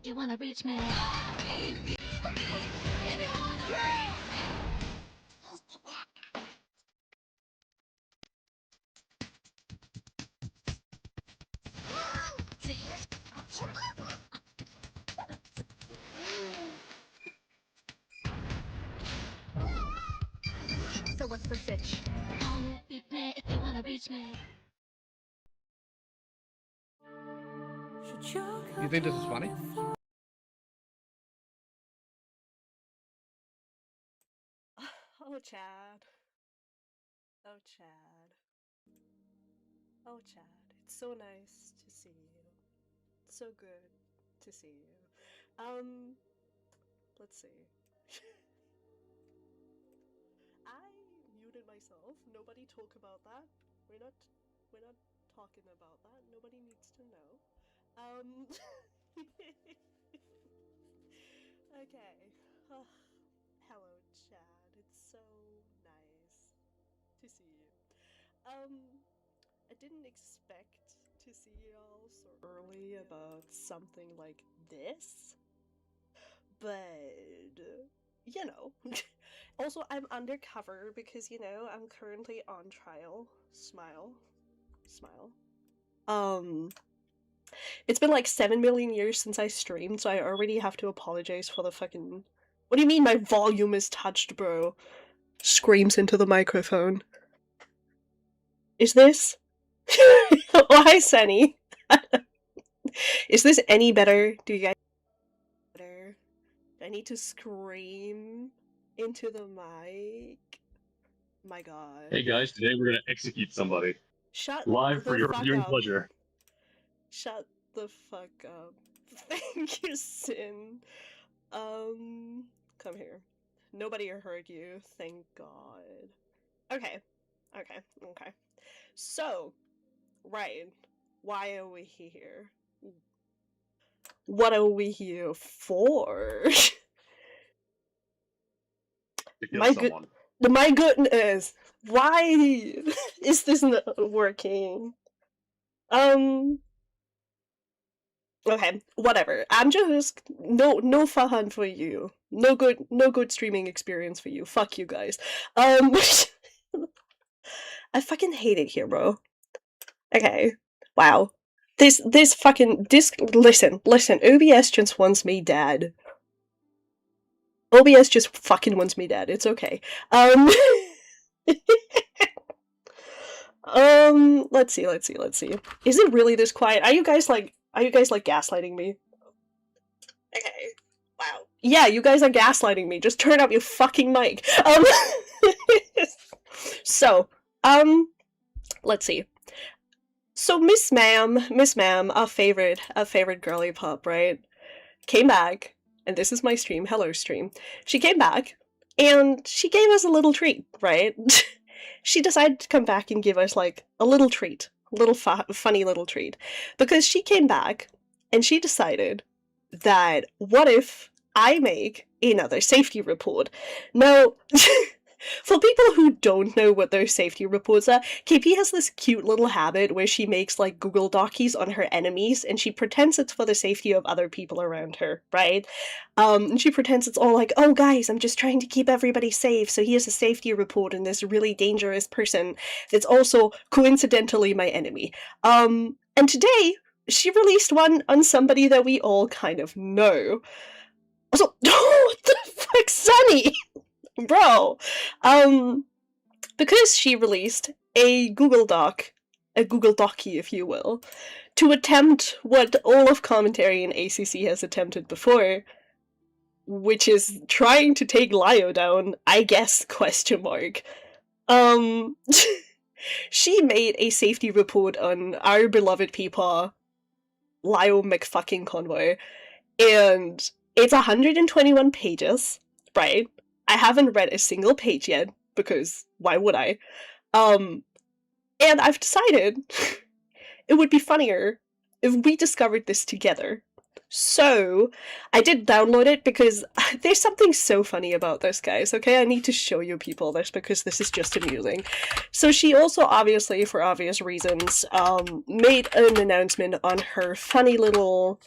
You wanna reach me? So what's the sitch? If you wanna reach me. You think this is funny? Oh, Chad. Oh, Chad. Oh, Chad. It's so nice to see you. It's so good to see you. Let's see. I muted myself. Nobody talk about that. We're not talking about that. Nobody needs to know. Okay. Hello, Chad. It's so nice to see you. I didn't expect to see y'all so early about something like this, but you know. Also, I'm undercover because, you know, I'm currently on trial. Smile. It's been like 7 million years since I streamed, so I already have to apologize for the fucking... What do you mean my volume is touched, bro? Screams into the microphone. Is this? Why, Sunny? Is this any better? Do you guys... better? Do I need to scream into the mic? My god. Hey guys, today we're gonna execute somebody. Shut Live for the your fuck viewing up. pleasure. Shut the fuck up. Thank you, Sin. Come here. Nobody heard you, thank God. Okay. So, right. Why are we here? What are we here for? My goodness. Why is this not working? Okay, whatever. I'm just no fun for you. No good streaming experience for you. Fuck you guys. I fucking hate it here, bro. Okay. Wow. This listen. OBS just wants me dead. OBS just fucking wants me dead. It's okay. Let's see. Is it really this quiet? Are you guys like gaslighting me? Okay. Wow. Yeah, you guys are gaslighting me. Just turn up your fucking mic. So, let's see. So Miss Ma'am, our favorite girly pup, right? Came back, and this is my stream, hello stream. She came back, and she gave us a little treat, right? She decided to come back and give us, like, a little treat. A little funny little treat. Because she came back, and she decided that what if I make another safety report? Now, for people who don't know what those safety reports are, KP has this cute little habit where she makes, like, Google Docies on her enemies, and she pretends it's for the safety of other people around her, right? And she pretends it's all like, oh guys, I'm just trying to keep everybody safe, so here's a safety report on this really dangerous person that's also coincidentally my enemy. And today, she released one on somebody that we all kind of know. Also, what the fuck, Sunny? Bro, because she released a Google Doc, a Google Docie, if you will, to attempt what all of commentary in ACC has attempted before, which is trying to take Lio down, I guess, question mark. She made a safety report on our beloved peepaw, Lio Convoy, and it's 121 pages, right? I haven't read a single page yet, because why would I? And I've decided it would be funnier if we discovered this together. So, I did download it because there's something so funny about this, guys, okay? I need to show you people this because this is just amusing. So she also, obviously, for obvious reasons, made an announcement on her funny little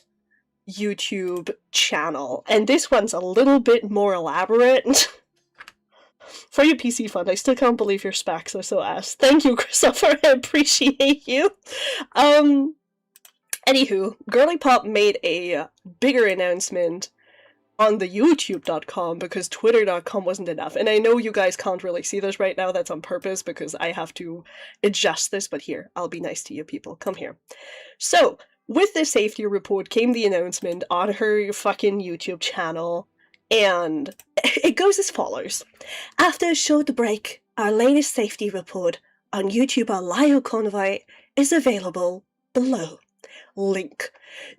YouTube channel. And this one's a little bit more elaborate. For your PC fund, I still can't believe your specs are so ass. Thank you, Christopher, I appreciate you. Anywho, Girly Pop made a bigger announcement on the YouTube.com because Twitter.com wasn't enough. And I know you guys can't really see this right now, that's on purpose because I have to adjust this, but here, I'll be nice to you people, come here. So, with this safety report came the announcement on her fucking YouTube channel, and it goes as follows. After a short break, our latest safety report on YouTuber Lio Convoy is available below. Link.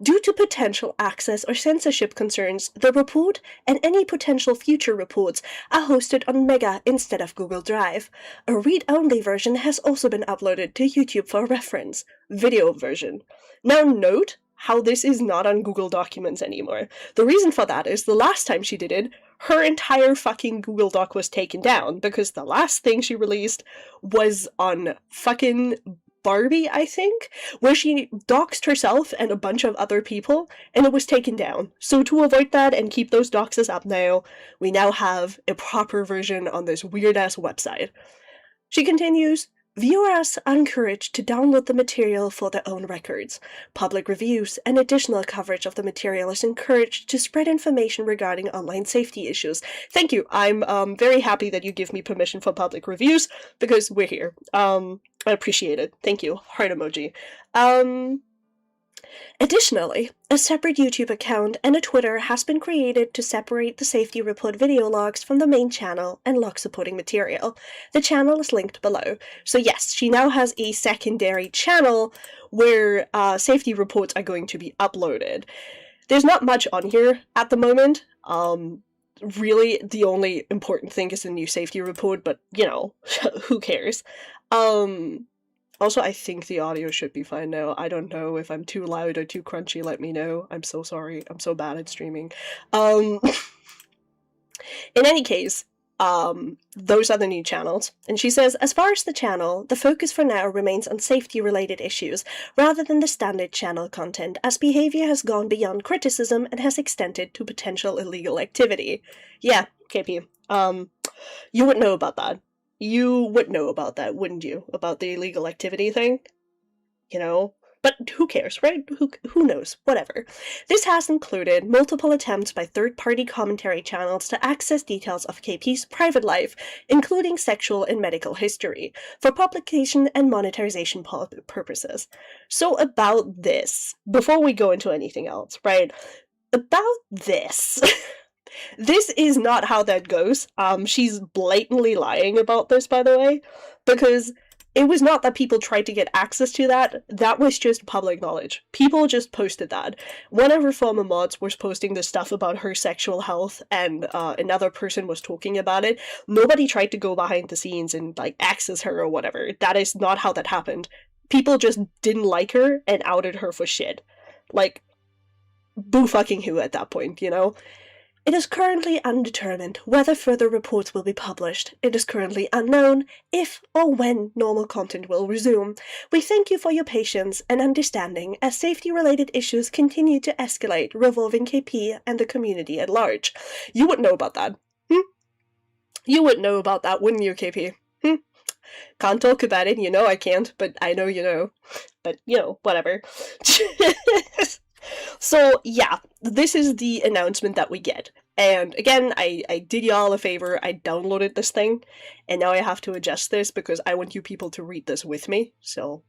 Due to potential access or censorship concerns, the report and any potential future reports are hosted on Mega instead of Google Drive. A read-only version has also been uploaded to YouTube for reference. Video version. Now note how this is not on Google Documents anymore. The reason for that is the last time she did it, her entire fucking Google Doc was taken down because the last thing she released was on fucking Barbie, I think, where she doxed herself and a bunch of other people, and it was taken down. So to avoid that and keep those doxes up now, we now have a proper version on this weird-ass website. She continues, viewers are encouraged to download the material for their own records. Public reviews and additional coverage of the material is encouraged to spread information regarding online safety issues. Thank you. I'm very happy that you give me permission for public reviews, because we're here. I appreciate it. Thank you. Heart emoji. Additionally, a separate YouTube account and a Twitter has been created to separate the safety report video logs from the main channel and log supporting material. The channel is linked below. So yes, she now has a secondary channel where safety reports are going to be uploaded. There's not much on here at the moment. Really, the only important thing is the new safety report, but, you know, who cares? Also, I think the audio should be fine now. I don't know if I'm too loud or too crunchy, let me know. I'm so sorry. I'm so bad at streaming. In any case, those are the new channels. And she says, as far as the channel, the focus for now remains on safety-related issues, rather than the standard channel content, as behavior has gone beyond criticism and has extended to potential illegal activity. Yeah, KP. You would know about that. You would know about that, wouldn't you? About the illegal activity thing? You know? But who cares, right? Who knows? Whatever. This has included multiple attempts by third-party commentary channels to access details of KP's private life, including sexual and medical history, for publication and monetization purposes. So about this, before we go into anything else, right? About this... This is not how that goes. She's blatantly lying about this, by the way, because it was not that people tried to get access to that. That was just public knowledge. People just posted that. One of her former mods was posting this stuff about her sexual health, and another person was talking about it. Nobody tried to go behind the scenes and, like, access her or whatever. That is not how that happened. People just didn't like her and outed her for shit. Like, boo fucking who at that point, you know? It is currently undetermined whether further reports will be published. It is currently unknown if or when normal content will resume. We thank you for your patience and understanding as safety-related issues continue to escalate, revolving KP and the community at large. You would know about that. You would know about that, wouldn't you, KP? Can't talk about it, you know I can't, but I know you know. But, you know, whatever. So, yeah, this is the announcement that we get. And again, I did y'all a favor, I downloaded this thing, and now I have to adjust this because I want you people to read this with me, so...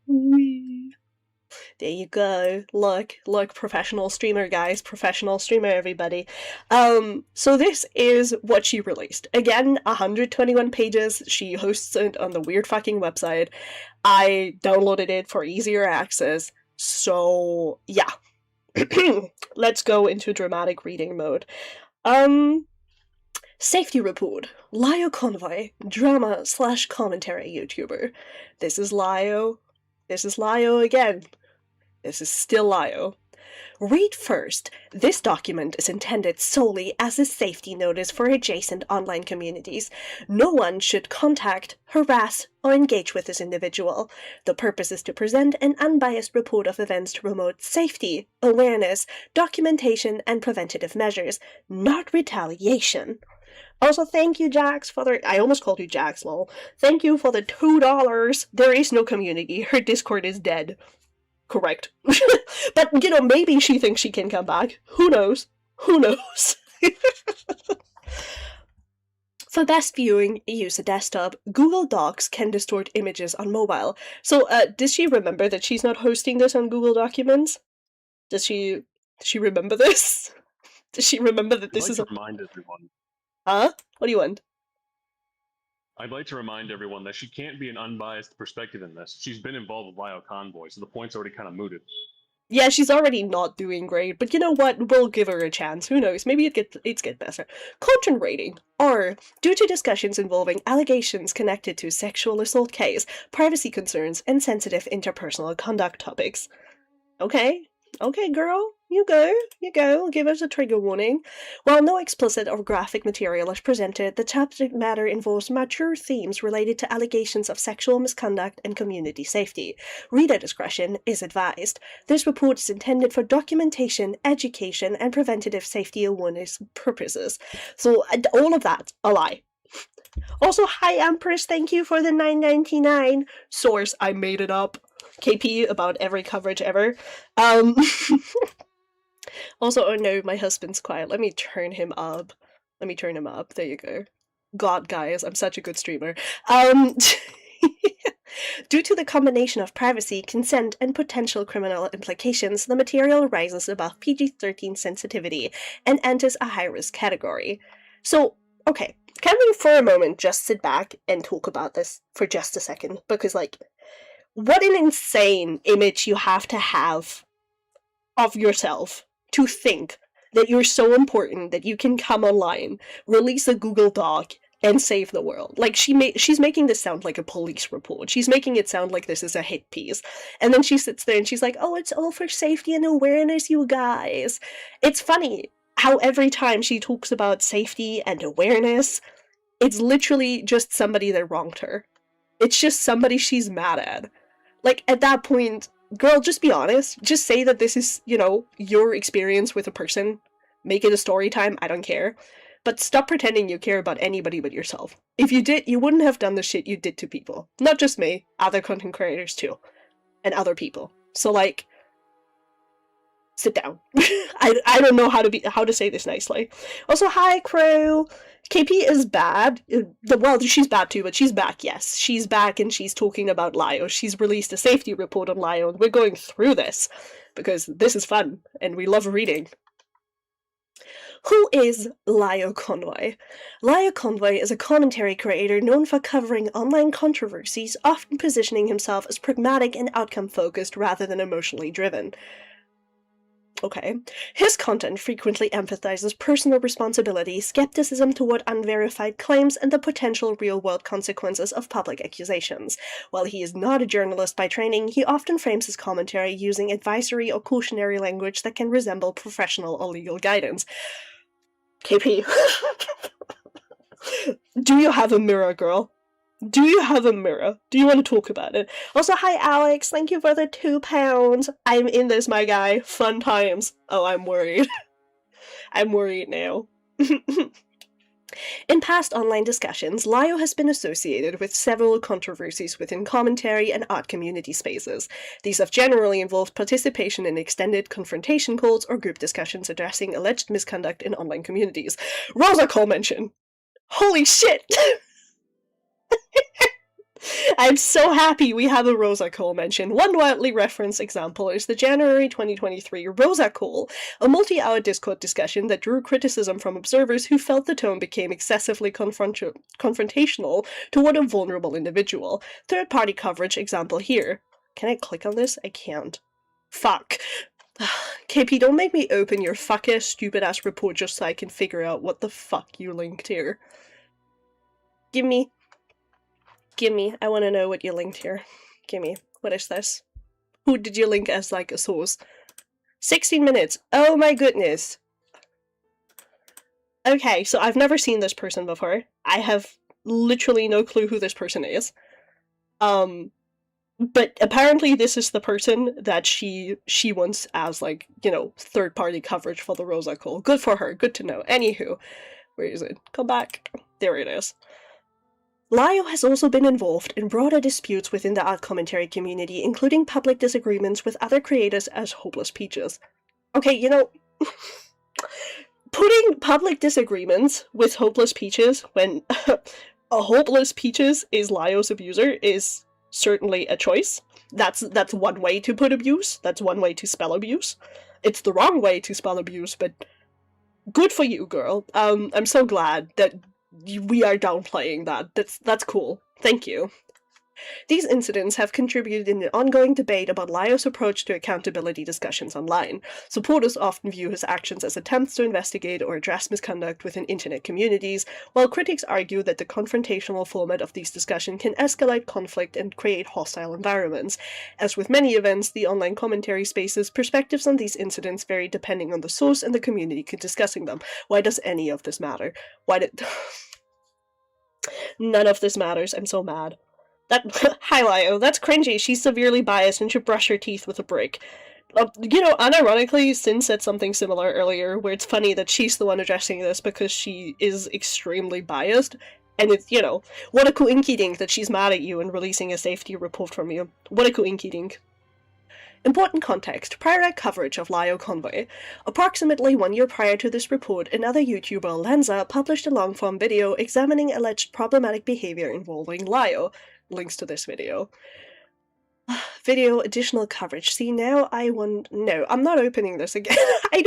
There you go. Look, professional streamer, guys. Professional streamer, everybody. So this is what she released. Again, 121 pages. She hosts it on the weird fucking website. I downloaded it for easier access. So, yeah. Let's go into dramatic reading mode. Safety report. Lio Convoy, drama/commentary YouTuber. This is Lio. This is Lio again. This is still Lio. Read first. This document is intended solely as a safety notice for adjacent online communities. No one should contact, harass, or engage with this individual. The purpose is to present an unbiased report of events to promote safety, awareness, documentation, and preventative measures, not retaliation. Also, thank you, Jax, for the— I almost called you Jax, lol. Thank you for the $2. There is no community. Her Discord is dead. Correct. But, you know, maybe she thinks she can come back. Who knows? Who knows? For best viewing, use a desktop. Google Docs can distort images on mobile. So, does she remember that she's not hosting this on Google Documents? Does she remember this? Does she remember that this is a— remind everyone. Huh? What do you want? I'd like to remind everyone that she can't be an unbiased perspective in this. She's been involved with Lio Convoy, so the point's already kind of mooted. Yeah, she's already not doing great, but you know what? We'll give her a chance. Who knows? Maybe it's get better. Content rating. R. Due to discussions involving allegations connected to sexual assault case, privacy concerns, and sensitive interpersonal conduct topics. Okay. Okay, girl. You go. Give us a trigger warning. While no explicit or graphic material is presented, the subject matter involves mature themes related to allegations of sexual misconduct and community safety. Reader discretion is advised. This report is intended for documentation, education, and preventative safety awareness purposes. So, all of that, a lie. Also, hi Empress, thank you for the $9.99. Source, I made it up. KP about every coverage ever. Also, oh no, my husband's quiet. Let me turn him up. There you go. God, guys, I'm such a good streamer. Due to the combination of privacy, consent, and potential criminal implications, the material rises above PG-13 sensitivity and enters a high-risk category. So, okay, can we for a moment just sit back and talk about this for just a second? Because, like, what an insane image you have to have of yourself to think that you're so important that you can come online, release a Google Doc, and save the world. Like, she's making this sound like a police report. She's making it sound like this is a hit piece. And then she sits there and she's like, oh, it's all for safety and awareness, you guys. It's funny how every time she talks about safety and awareness, it's literally just somebody that wronged her. It's just somebody she's mad at. Like, at that point, girl, just be honest. Just say that this is, you know, your experience with a person. Make it a story time, I don't care. But stop pretending you care about anybody but yourself. If you did, you wouldn't have done the shit you did to people. Not just me, other content creators too. And other people. So, like, sit down. I don't know how to say this nicely. Also, hi, Crow. KP is bad. Well, she's bad too, but she's back, yes. She's back and she's talking about Lio. She's released a safety report on Lio, and we're going through this because this is fun and we love reading. Who is Lio Convoy? Lio Convoy is a commentary creator known for covering online controversies, often positioning himself as pragmatic and outcome-focused rather than emotionally driven. Okay. His content frequently emphasizes personal responsibility, skepticism toward unverified claims, and the potential real-world consequences of public accusations. While he is not a journalist by training, he often frames his commentary using advisory or cautionary language that can resemble professional or legal guidance. KP. Do you have a mirror, girl? Do you have a mirror? Do you want to talk about it? Also, hi Alex, thank you for the £2. I'm in this, my guy. Fun times. Oh, I'm worried. I'm worried now. In past online discussions, Lio has been associated with several controversies within commentary and art community spaces. These have generally involved participation in extended confrontation calls or group discussions addressing alleged misconduct in online communities. Rosa call mention! Holy shit! I'm so happy we have a Rosa Cole mention. One widely referenced example is the January 2023 Rosa Cole, a multi-hour Discord discussion that drew criticism from observers who felt the tone became excessively confrontational toward a vulnerable individual. Third-party coverage example here. Can I click on this? I can't. Fuck. KP, don't make me open your fuck-ass, stupid-ass report just so I can figure out what the fuck you linked here. Gimme. I want to know what you linked here. Gimme. What is this? Who did you link as, like, a source? 16 minutes. Oh my goodness. Okay, so I've never seen this person before. I have literally no clue who this person is. But apparently this is the person that she wants as, like, you know, third-party coverage for the Rosa Cole. Good for her. Good to know. Anywho. Where is it? Come back. There it is. Lio has also been involved in broader disputes within the art commentary community, including public disagreements with other creators as Hopeless Peaches. Okay, you know, putting public disagreements with Hopeless Peaches when a Hopeless Peaches is Lio's abuser is certainly a choice. That's one way to put abuse. That's one way to spell abuse. It's the wrong way to spell abuse, but good for you, girl. I'm so glad that we are downplaying that. That's cool. Thank you. These incidents have contributed in the ongoing debate about Lio's approach to accountability discussions online. Supporters often view his actions as attempts to investigate or address misconduct within internet communities, while critics argue that the confrontational format of these discussions can escalate conflict and create hostile environments. As with many events, the online commentary spaces, perspectives on these incidents vary depending on the source and the community discussing them. Why does any of this matter? Why did... None of this matters. I'm so mad. Hi, Lio. That's cringy. She's severely biased and should brush her teeth with a brick. You know, unironically, Sin said something similar earlier, where it's funny that she's the one addressing this because she is extremely biased, and it's, you know, what a coinky dink that she's mad at you and releasing a safety report from you. What a coinky dink. Important context. Prior coverage of Lio Convoy. Approximately 1 year prior to this report, another YouTuber, Lenza, published a long-form video examining alleged problematic behavior involving Lio. Links to this video. Video additional coverage. See, now I want... No, I'm not opening this again. I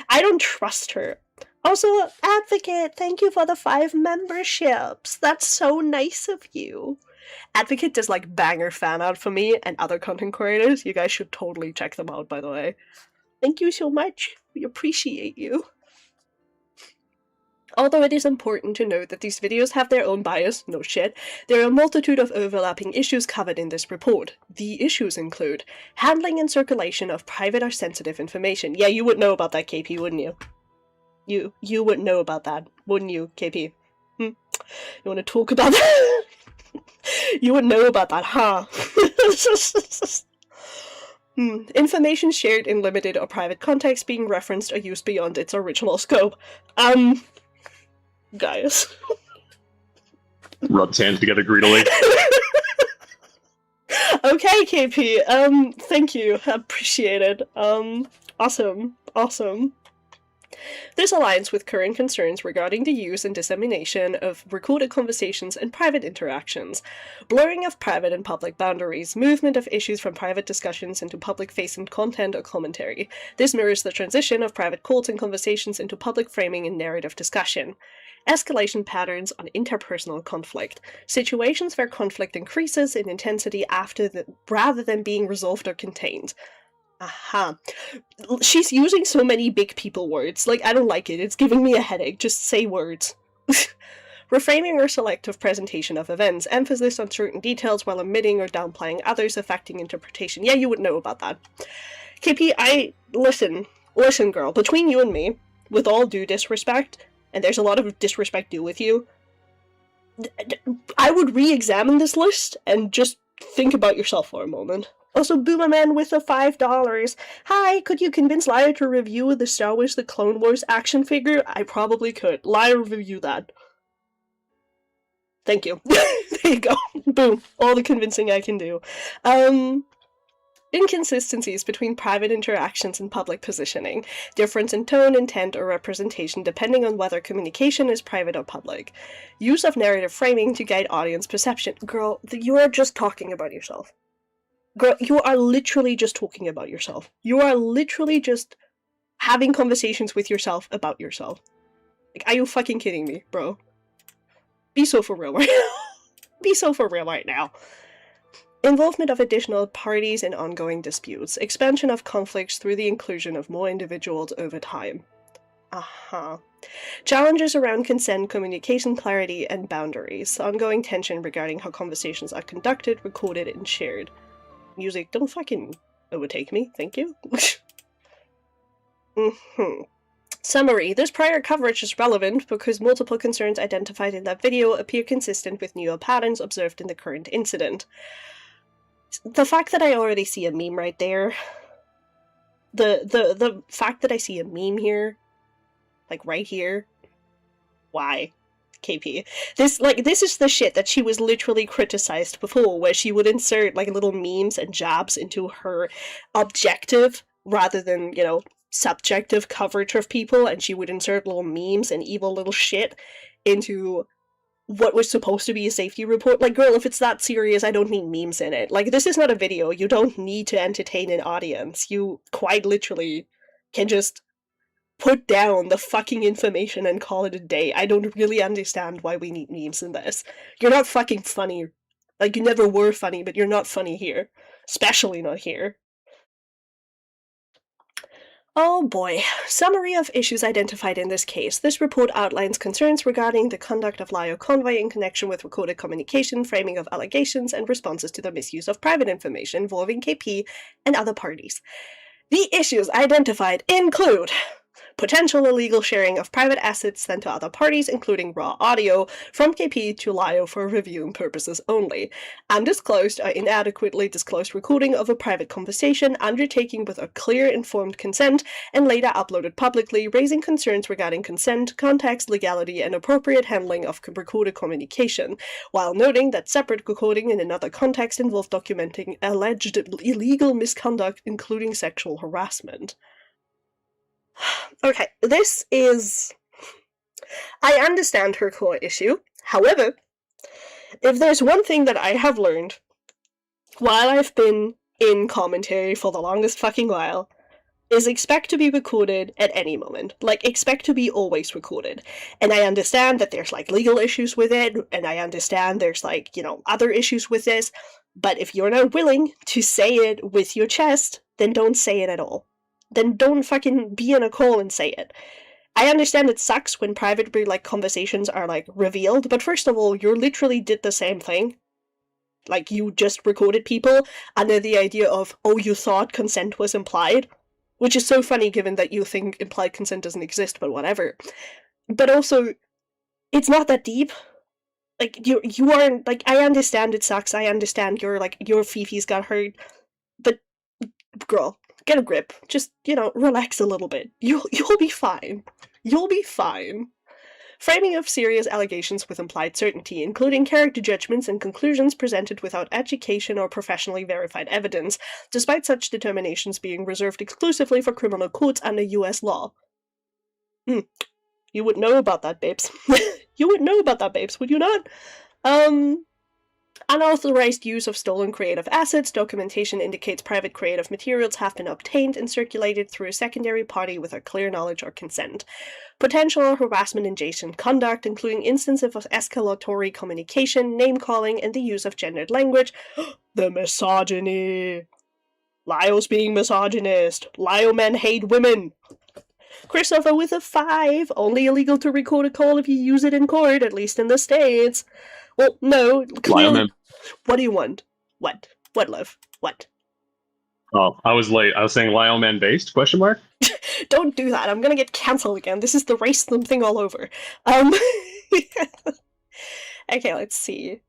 don't trust her. Also, Advocate, thank you for the 5 memberships. That's so nice of you. Advocate does, like, banger fan art for me and other content creators. You guys should totally check them out, by the way. Thank you so much. We appreciate you. Although it is important to note that these videos have their own bias, no shit, there are a multitude of overlapping issues covered in this report. The issues include handling and circulation of private or sensitive information. Yeah, you would know about that, KP, wouldn't you? You would know about that, wouldn't you, KP? You want to talk about that? You would know about that, huh? Information shared in limited or private context being referenced or used beyond its original scope. Guys. Rubs hands together greedily. Okay, KP, thank you. Appreciate it. Awesome. This aligns with current concerns regarding the use and dissemination of recorded conversations and private interactions, blurring of private and public boundaries, movement of issues from private discussions into public-facing content or commentary. This mirrors the transition of private calls and conversations into public framing and narrative discussion. Escalation patterns on interpersonal conflict. Situations where conflict increases in intensity rather than being resolved or contained. Aha. She's using so many big people words. Like, I don't like it. It's giving me a headache. Just say words. Reframing or selective presentation of events. Emphasis on certain details while omitting or downplaying others, affecting interpretation. Yeah, you would know about that. KP, listen, girl. Between you and me, with all due disrespect, and there's a lot of disrespect due with you, I would re-examine this list and just think about yourself for a moment. Also, Boomerman with the $5. Hi, could you convince Lio to review the Star Wars The Clone Wars action figure? I probably could. Lio, review that. Thank you. There you go. Boom. All the convincing I can do. inconsistencies between private interactions and public positioning, difference in tone, intent, or representation depending on whether communication is private or public, use of narrative framing to guide audience perception. Girl, you are just talking about yourself. Girl, you are literally just talking about yourself. You are literally just having conversations with yourself about yourself. Like, are you fucking kidding me, bro? Be so for real right now. Be so for real right now. Involvement of additional parties in ongoing disputes. Expansion of conflicts through the inclusion of more individuals over time. Challenges around consent, communication clarity, and boundaries. Ongoing tension regarding how conversations are conducted, recorded, and shared. Music, don't fucking overtake me, thank you. Summary. This prior coverage is relevant because multiple concerns identified in that video appear consistent with newer patterns observed in the current incident. The fact that I already see a meme right there, the fact that I see a meme here, like right here, why? KP. This is the shit that she was literally criticized before, where she would insert like little memes and jabs into her objective rather than, you know, subjective coverage of people, and she would insert little memes and evil little shit into what was supposed to be a safety report. Like, girl, if it's that serious, I don't need memes in it. Like, this is not a video. You don't need to entertain an audience. You quite literally can just put down the fucking information and call it a day. I don't really understand why we need memes in this. You're not fucking funny. Like, you never were funny, but you're not funny here. Especially not here. Oh boy. Summary of issues identified in this case. This report outlines concerns regarding the conduct of Lio Convoy in connection with recorded communication, framing of allegations, and responses to the misuse of private information involving KP and other parties. The issues identified include potential illegal sharing of private assets sent to other parties, including raw audio, from KP to Lio for reviewing purposes only. Undisclosed or inadequately disclosed recording of a private conversation undertaken with a clear informed consent and later uploaded publicly, raising concerns regarding consent, context, legality, and appropriate handling of recorded communication, while noting that separate recording in another context involved documenting alleged illegal misconduct, including sexual harassment. Okay, this is... I understand her core issue. However, if there's one thing that I have learned while I've been in commentary for the longest fucking while, is expect to be recorded at any moment. Like, expect to be always recorded. And I understand that there's, like, legal issues with it, and I understand there's, like, you know, other issues with this, but if you're not willing to say it with your chest, then don't say it at all. Then don't fucking be in a call and say it. I understand it sucks when private, like, conversations are, like, revealed, but first of all, you literally did the same thing. Like, you just recorded people under the idea of, oh, you thought consent was implied? Which is so funny given that you think implied consent doesn't exist, but whatever. But also, it's not that deep. Like, you aren't, like, I understand it sucks, I understand your Fifi's got hurt, but, girl, get a grip. Just, you know, relax a little bit. You'll be fine. You'll be fine. Framing of serious allegations with implied certainty, including character judgments and conclusions presented without education or professionally verified evidence, despite such determinations being reserved exclusively for criminal courts under US law. You would know about that, babes. You would know about that, babes, would you not? Unauthorized use of stolen creative assets. Documentation indicates private creative materials have been obtained and circulated through a secondary party without clear knowledge or consent. Potential harassment adjacent conduct, including instances of escalatory communication, name-calling, and the use of gendered language. The misogyny. Lio's being misogynist. Lio men hate women. Christopher with a 5. Only illegal to record a call if you use it in court, at least in the States. Well, no, clearly. What do you want? What? What, love? What? Oh, I was late. I was saying Lio man based? Question mark? Don't do that. I'm gonna get cancelled again. This is the racism thing all over. Okay, let's see.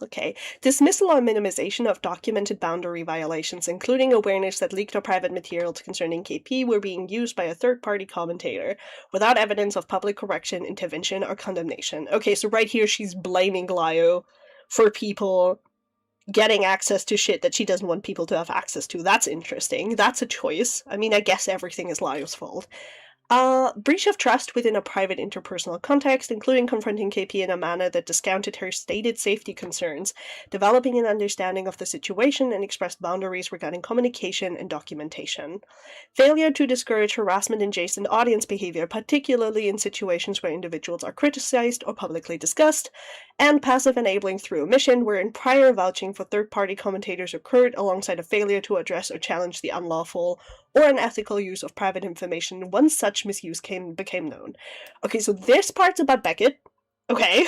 Okay. Dismissal or minimization of documented boundary violations, including awareness that leaked or private materials concerning KP were being used by a third-party commentator, without evidence of public correction, intervention, or condemnation. Okay, so right here she's blaming Lio for people getting access to shit that she doesn't want people to have access to. That's interesting. That's a choice. I mean, I guess everything is Lio's fault. Breach of trust within a private interpersonal context, including confronting KP in a manner that discounted her stated safety concerns, developing an understanding of the situation, and expressed boundaries regarding communication and documentation. Failure to discourage harassment and adjacent audience behavior, particularly in situations where individuals are criticized or publicly discussed, and passive enabling through omission, wherein prior vouching for third-party commentators occurred alongside a failure to address or challenge the unlawful or unethical use of private information once such misuse became known. Okay, so this part's about Beckett. Okay.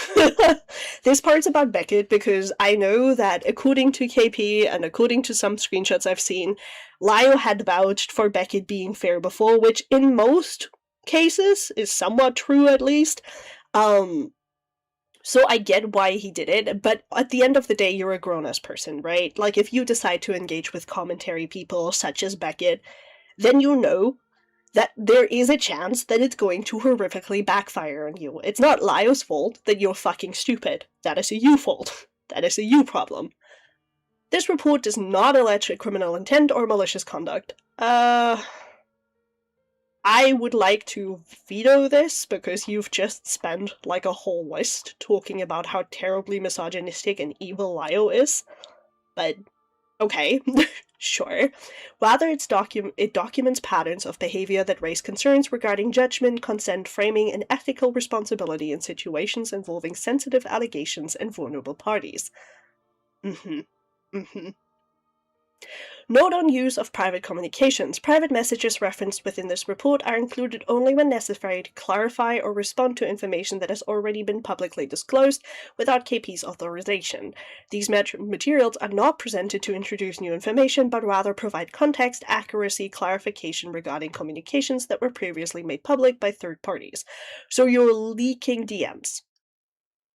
This part's about Beckett because I know that according to KP and according to some screenshots I've seen, Lio had vouched for Beckett being fair before, which in most cases is somewhat true at least. So I get why he did it, but at the end of the day, you're a grown-ass person, right? Like, if you decide to engage with commentary people such as Beckett, then you know that there is a chance that it's going to horrifically backfire on you. It's not Lio's fault that you're fucking stupid. That is a you fault. That is a you problem. This report does not allege a criminal intent or malicious conduct. I would like to veto this because you've just spent like a whole list talking about how terribly misogynistic and evil Lio is. But, okay, sure. Rather, it documents patterns of behavior that raise concerns regarding judgment, consent, framing, and ethical responsibility in situations involving sensitive allegations and vulnerable parties. Note on use of private communications. Private messages referenced within this report are included only when necessary to clarify or respond to information that has already been publicly disclosed without KP's authorization. These materials are not presented to introduce new information, but rather provide context, accuracy, clarification regarding communications that were previously made public by third parties. So you're leaking DMs.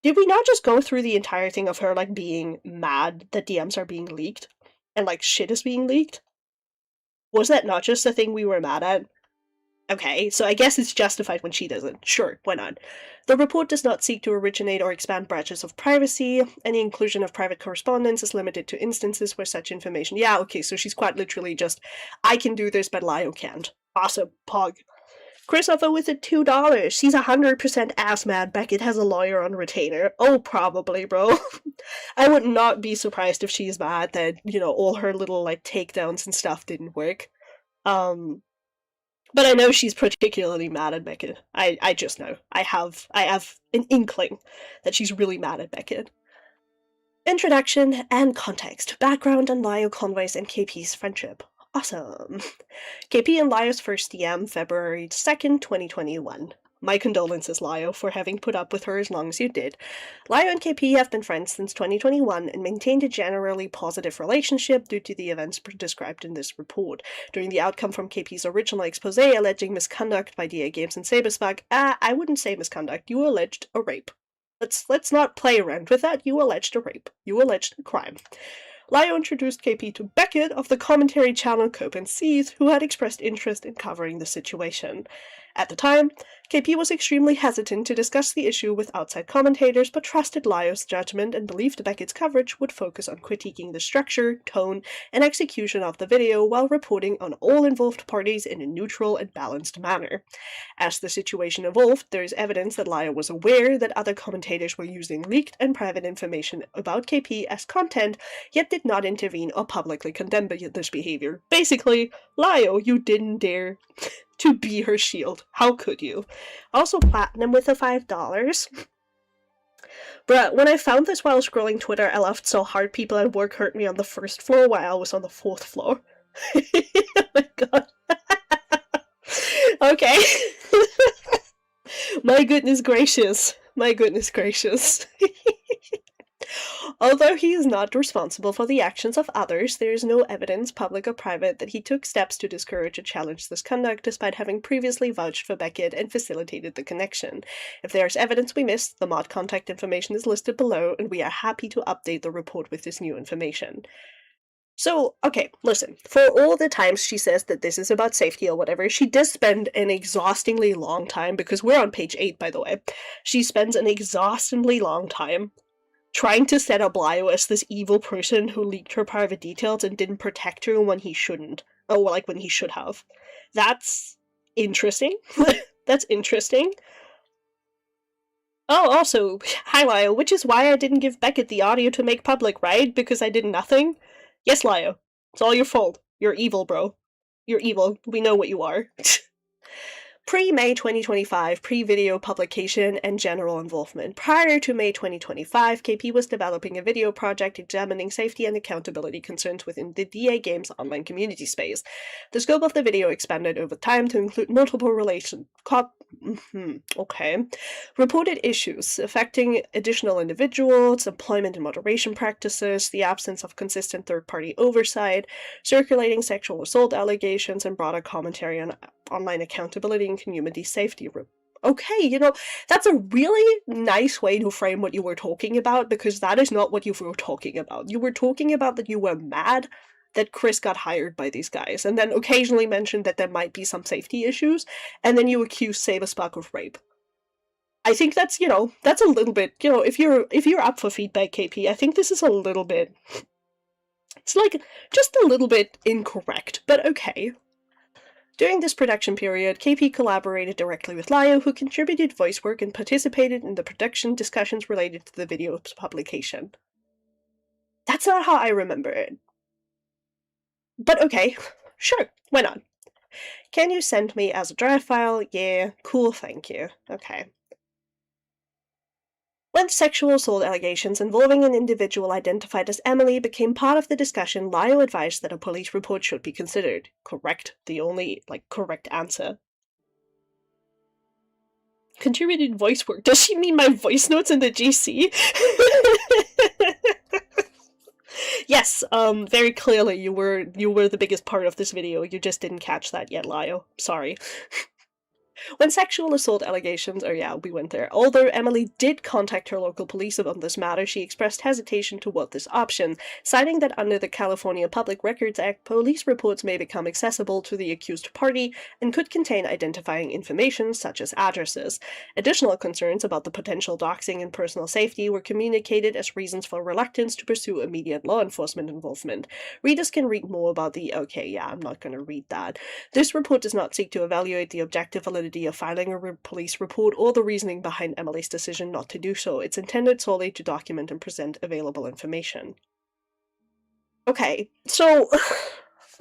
Did we not just go through the entire thing of her, like, being mad that DMs are being leaked? And, like, shit is being leaked? Was that not just the thing we were mad at? Okay, so I guess it's justified when she doesn't. Sure, why not? The report does not seek to originate or expand branches of privacy. Any inclusion of private correspondence is limited to instances where such information... Yeah, okay, so she's quite literally just, I can do this, but Lio can't. Awesome, pog. Christopher with the $2. She's 100% ass mad Beckett has a lawyer on retainer. Oh, probably, bro. I would not be surprised if she's mad that, you know, all her little, like, takedowns and stuff didn't work. But I know she's particularly mad at Beckett. I just know. I have an inkling that she's really mad at Beckett. Introduction and context. Background on Lio Convoy's and KP's friendship. Awesome. KP and Lio's first DM, February 2nd, 2021. My condolences, Lio, for having put up with her as long as you did. Lio and KP have been friends since 2021 and maintained a generally positive relationship due to the events described in this report. During the outcome from KP's original expose alleging misconduct by DA Games and Sabersbug, I wouldn't say misconduct, you alleged a rape. Let's not play around with that, you alleged a rape. You alleged a crime. Lio introduced KP to Beckett of the commentary channel Cope and Seethe, who had expressed interest in covering the situation. At the time, KP was extremely hesitant to discuss the issue with outside commentators, but trusted Lio's judgment and believed Beckett's coverage would focus on critiquing the structure, tone, and execution of the video while reporting on all involved parties in a neutral and balanced manner. As the situation evolved, there is evidence that Lio was aware that other commentators were using leaked and private information about KP as content, yet did not intervene or publicly condemn this behavior. Basically, Lio, you didn't dare to be her shield. How could you? Also, Platinum with the $5. Bruh, when I found this while scrolling Twitter, I laughed so hard people at work heard me on the first floor while I was on the 4th floor. Oh my god. Okay. My goodness gracious. My goodness gracious. Although he is not responsible for the actions of others, there is no evidence, public or private, that he took steps to discourage or challenge this conduct, despite having previously vouched for Beckett and facilitated the connection. If there is evidence we missed, the mod contact information is listed below, and we are happy to update the report with this new information. So, okay, listen, for all the times she says that this is about safety or whatever, she does spend an exhaustingly long time, because we're on page 8, by the way, she spends an exhaustingly long time trying to set up Lio as this evil person who leaked her private details and didn't protect her when he shouldn't. Oh, like when he should have. That's interesting. That's interesting. Oh, also, hi Lio, which is why I didn't give Beckett the audio to make public, right? Because I did nothing? Yes, Lio. It's all your fault. You're evil, bro. You're evil. We know what you are. Pre-May 2025, pre-video publication, and general involvement. Prior to May 2025, KP was developing a video project examining safety and accountability concerns within the DA Games online community space. The scope of the video expanded over time to include multiple reported issues affecting additional individuals, employment and moderation practices, the absence of consistent third-party oversight, circulating sexual assault allegations, and broader commentary on online accountability and community safety. Okay, that's a really nice way to frame what you were talking about, because that is not what you were talking about. You were talking about that you were mad that Chris got hired by these guys, and then occasionally mentioned that there might be some safety issues, and then you accused Saberspark of rape. I think that's, that's a little bit, if you're up for feedback, KP, I think this is a little bit, it's like, just a little bit incorrect, but okay. During this production period, KP collaborated directly with Lio, who contributed voice work and participated in the production discussions related to the video's publication. That's not how I remember it. But okay, sure, why not? Can you send me as a draft file? Yeah, cool, thank you. Okay. When sexual assault allegations involving an individual identified as Emily became part of the discussion, Lio advised that a police report should be considered. Correct. The only, correct answer. Contributed voice work. Does she mean my voice notes in the GC? Yes, very clearly you were the biggest part of this video. You just didn't catch that yet, Lio. Sorry. When sexual assault allegations, oh yeah, we went there. Although Emily did contact her local police about this matter, she expressed hesitation toward this option, citing that under the California Public Records Act, police reports may become accessible to the accused party and could contain identifying information such as addresses. Additional concerns about the potential doxing and personal safety were communicated as reasons for reluctance to pursue immediate law enforcement involvement. Readers can read more about the— okay, yeah, I'm not going to read that. This report does not seek to evaluate the objective validity of filing a police report or the reasoning behind Emily's decision not to do so. It's intended solely to document and present available information. Okay, so...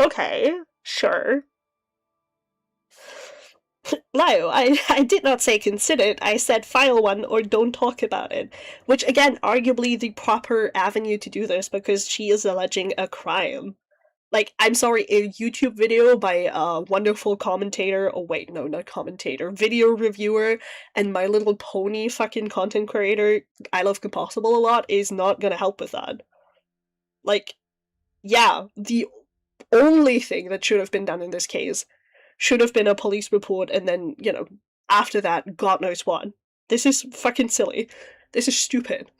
okay, sure. Lio, I did not say consider it, I said file one or don't talk about it. Which, again, arguably the proper avenue to do this because she is alleging a crime. I'm sorry, a YouTube video by a wonderful commentator— oh wait, no, not commentator, video reviewer, and My Little Pony fucking content creator, Ilovekimpossible a lot, is not gonna help with that. Yeah, the only thing that should have been done in this case should have been a police report, and then, after that, God knows what. This is fucking silly. This is stupid.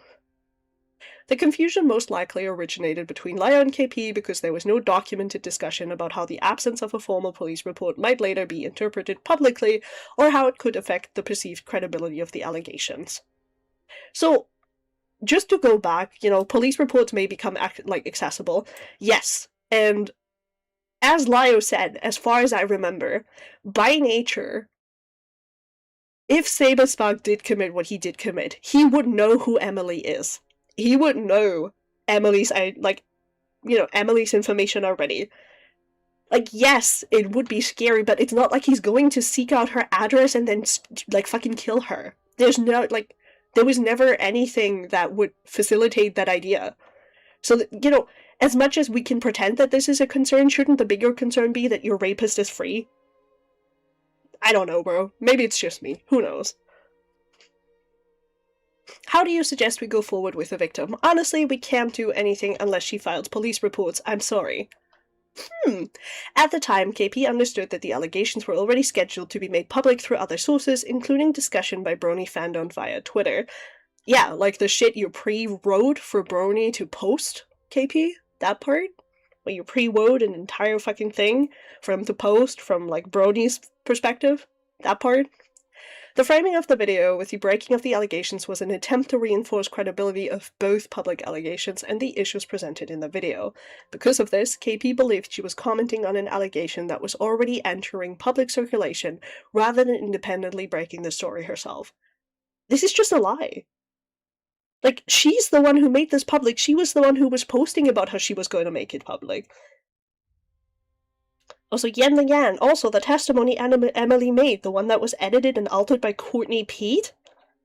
The confusion most likely originated between Lio and KP because there was no documented discussion about how the absence of a formal police report might later be interpreted publicly, or how it could affect the perceived credibility of the allegations. So, just to go back, police reports may become accessible. Yes, and as Lio said, as far as I remember, by nature, if Saberspark did commit what he did commit, he would know who Emily is. He would know Emily's, Emily's information already. Yes, it would be scary, but it's not like he's going to seek out her address and then, fucking kill her. There's no, there was never anything that would facilitate that idea. So, as much as we can pretend that this is a concern, shouldn't the bigger concern be that your rapist is free? I don't know, bro. Maybe it's just me. Who knows? How do you suggest we go forward with the victim? Honestly, we can't do anything unless she files police reports. I'm sorry. At the time, KP understood that the allegations were already scheduled to be made public through other sources, including discussion by Brony fandom via Twitter. Yeah, the shit you pre-wrote for Brony to post, KP? That part? Where you pre-wrote an entire fucking thing for him to post from, Brony's perspective? That part? The framing of the video with the breaking of the allegations was an attempt to reinforce credibility of both public allegations and the issues presented in the video. Because of this, KP believed she was commenting on an allegation that was already entering public circulation rather than independently breaking the story herself. This is just a lie. Like, she's the one who made this public. She was the one who was posting about how she was going to make it public. Also, Yan, also the testimony Emily made, the one that was edited and altered by Courtney Pete?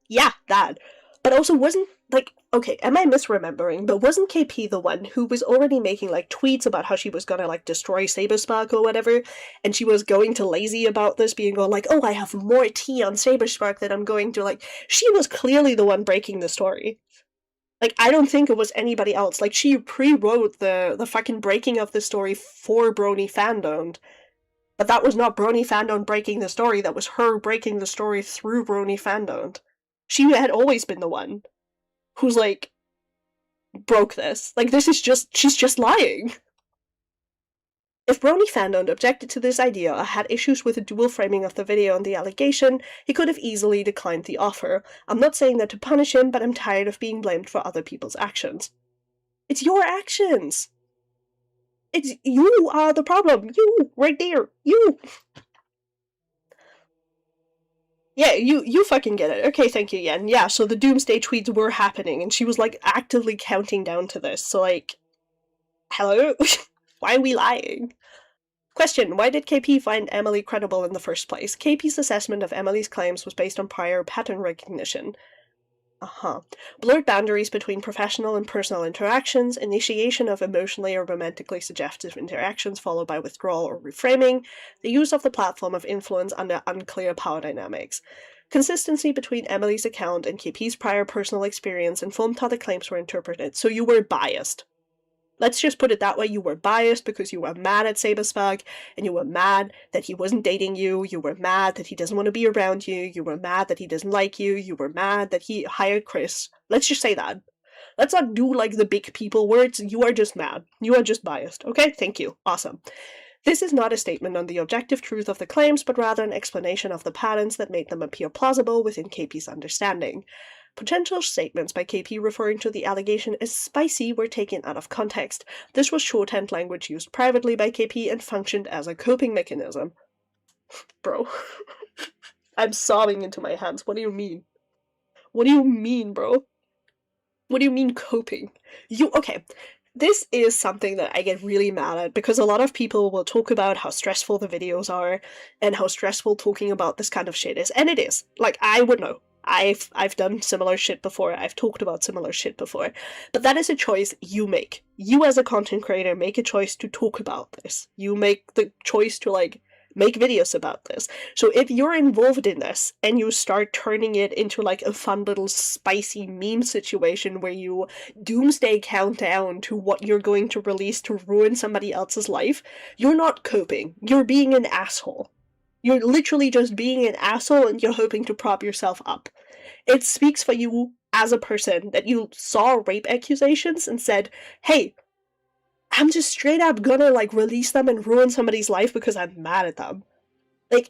Yeah, that. But also wasn't, like, okay, am I misremembering, but wasn't KP the one who was already making, like, tweets about how she was gonna, like, destroy Saberspark or whatever, and she was going to lazy about this, being all like, oh, I have more tea on Saberspark that I'm going to, like, she was clearly the one breaking the story. Like, I don't think it was anybody else. Like, she pre-wrote the fucking breaking of the story for Brony Fandom. But that was not Brony Fandom breaking the story, that was her breaking the story through Brony Fandom. She had always been the one who's, like, broke this. Like, this is just, she's just lying. If Brony Fandom objected to this idea or had issues with the dual framing of the video and the allegation, he could have easily declined the offer. I'm not saying that to punish him, but I'm tired of being blamed for other people's actions. It's your actions! It's you are the problem! You! Right there! You! Yeah, you fucking get it. Okay, thank you, Yen. Yeah, so the Doomsday tweets were happening, and she was, like, actively counting down to this, so, like... Hello? Why are we lying? Question: why did KP find Emily credible in the first place? KP's assessment of Emily's claims was based on prior pattern recognition. Blurred boundaries between professional and personal interactions, initiation of emotionally or romantically suggestive interactions followed by withdrawal or reframing, the use of the platform of influence under unclear power dynamics. Consistency between Emily's account and KP's prior personal experience informed how the claims were interpreted, so you were biased. Let's just put it that way, you were biased because you were mad at Saberspark, and you were mad that he wasn't dating you, you were mad that he doesn't want to be around you, you were mad that he doesn't like you, you were mad that he hired Chris. Let's just say that. Let's not do, like, the big people words, you are just mad. You are just biased. Okay, thank you. Awesome. This is not a statement on the objective truth of the claims, but rather an explanation of the patterns that made them appear plausible within KP's understanding. Potential statements by KP referring to the allegation as spicy were taken out of context. This was shorthand language used privately by KP and functioned as a coping mechanism. Bro. I'm sobbing into my hands. What do you mean? What do you mean, bro? What do you mean coping? Okay. This is something that I get really mad at, because a lot of people will talk about how stressful the videos are, and how stressful talking about this kind of shit is. And it is. Like, I would know. I've done similar shit before, I've talked about similar shit before, but that is a choice you make. You as a content creator make a choice to talk about this. You make the choice to, like, make videos about this. So if you're involved in this, and you start turning it into, like, a fun little spicy meme situation where you doomsday count down to what you're going to release to ruin somebody else's life, you're not coping. You're being an asshole. You're literally just being an asshole and you're hoping to prop yourself up. It speaks for you as a person that you saw rape accusations and said, hey, I'm just straight up gonna, like, release them and ruin somebody's life because I'm mad at them. Like,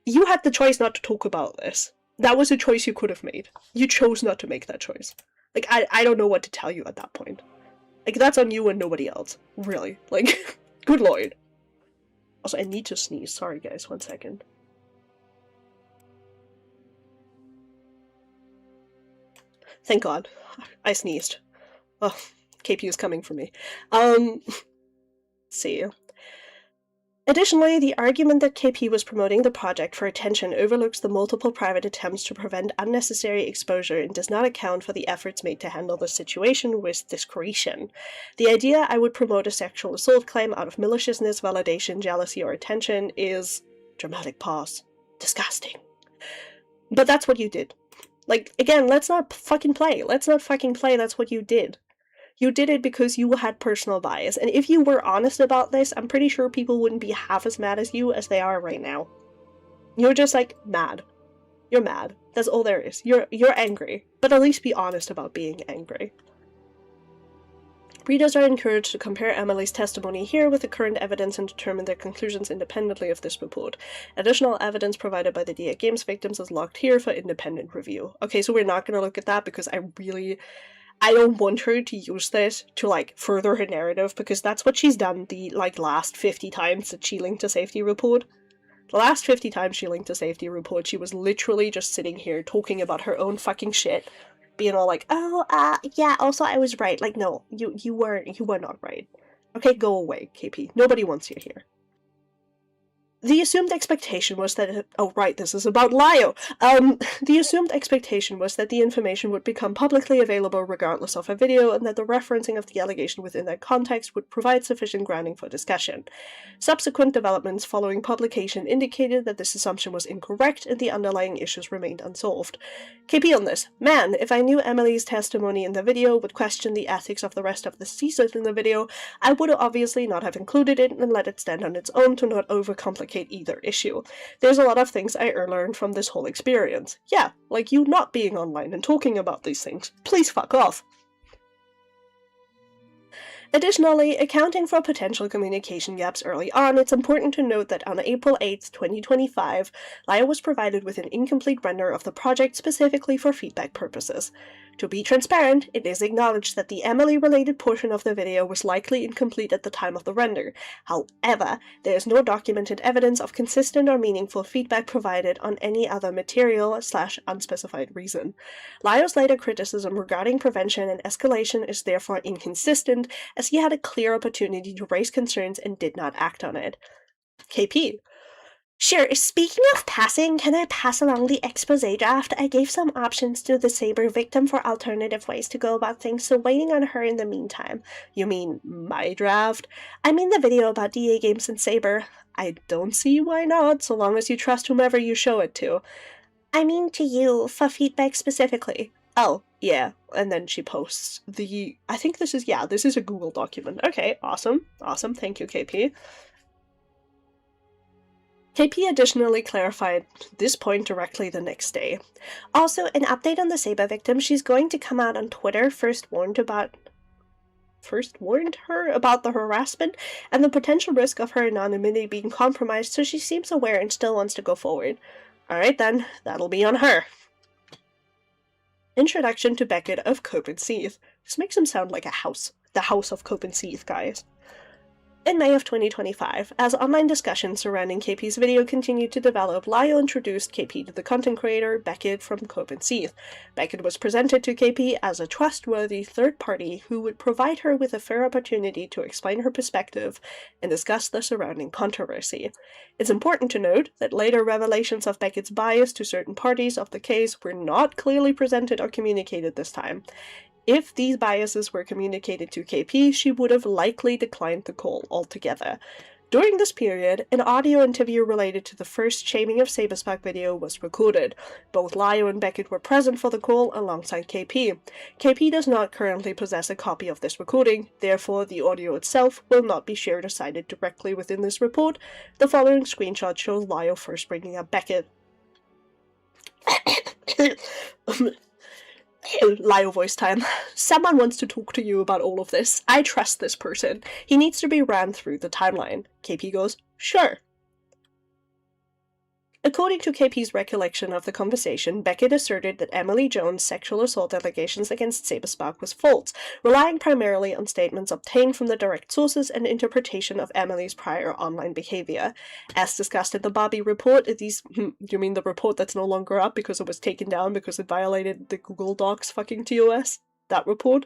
you had the choice not to talk about this. That was a choice you could have made. You chose not to make that choice. Like, I don't know what to tell you at that point. Like, that's on you and nobody else. Really. Like, good lord. Also, I need to sneeze. Sorry, guys. 1 second. Thank God. I sneezed. Oh, KP is coming for me. See. Additionally, the argument that KP was promoting the project for attention overlooks the multiple private attempts to prevent unnecessary exposure and does not account for the efforts made to handle the situation with discretion. The idea I would promote a sexual assault claim out of maliciousness, validation, jealousy, or attention is... dramatic pause. Disgusting. But that's what you did. Like, again, let's not fucking play. Let's not fucking play, that's what you did. You did it because you had personal bias, and if you were honest about this, I'm pretty sure people wouldn't be half as mad as you as they are right now. You're just, like, mad. You're mad. That's all there is. You're angry. But at least be honest about being angry. Readers are encouraged to compare Emily's testimony here with the current evidence and determine their conclusions independently of this report. Additional evidence provided by the DA Games victims is logged here for independent review. Okay, so we're not going to look at that because I don't want her to use this to, like, further her narrative, because that's what she's done the, like, last 50 times that she linked a safety report. The last 50 times she linked a safety report, she was literally just sitting here talking about her own fucking shit, being all like, oh, yeah, also I was right. Like, no, you were not right. Okay, go away, KP. Nobody wants you here. The assumed expectation was that... Oh, right, this is about Lio! The assumed expectation was that the information would become publicly available regardless of a video, and that the referencing of the allegation within that context would provide sufficient grounding for discussion. Subsequent developments following publication indicated that this assumption was incorrect, and the underlying issues remained unsolved. KP on this. Man, if I knew Emily's testimony in the video would question the ethics of the rest of the CSIS in the video, I would obviously not have included it and let it stand on its own to not overcomplicate either issue. There's a lot of things I learned from this whole experience. Yeah, like you not being online and talking about these things. Please fuck off. Additionally, accounting for potential communication gaps early on, it's important to note that on April 8, 2025, Lio was provided with an incomplete render of the project specifically for feedback purposes. To be transparent, it is acknowledged that the Emily-related portion of the video was likely incomplete at the time of the render. However, there is no documented evidence of consistent or meaningful feedback provided on any other material/unspecified reason. Lio's later criticism regarding prevention and escalation is therefore inconsistent, as he had a clear opportunity to raise concerns and did not act on it. KP. Sure, speaking of passing, can I pass along the expose draft? I gave some options to the Saber victim for alternative ways to go about things, so waiting on her in the meantime. You mean my draft? I mean the video about DA Games and Saber. I don't see why not, so long as you trust whomever you show it to. I mean to you, for feedback specifically. Oh, yeah, and then she posts the... I think this is a Google document. Okay, awesome, thank you, KP. KP additionally clarified this point directly the next day. Also, an update on the Saber victim. She's going to come out on Twitter, first warned her about the harassment and the potential risk of her anonymity being compromised, so she seems aware and still wants to go forward. Alright then, that'll be on her. Introduction to Beckett of Copenseeth. This makes him sound like a house. The House of Copenseeth, guys. In May of 2025, as online discussions surrounding KP's video continued to develop, Lio introduced KP to the content creator Beckett from Copenseeth. Beckett was presented to KP as a trustworthy third party who would provide her with a fair opportunity to explain her perspective and discuss the surrounding controversy. It's important to note that later revelations of Beckett's bias to certain parties of the case were not clearly presented or communicated this time. If these biases were communicated to KP, she would have likely declined the call altogether. During this period, an audio interview related to the first shaming of Saberspark video was recorded. Both Lio and Beckett were present for the call alongside KP. KP does not currently possess a copy of this recording, therefore the audio itself will not be shared or cited directly within this report. The following screenshot shows Lio first bringing up Beckett. Lio voice time. Someone wants to talk to you about all of this. I trust this person. He needs to be ran through the timeline. KP goes, sure. According to KP's recollection of the conversation, Beckett asserted that Emily Jones' sexual assault allegations against Saberspark was false, relying primarily on statements obtained from the direct sources and interpretation of Emily's prior online behavior. As discussed in the Barbie report, you mean the report that's no longer up because it was taken down because it violated the Google Docs fucking TOS? That report?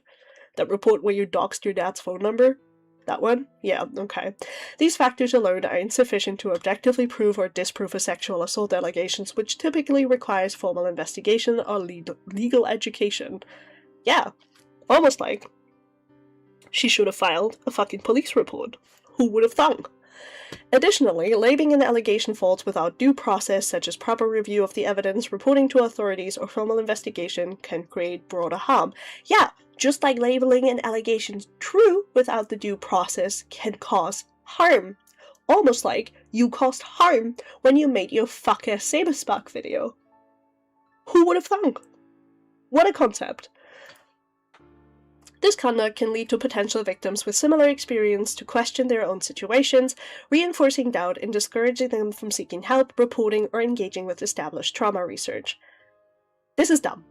That report where you doxed your dad's phone number? That one? Yeah, okay. These factors alone are insufficient to objectively prove or disprove a sexual assault allegations, which typically requires formal investigation or legal education. Yeah, almost like she should have filed a fucking police report. Who would have thunk? Additionally, labeling an allegation false without due process, such as proper review of the evidence, reporting to authorities, or formal investigation, can create broader harm. Yeah, just like labeling an allegation true without the due process can cause harm. Almost like you caused harm when you made your fuck-ass Saberspark video. Who would have thunk? What a concept. This conduct can lead to potential victims with similar experience to question their own situations, reinforcing doubt and discouraging them from seeking help, reporting, or engaging with established trauma research. This is dumb.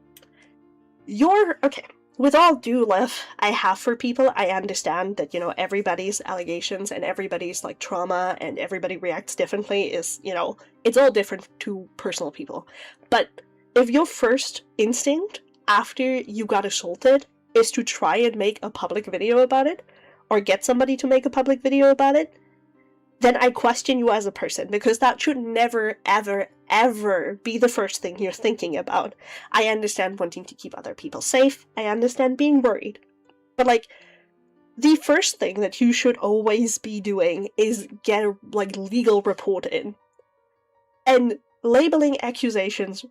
Okay, with all due love I have for people, I understand that, everybody's allegations and everybody's, trauma and everybody reacts differently is, it's all different to personal people. But if your first instinct after you got assaulted is to try and make a public video about it, or get somebody to make a public video about it, then I question you as a person, because that should never, ever, ever be the first thing you're thinking about. I understand wanting to keep other people safe, I understand being worried, but, the first thing that you should always be doing is get a, legal report in. And labeling accusations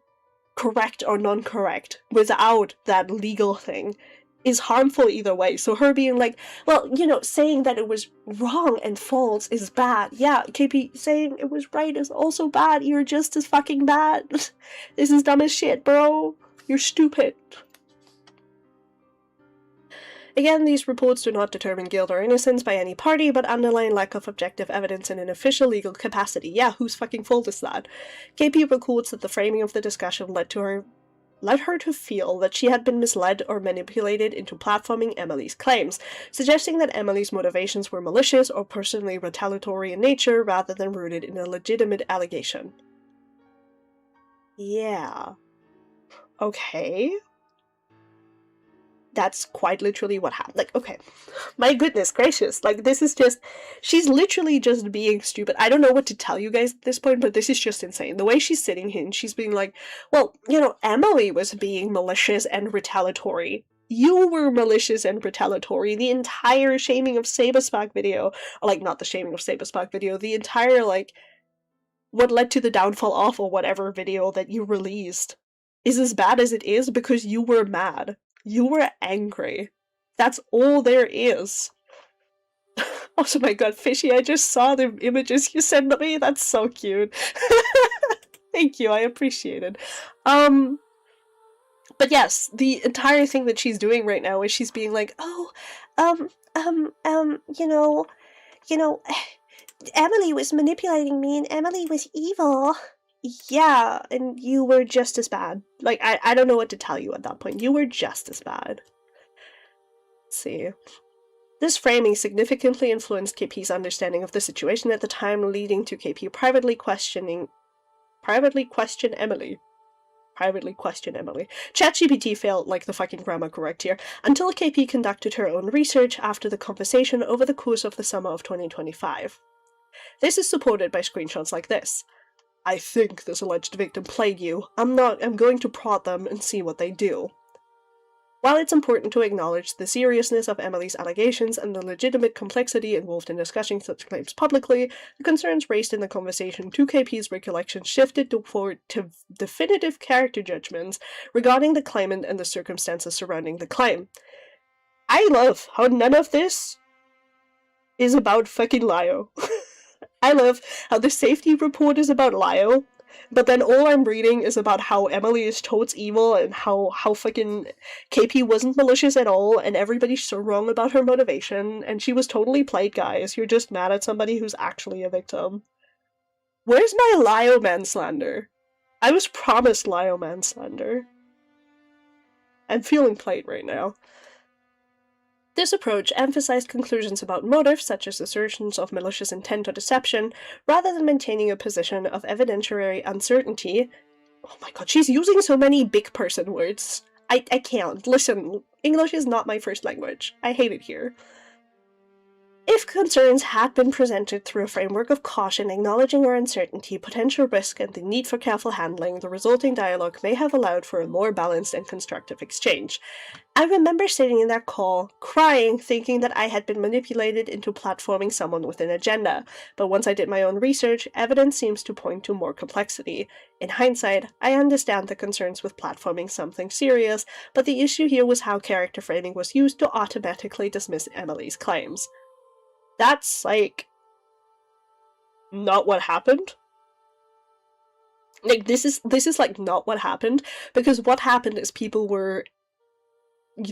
correct or non-correct without that legal thing is harmful either way. So her being like, well, saying that it was wrong and false is bad. Yeah, KP, saying it was right is also bad. You're just as fucking bad. This is dumb as shit, bro. You're stupid. Again, these reports do not determine guilt or innocence by any party, but underline lack of objective evidence in an official legal capacity. Yeah, whose fucking fault is that? KP records that the framing of the discussion led her to feel that she had been misled or manipulated into platforming Emily's claims, suggesting that Emily's motivations were malicious or personally retaliatory in nature rather than rooted in a legitimate allegation. Yeah. Okay. That's quite literally what happened. Okay, my goodness gracious, this is just, she's literally just being stupid. I don't know what to tell you guys at this point, but this is just insane. The way she's sitting here and she's being like, well, Emily was being malicious and retaliatory. You were malicious and retaliatory. The entire shaming of Saberspark video, or not the shaming of Saberspark video, the entire, what led to the downfall of or whatever video that you released is as bad as it is because you were mad. You were angry. That's all there is. Oh my god, Fishy, I just saw the images you sent me. That's so cute. Thank you, I appreciate it. But yes, the entire thing that she's doing right now is she's being like, oh, Emily was manipulating me and Emily was evil. Yeah, and you were just as bad. I don't know what to tell you at that point. You were just as bad. Let's see. This framing significantly influenced KP's understanding of the situation at the time, leading to KP privately question Emily. ChatGPT failed the fucking grammar correct here, until KP conducted her own research after the conversation over the course of the summer of 2025. This is supported by screenshots like this. I think this alleged victim played you. I'm going to prod them and see what they do. While it's important to acknowledge the seriousness of Emily's allegations and the legitimate complexity involved in discussing such claims publicly, the concerns raised in the conversation to KP's recollection shifted to definitive character judgments regarding the claimant and the circumstances surrounding the claim. I love how none of this is about fucking Lio. I love how the safety report is about Lio, but then all I'm reading is about how Emily is totes evil and how fucking KP wasn't malicious at all and everybody's so wrong about her motivation and she was totally played, guys. You're just mad at somebody who's actually a victim. Where's my Lio manslander? I was promised Lio manslander. I'm feeling played right now. This approach emphasized conclusions about motive, such as assertions of malicious intent or deception, rather than maintaining a position of evidentiary uncertainty. Oh my god, she's using so many big person words. I can't. Listen, English is not my first language. I hate it here. If concerns had been presented through a framework of caution, acknowledging our uncertainty, potential risk, and the need for careful handling, the resulting dialogue may have allowed for a more balanced and constructive exchange. I remember sitting in that call, crying, thinking that I had been manipulated into platforming someone with an agenda, but once I did my own research, evidence seems to point to more complexity. In hindsight, I understand the concerns with platforming something serious, but the issue here was how character framing was used to automatically dismiss Emily's claims. That's, not what happened. This is not what happened, because what happened is people were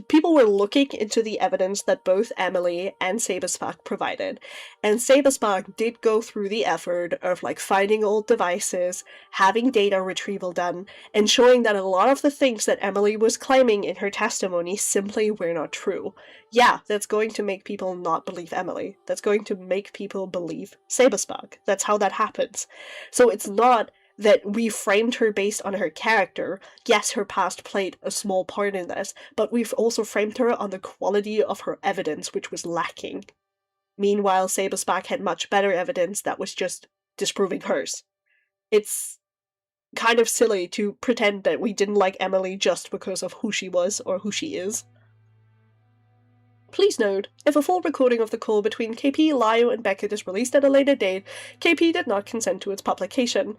people were looking into the evidence that both Emily and Saberspark provided, and Saberspark did go through the effort of like finding old devices, having data retrieval done, and showing that a lot of the things that Emily was claiming in her testimony simply were not true. Yeah, that's going to make people not believe Emily. That's going to make people believe Saberspark. That's how that happens. So it's not that we framed her based on her character. Yes, her past played a small part in this, but we've also framed her on the quality of her evidence, which was lacking. Meanwhile, Saberspark had much better evidence that was just disproving hers. It's kind of silly to pretend that we didn't like Emily just because of who she was or who she is. Please note, if a full recording of the call between KP, Lio, and Beckett is released at a later date, KP did not consent to its publication.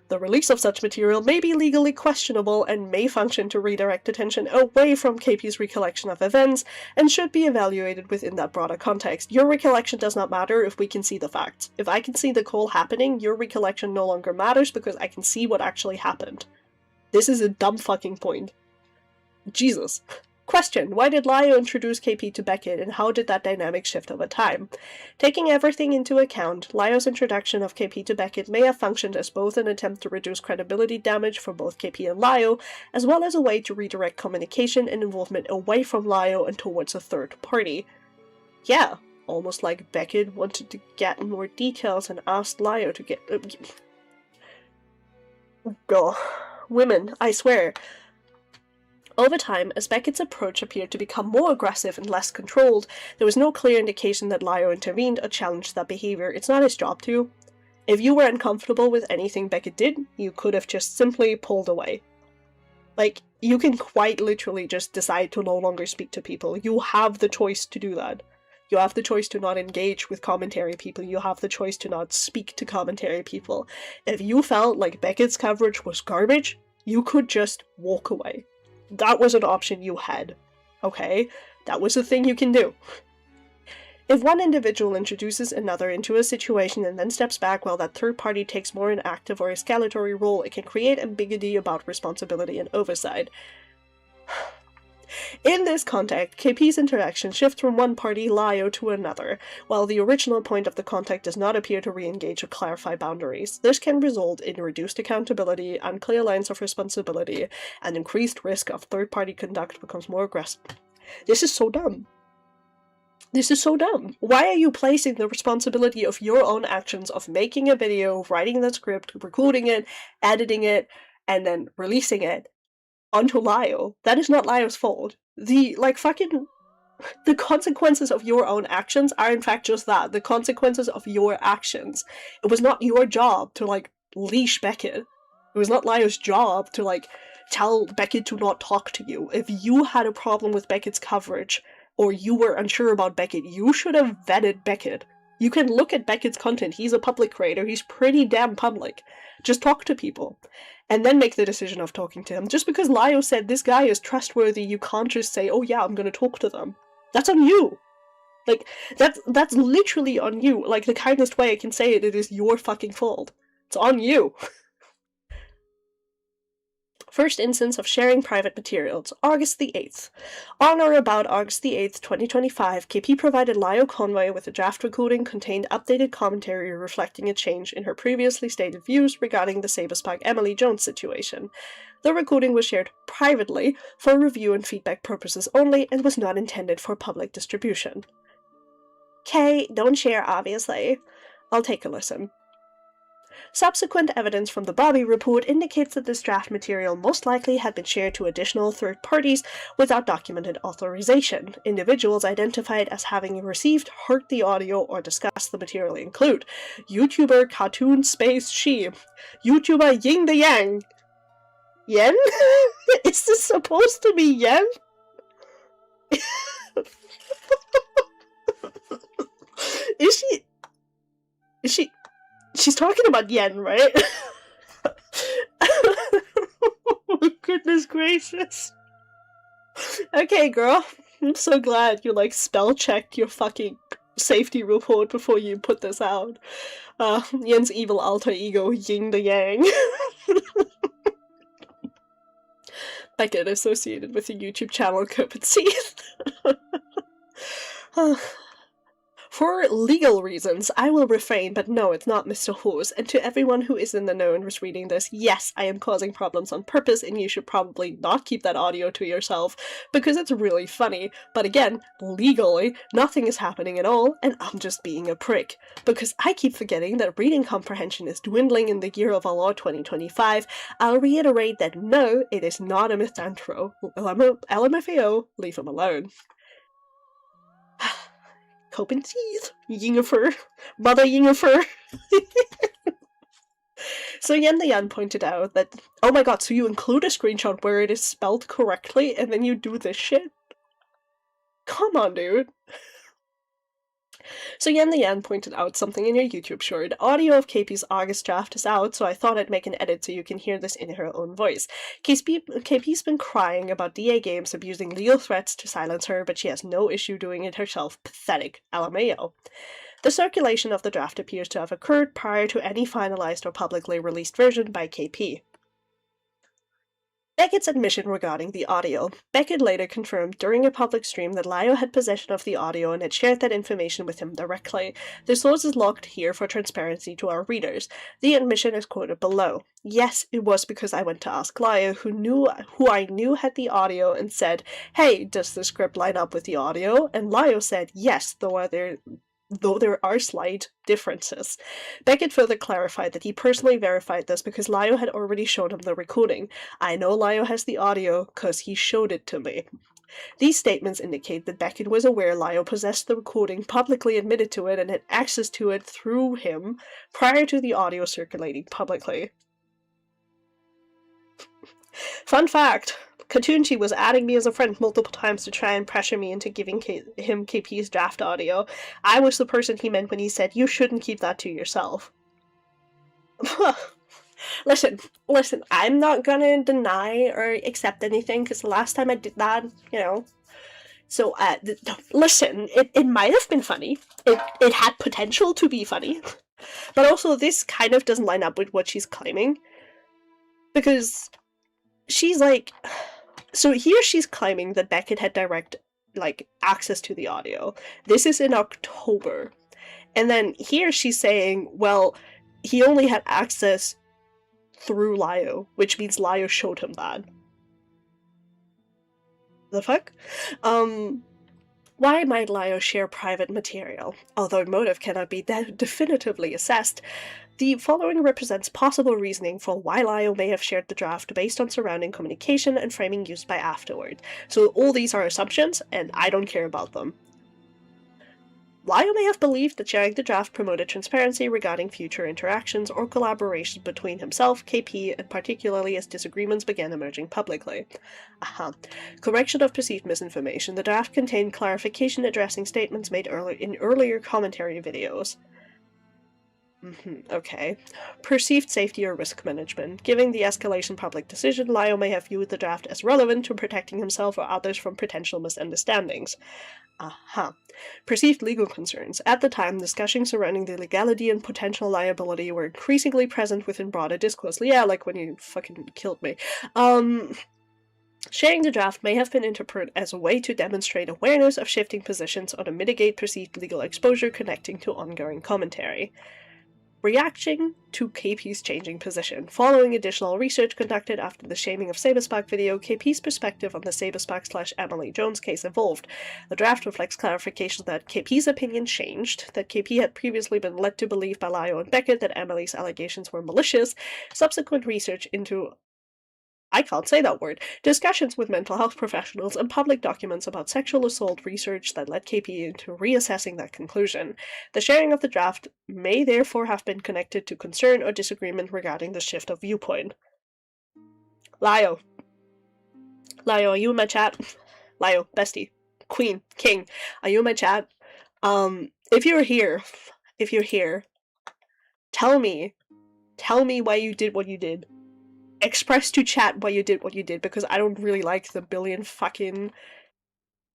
The release of such material may be legally questionable and may function to redirect attention away from KP's recollection of events and should be evaluated within that broader context. Your recollection does not matter if we can see the facts. If I can see the call happening, your recollection no longer matters because I can see what actually happened. This is a dumb fucking point. Jesus. Question: why did Lio introduce KP to Beckett, and how did that dynamic shift over time? Taking everything into account, Lio's introduction of KP to Beckett may have functioned as both an attempt to reduce credibility damage for both KP and Lio, as well as a way to redirect communication and involvement away from Lio and towards a third party. Yeah, almost like Beckett wanted to get more details and asked Lio to get... Girl. Women, I swear. Over time, as Beckett's approach appeared to become more aggressive and less controlled, there was no clear indication that Lio intervened or challenged that behavior. It's not his job to. If you were uncomfortable with anything Beckett did, you could have just simply pulled away. Like, you can quite literally just decide to no longer speak to people. You have the choice to do that. You have the choice to not engage with commentary people. You have the choice to not speak to commentary people. If you felt like Beckett's coverage was garbage, you could just walk away. That was an option you had, okay? That was a thing you can do. If one individual introduces another into a situation and then steps back while that third party takes more an active or escalatory role, it can create ambiguity about responsibility and oversight. In this context, KP's interaction shifts from one party, Lio, to another, while the original point of the contact does not appear to re-engage or clarify boundaries. This can result in reduced accountability, unclear lines of responsibility, and increased risk of third-party conduct becomes more aggressive. This is so dumb. This is so dumb. Why are you placing the responsibility of your own actions of making a video, writing the script, recording it, editing it, and then releasing it onto Lio? That is not Lio's fault. The consequences of your own actions are in fact just that, the consequences of your actions. It was not your job to, leash Beckett. It was not Lio's job to, tell Beckett to not talk to you. If you had a problem with Beckett's coverage, or you were unsure about Beckett, you should have vetted Beckett. You can look at Beckett's content. He's a public creator. He's pretty damn public. Just talk to people. And then make the decision of talking to him. Just because Lio said this guy is trustworthy, you can't just say, oh yeah, I'm gonna talk to them. That's on you. That's literally on you. The kindest way I can say it, it is your fucking fault. It's on you. First instance of sharing private materials, August the 8th. On or about August the 8th, 2025, KP provided Lio Convoy with a draft recording contained updated commentary reflecting a change in her previously stated views regarding the Saberspark Emily Jones situation. The recording was shared privately for review and feedback purposes only and was not intended for public distribution. K, don't share, obviously. I'll take a listen. Subsequent evidence from the Bobby report indicates that this draft material most likely had been shared to additional third parties without documented authorization. Individuals identified as having received, heard the audio, or discussed the material include YouTuber Cartoon Space She, YouTuber Ying the Yang. Yen? Is this supposed to be Yen? Is she... She's talking about Yen, right? Oh, goodness gracious. Okay, girl. I'm so glad you, spell-checked your fucking safety report before you put this out. Yen's evil alter ego, Ying the Yang. Beckett associated with the YouTube channel Copency. For legal reasons, I will refrain, but no, it's not Mr. Hose. And to everyone who is in the know and was reading this, yes, I am causing problems on purpose, and you should probably not keep that audio to yourself, because it's really funny. But again, legally, nothing is happening at all, and I'm just being a prick. Because I keep forgetting that reading comprehension is dwindling in the year of our Lord 2025, I'll reiterate that no, it is not a misanthrope. LMFAO, leave him alone. Copen teeth, Yingifer, Mother Yingifer. So Yen the Yan pointed out that, oh my god, so you include a screenshot where it is spelled correctly and then you do this shit? Come on, dude. So Yen the Yan pointed out something in your YouTube short. Audio of KP's August draft is out, so I thought I'd make an edit so you can hear this in her own voice. KP's been crying about DA Games abusing legal threats to silence her, but she has no issue doing it herself. Pathetic. LMAO. The circulation of the draft appears to have occurred prior to any finalized or publicly released version by KP. Beckett's admission regarding the audio. Beckett later confirmed during a public stream that Lio had possession of the audio and had shared that information with him directly. The source is logged here for transparency to our readers. The admission is quoted below. Yes, it was because I went to ask Lio, who I knew had the audio, and said, hey, does the script line up with the audio? And Lio said, yes, though there are slight differences. Beckett further clarified that he personally verified this because Lio had already shown him the recording. I know Lio has the audio because he showed it to me. These statements indicate that Beckett was aware Lio possessed the recording, publicly admitted to it, and had access to it through him prior to the audio circulating publicly. Fun fact! Katunchi was adding me as a friend multiple times to try and pressure me into giving him KP's draft audio. I was the person he meant when he said, you shouldn't keep that to yourself. Listen, I'm not gonna deny or accept anything, because the last time I did that, you know. So, listen, it might have been funny. It had potential to be funny. But also, this kind of doesn't line up with what she's claiming. Because she's like... So here she's claiming that Beckett had direct, access to the audio. This is in October. And then here she's saying, well, he only had access through Lio, which means Lio showed him that. The fuck? Why might Lio share private material? Although motive cannot be definitively assessed, the following represents possible reasoning for why Lio may have shared the draft based on surrounding communication and framing used by afterward. So all these are assumptions, and I don't care about them. Lio may have believed that sharing the draft promoted transparency regarding future interactions or collaboration between himself, KP, and particularly as disagreements began emerging publicly. Correction of perceived misinformation. The draft contained clarification addressing statements made in earlier commentary videos. Okay. Perceived safety or risk management. Given the escalation public decision, Lio may have viewed the draft as relevant to protecting himself or others from potential misunderstandings. Perceived legal concerns. At the time, discussions surrounding the legality and potential liability were increasingly present within broader discourse. Yeah, like when you fucking killed me. Sharing the draft may have been interpreted as a way to demonstrate awareness of shifting positions or to mitigate perceived legal exposure connecting to ongoing commentary. Reacting to KP's changing position. Following additional research conducted after the shaming of Saberspark video, KP's perspective on the Saberspark/Emily Jones case evolved. The draft reflects clarification that KP's opinion changed, that KP had previously been led to believe by Lio and Beckett that Emily's allegations were malicious. Subsequent research into I can't say that word. Discussions with mental health professionals and public documents about sexual assault research that led KP into reassessing that conclusion. The sharing of the draft may therefore have been connected to concern or disagreement regarding the shift of viewpoint. Lio, are you in my chat? Lio, bestie, queen, king, are you in my chat? If you're here, tell me why you did what you did. Express to chat why you did what you did, because I don't really like the billion fucking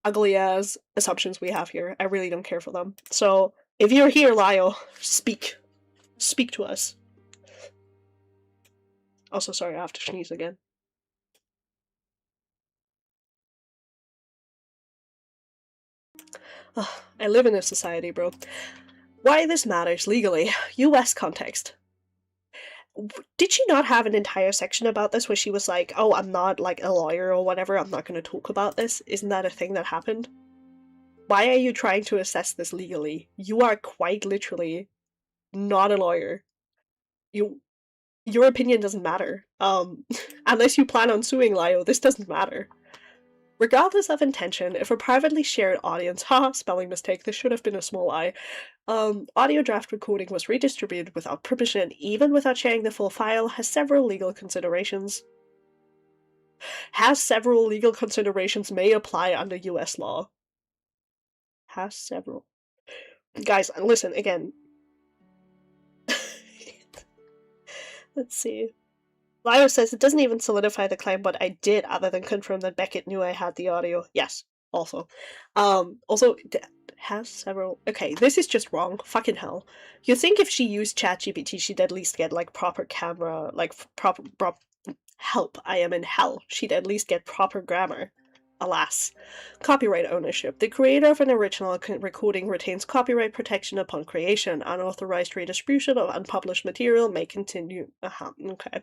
ugly-ass assumptions we have here. I really don't care for them. So, if you're here, Lio, speak. Speak to us. Also, sorry, I have to sneeze again. Ugh, I live in a society, bro. Why this matters legally. US context. Did she not have an entire section about this where she was like, oh, I'm not like a lawyer or whatever, I'm not going to talk about this? Isn't that a thing that happened? Why are you trying to assess this legally? You are quite literally not a lawyer. Your opinion doesn't matter. Unless you plan on suing Lio, this doesn't matter. Regardless of intention, if a privately shared audience, haha, spelling mistake, this should have been a small I, audio draft recording was redistributed without permission, even without sharing the full file, has several legal considerations. May apply under US law. Has several. Guys, listen, again. Let's see. Lio says it doesn't even solidify the claim what I did other than confirm that Beckett knew I had the audio. Yes, also. Also, has several... Okay, this is just wrong. Fucking hell. You think if she used ChatGPT, she'd at least get, like, proper camera, like, proper help. I am in hell. She'd at least get proper grammar. Alas. Copyright ownership. The creator of an original recording retains copyright protection upon creation. Unauthorized redistribution of unpublished material may continue. Okay.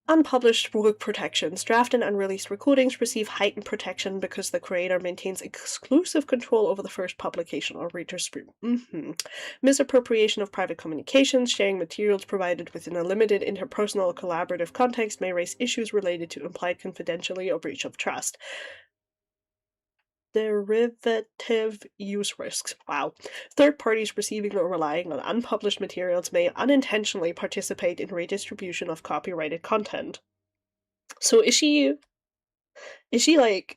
Unpublished work protections. Draft and unreleased recordings receive heightened protection because the creator maintains exclusive control over the first publication or redistribution. Misappropriation of private communications. Sharing materials provided within a limited interpersonal or collaborative context may raise issues related to implied confidentiality or breach of trust. Derivative use risks. Wow. Third parties receiving or relying on unpublished materials may unintentionally participate in redistribution of copyrighted content. So is she like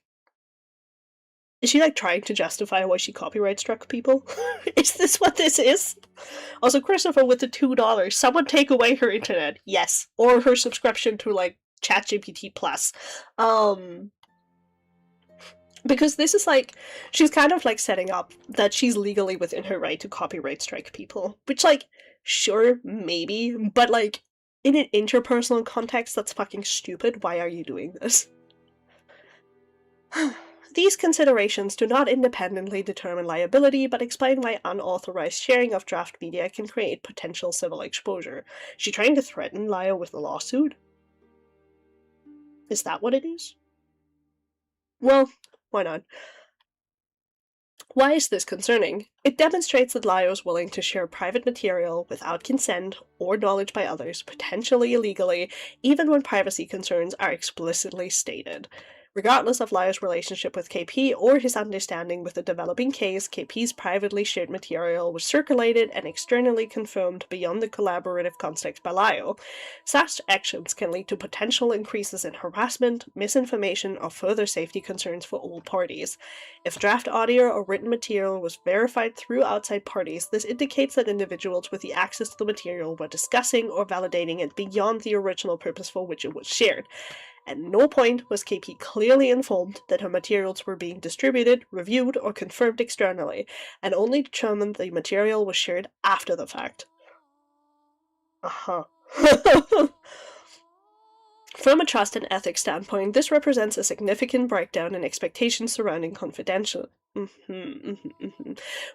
trying to justify why she copyright struck people? Is this what this is? Also, Christopher with the $2. Someone take away her internet. Yes. Or her subscription to like ChatGPT Plus. Because this is like, she's kind of like setting up that she's legally within her right to copyright strike people. Which, like, sure, maybe, but like, in an interpersonal context, that's fucking stupid. Why are you doing this? These considerations do not independently determine liability, but explain why unauthorized sharing of draft media can create potential civil exposure. Is she trying to threaten Lio with a lawsuit? Is that what it is? Well, why not? Why is this concerning? It demonstrates that Lio is willing to share private material without consent or knowledge by others, potentially illegally, even when privacy concerns are explicitly stated. Regardless of Lio's relationship with KP or his understanding with the developing case, KP's privately shared material was circulated and externally confirmed beyond the collaborative context by Lio. Such actions can lead to potential increases in harassment, misinformation, or further safety concerns for all parties. If draft audio or written material was verified through outside parties, this indicates that individuals with the access to the material were discussing or validating it beyond the original purpose for which it was shared. At no point was KP clearly informed that her materials were being distributed, reviewed, or confirmed externally, and only determined the material was shared after the fact. From a trust and ethics standpoint, this represents a significant breakdown in expectations surrounding confidential.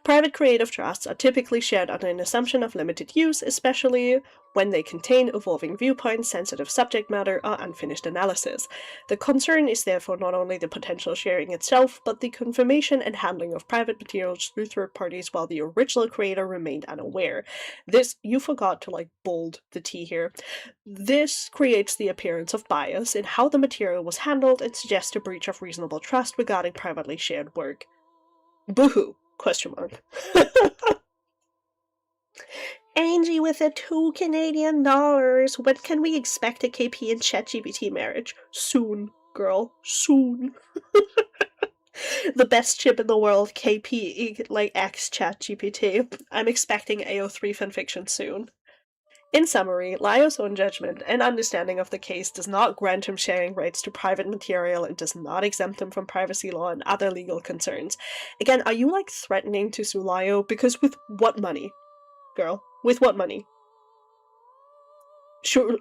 Private creative trusts are typically shared under an assumption of limited use, especially when they contain evolving viewpoints, sensitive subject matter, or unfinished analysis. The concern is therefore not only the potential sharing itself, but the confirmation and handling of private materials through third parties while the original creator remained unaware. This, you forgot to bold the T here. This creates the appearance of bias in how the material was handled and suggests a breach of reasonable trust regarding privately shared work. Boohoo! Question mark. Angie with the $2 Canadian. When can we expect a KP and ChatGPT marriage? Soon, girl. Soon. The best chip in the world, KP, X ChatGPT. I'm expecting AO3 fanfiction soon. In summary, Lio's own judgment and understanding of the case does not grant him sharing rights to private material and does not exempt him from privacy law and other legal concerns. Again, are you threatening to sue Lio? Because with what money? Girl, with what money? Surely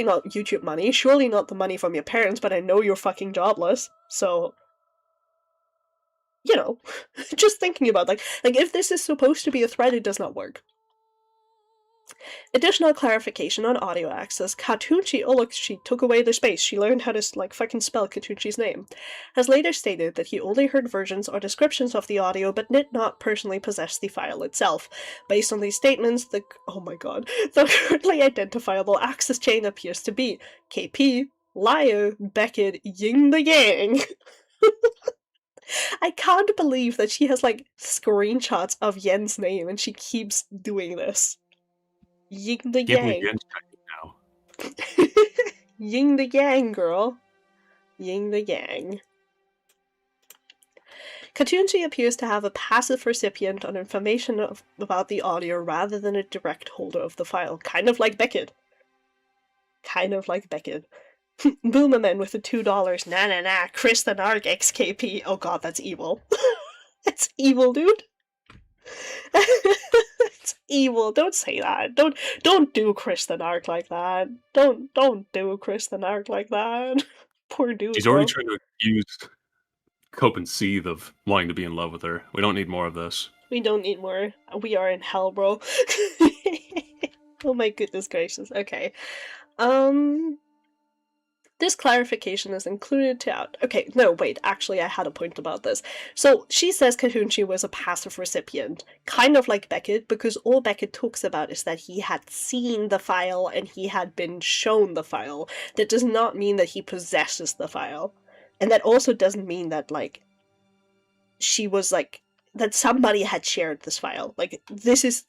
not YouTube money, surely not the money from your parents, but I know you're fucking jobless, so... you know, just thinking about, like, if this is supposed to be a thread, it does not work. Additional clarification on audio access. Katunchi, oh look, she took away the space. She learned how to, like, fucking spell Katunchi's name. Has later stated that he only heard versions or descriptions of the audio, but did not personally possess the file itself. Based on these statements, oh my god, the currently identifiable access chain appears to be KP, Lio, Beckett, Yin the Yang. I can't believe that she has, like, screenshots of Yen's name and she keeps doing this. Yin the Can't believe Yang. Yen's checking now. Yin the Yang, girl. Yin the Yang. Katunchi appears to have a passive recipient on information about the audio rather than a direct holder of the file. Kind of like Beckett. Kind of like Beckett. Boomerman with the $2. Nah. Chris the Narc XKP. Oh god, that's evil. That's evil, dude. It's evil. Don't say that. Don't do Chris the Narc like that. Don't do Chris the Narc like that. Poor dude. She's already trying to accuse Cope and Seethe of wanting to be in love with her. We don't need more of this. We don't need more. We are in hell, bro. Oh my goodness gracious. Okay. This clarification is included to okay, no, wait, actually I had a point about this. So, she says Katunchi was a passive recipient, kind of like Beckett, because all Beckett talks about is that he had seen the file and he had been shown the file. That does not mean that he possesses the file. And that also doesn't mean that, like, she was, like, that somebody had shared this file. Like, this is...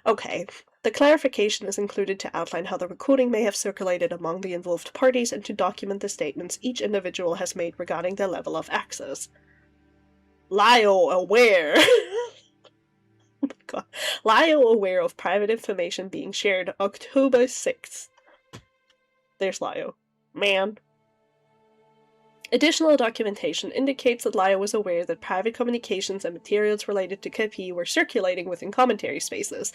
Okay. The clarification is included to outline how the recording may have circulated among the involved parties and to document the statements each individual has made regarding their level of access. Lio aware. Oh my god. Lio aware of private information being shared October 6th. There's Lio. Man. Additional documentation indicates that Lio was aware that private communications and materials related to KP were circulating within commentary spaces.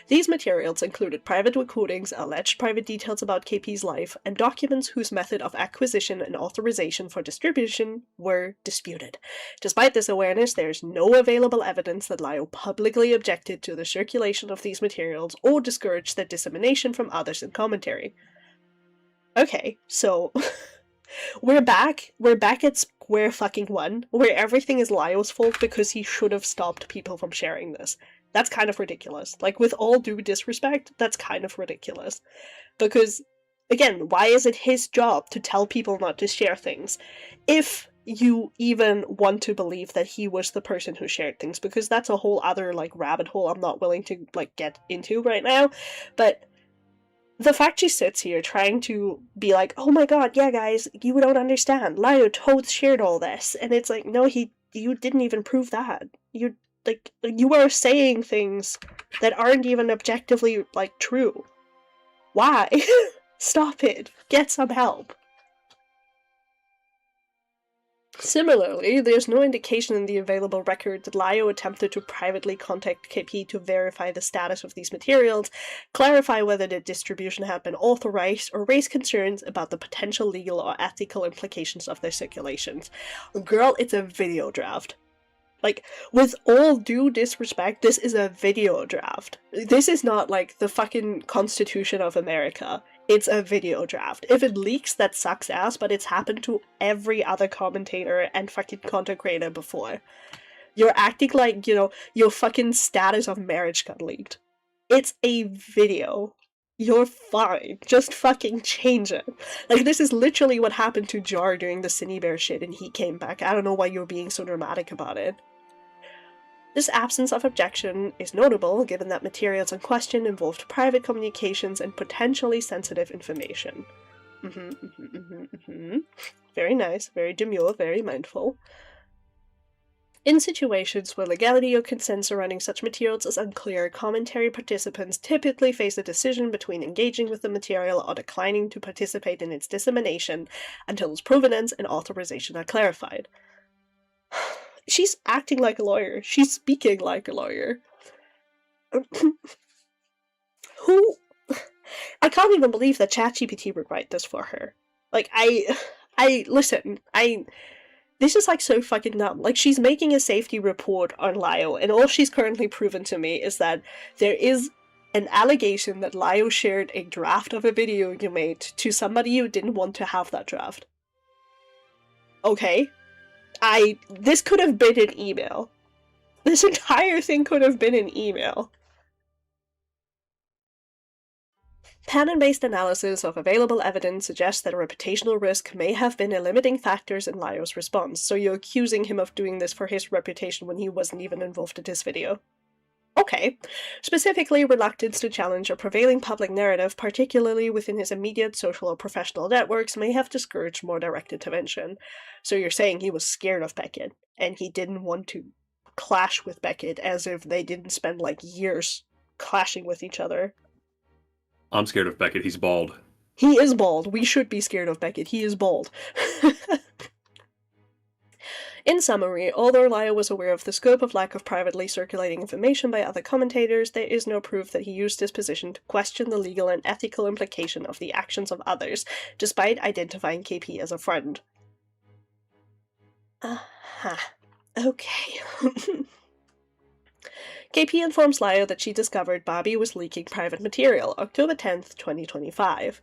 These materials included private recordings, alleged private details about KP's life, and documents whose method of acquisition and authorization for distribution were disputed. Despite this awareness, there is no available evidence that Lio publicly objected to the circulation of these materials or discouraged their dissemination from others in commentary. Okay, so... We're back at square fucking one, where everything is Lio's fault because he should have stopped people from sharing this. That's kind of ridiculous. Like, with all due disrespect, that's kind of ridiculous. Because, again, why is it his job to tell people not to share things? If you even want to believe that he was the person who shared things, because that's a whole other, like, rabbit hole I'm not willing to, like, get into right now, but... The fact she sits here trying to be like, oh my god, yeah guys, you don't understand, Lio totes shared all this, and it's like, no, you didn't even prove that. You are saying things that aren't even objectively, like, true. Why? Stop it. Get some help. Similarly, there's no indication in the available record that Lio attempted to privately contact KP to verify the status of these materials, clarify whether the distribution had been authorized, or raise concerns about the potential legal or ethical implications of their circulations. Girl, it's a video draft. Like, with all due disrespect, this is a video draft. This is not, like, the fucking Constitution of America. It's a video draft. If it leaks, that sucks ass, but it's happened to every other commentator and fucking content creator before. You're acting like, you know, your fucking status of marriage got leaked. It's a video. You're fine. Just fucking change it. Like, this is literally what happened to Jar during the Cine Bear shit and he came back. I don't know why you're being so dramatic about it. This absence of objection is notable given that materials in question involved private communications and potentially sensitive information. Very nice, very demure, very mindful. In situations where legality or consent surrounding such materials is unclear, commentary participants typically face a decision between engaging with the material or declining to participate in its dissemination until its provenance and authorization are clarified. She's acting like a lawyer. She's speaking like a lawyer. Who? I can't even believe that ChatGPT would write this for her. Like, listen, This is like so fucking dumb. Like, she's making a safety report on Lio, and all she's currently proven to me is that there is an allegation that Lio shared a draft of a video you made to somebody who didn't want to have that draft. Okay. This could have been an email. This entire thing could have been an email. Canon-based analysis of available evidence suggests that a reputational risk may have been a limiting factor in Lio's response, so you're accusing him of doing this for his reputation when he wasn't even involved in this video. Okay. Specifically, reluctance to challenge a prevailing public narrative, particularly within his immediate social or professional networks, may have discouraged more direct intervention. So you're saying he was scared of Beckett, and he didn't want to clash with Beckett, as if they didn't spend, like, years clashing with each other. I'm scared of Beckett, he's bald. He is bald. We should be scared of Beckett. He is bald. In summary, although Lio was aware of the scope of lack of privately circulating information by other commentators, there is no proof that he used his position to question the legal and ethical implication of the actions of others, despite identifying KP as a friend. Okay. KP informs Lio that she discovered Bobby was leaking private material, October 10th, 2025.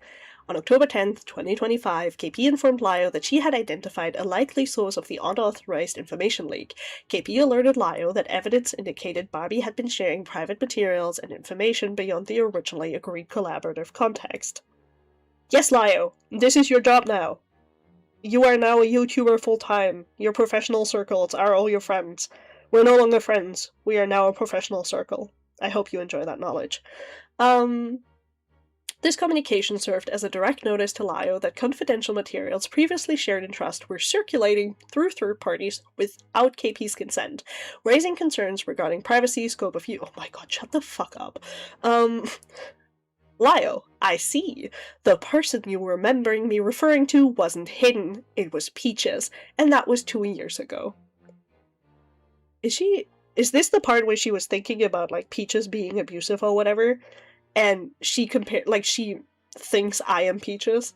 On October 10th, 2025, KP informed Lio that she had identified a likely source of the unauthorized information leak. KP alerted Lio that evidence indicated Bobby had been sharing private materials and information beyond the originally agreed collaborative context. Yes, Lio, this is your job now. You are now a YouTuber full-time. Your professional circles are all your friends. We're no longer friends. We are now a professional circle. I hope you enjoy that knowledge. This communication served as a direct notice to Lio that confidential materials previously shared in trust were circulating through third parties without KP's consent, raising concerns regarding privacy, scope of use. Oh my god, shut the fuck up. Lio, I see. The person you were remembering me referring to wasn't hidden. It was Peaches, and that was 2 years ago. Is this the part where she was thinking about, like, Peaches being abusive or whatever? And she she thinks I am Peaches?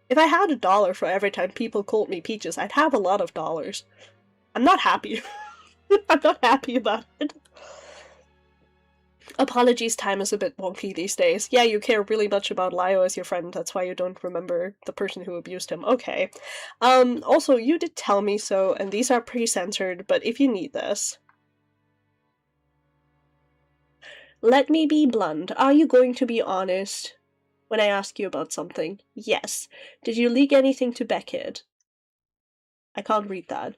If I had $1 for every time people called me Peaches, I'd have a lot of dollars. I'm not happy. I'm not happy about it. Apologies, time is a bit wonky these days. Yeah, you care really much about Lio as your friend, that's why you don't remember the person who abused him. Okay. Also, you did tell me so, and these are pre-censored, but if you need this... Let me be blunt. Are you going to be honest when I ask you about something? Yes. Did you leak anything to Beckett? I can't read that.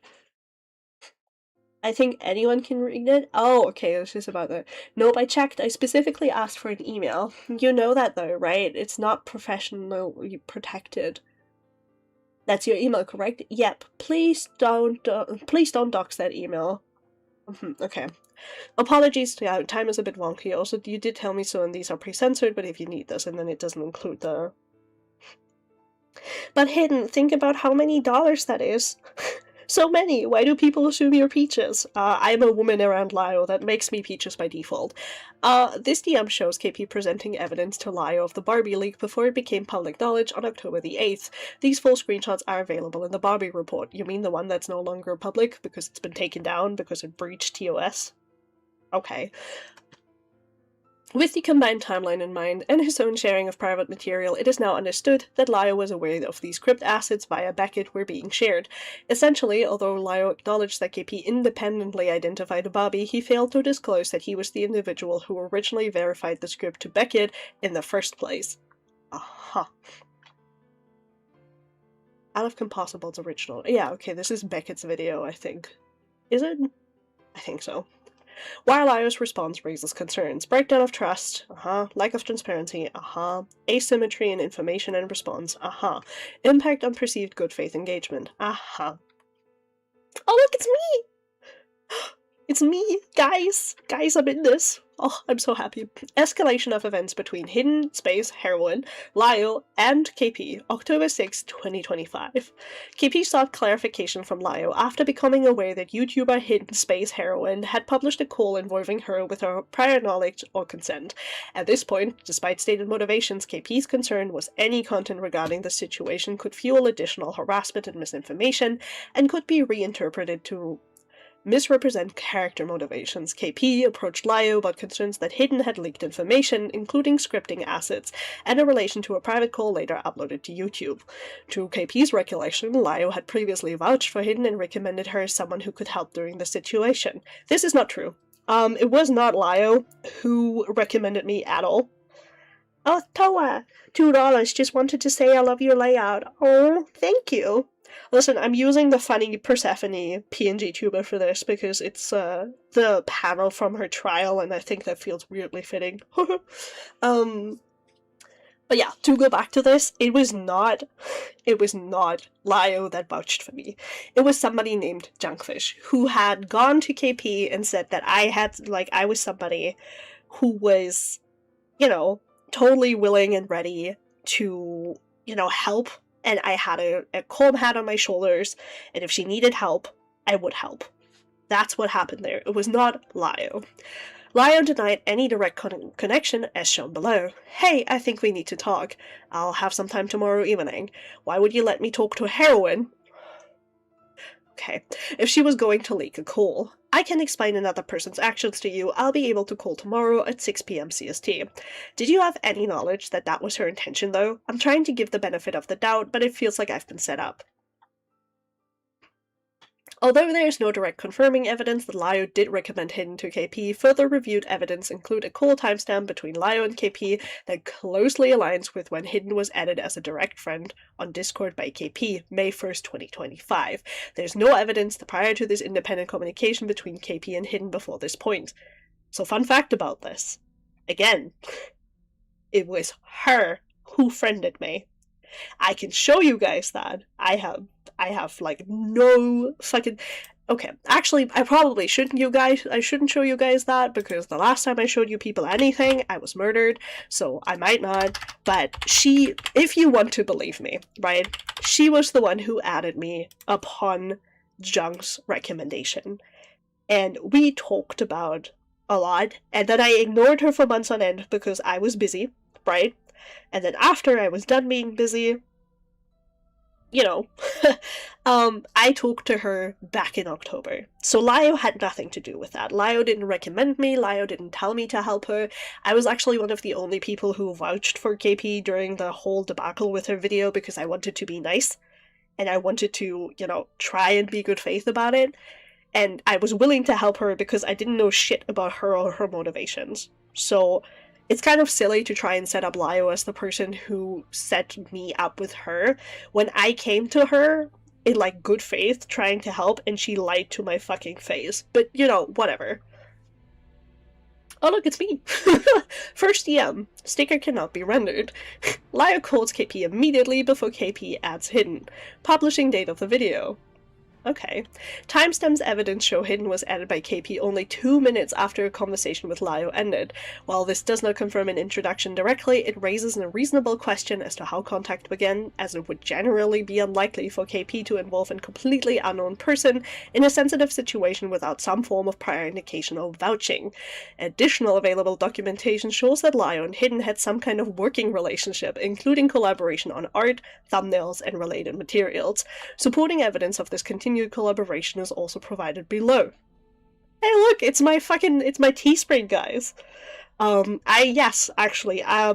I think anyone can read it. Oh, okay, this is about that. Nope, I checked. I specifically asked for an email. You know that though, right? It's not professionally protected. That's your email, correct? Yep. Please don't dox that email. Okay. Apologies, yeah, time is a bit wonky. Also, you did tell me so, and these are pre-censored, but if you need this, and then it doesn't include the... But hidden, think about how many dollars that is. So many! Why do people assume you're Peaches? I'm a woman around Lio, that makes me Peaches by default. This DM shows KP presenting evidence to Lio of the Barbie leak before it became public knowledge on October the 8th. These full screenshots are available in the Barbie report. You mean the one that's no longer public because it's been taken down because it breached TOS? Okay. With the combined timeline in mind, and his own sharing of private material, it is now understood that Lio was aware of these crypt assets via Beckett were being shared. Essentially, although Lio acknowledged that KP independently identified Bobby, he failed to disclose that he was the individual who originally verified the script to Beckett in the first place. Aha. Ilovekimpossible's original. Yeah, okay, this is Beckett's video, I think. Is it? I think so. While Lio's response raises concerns. Breakdown of trust, lack of transparency, asymmetry in information and response, impact on perceived good faith engagement, Oh look, it's me! It's me, guys! Guys, I'm in this! Oh, I'm so happy. Escalation of events between Hidden Space Heroine, Lio, and KP, October 6, 2025. KP sought clarification from Lio after becoming aware that YouTuber Hidden Space Heroine had published a call involving her with her prior knowledge or consent. At this point, despite stated motivations, KP's concern was any content regarding the situation could fuel additional harassment and misinformation, and could be reinterpreted to misrepresent character motivations. KP approached Lio about concerns that Hidden had leaked information, including scripting assets, and in relation to a private call later uploaded to YouTube. To KP's recollection, Lio had previously vouched for Hidden and recommended her as someone who could help during the situation. This is not true. It was not Lio who recommended me at all. Oh, Toa! $2. Just wanted to say I love your layout. Oh, thank you. Listen, I'm using the funny Persephone PNG tuber for this because it's the panel from her trial, and I think that feels weirdly fitting. But yeah, to go back to this, it was not Lio that vouched for me. It was somebody named Junkfish, who had gone to KP and said that I was somebody who was, totally willing and ready to, help. And I had a calm hat on my shoulders, and if she needed help, I would help. That's what happened there. It was not Lio. Lio denied any direct connection, as shown below. Hey, I think we need to talk. I'll have some time tomorrow evening. Why would you let me talk to a heroine? Okay, if she was going to leak a call. I can explain another person's actions to you. I'll be able to call tomorrow at 6 PM CST. Did you have any knowledge that that was her intention, though? I'm trying to give the benefit of the doubt, but it feels like I've been set up. Although there is no direct confirming evidence that Lio did recommend Hidden to KP, further reviewed evidence include a call timestamp between Lio and KP that closely aligns with when Hidden was added as a direct friend on Discord by KP, May 1st, 2025. There's no evidence prior to this independent communication between KP and Hidden before this point. So fun fact about this. Again, it was her who friended me. I can show you guys that. I have no fucking... Okay, actually, I probably shouldn't I shouldn't show you guys that, because the last time I showed you people anything, I was murdered, so I might not, but she, if you want to believe me, right, she was the one who added me upon Junk's recommendation, and we talked about a lot, and then I ignored her for months on end because I was busy, right? And then after I was done being busy, I talked to her back in October. So Lio had nothing to do with that. Lio didn't recommend me, Lio didn't tell me to help her. I was actually one of the only people who vouched for KP during the whole debacle with her video because I wanted to be nice. And I wanted to, try and be good faith about it. And I was willing to help her because I didn't know shit about her or her motivations. So it's kind of silly to try and set up Lio as the person who set me up with her when I came to her in, good faith, trying to help, and she lied to my fucking face. But, whatever. Oh look, it's me! First EM. Sticker cannot be rendered. Lio calls KP immediately before KP adds Hidden. Publishing date of the video. Okay. Timestamps evidence show Hidden was added by KP only 2 minutes after a conversation with Lio ended. While this does not confirm an introduction directly, it raises a reasonable question as to how contact began, as it would generally be unlikely for KP to involve a completely unknown person in a sensitive situation without some form of prior indication or vouching. Additional available documentation shows that Lio and Hidden had some kind of working relationship, including collaboration on art, thumbnails, and related materials. Supporting evidence of this continued collaboration is also provided below. Hey look, it's my Teespring, guys.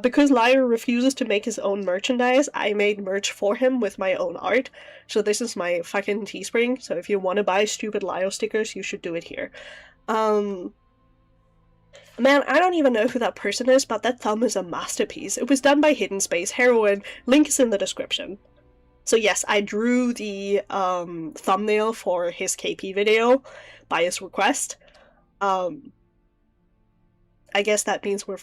Because Lio refuses to make his own merchandise, I made merch for him with my own art. So this is my fucking Teespring, so if you want to buy stupid Lio stickers, you should do it here. Man, I don't even know who that person is, but that thumb is a masterpiece. It was done by Hidden Space Heroine. Link is in the description. So yes, I drew the thumbnail for his KP video by his request. I guess that means we're,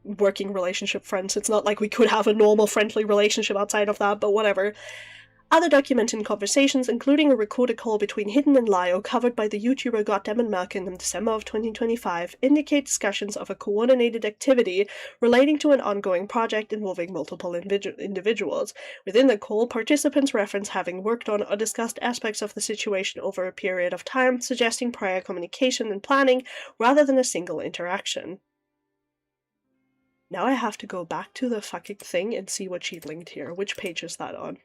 working relationship friends. It's not like we could have a normal friendly relationship outside of that, but whatever. Other documented conversations, including a recorded call between Hidden and Lio covered by the YouTuber Goddammit Malkin in December of 2025, indicate discussions of a coordinated activity relating to an ongoing project involving multiple individuals. Within the call, participants reference having worked on or discussed aspects of the situation over a period of time, suggesting prior communication and planning rather than a single interaction. Now I have to go back to the fucking thing and see what she linked here. Which page is that on?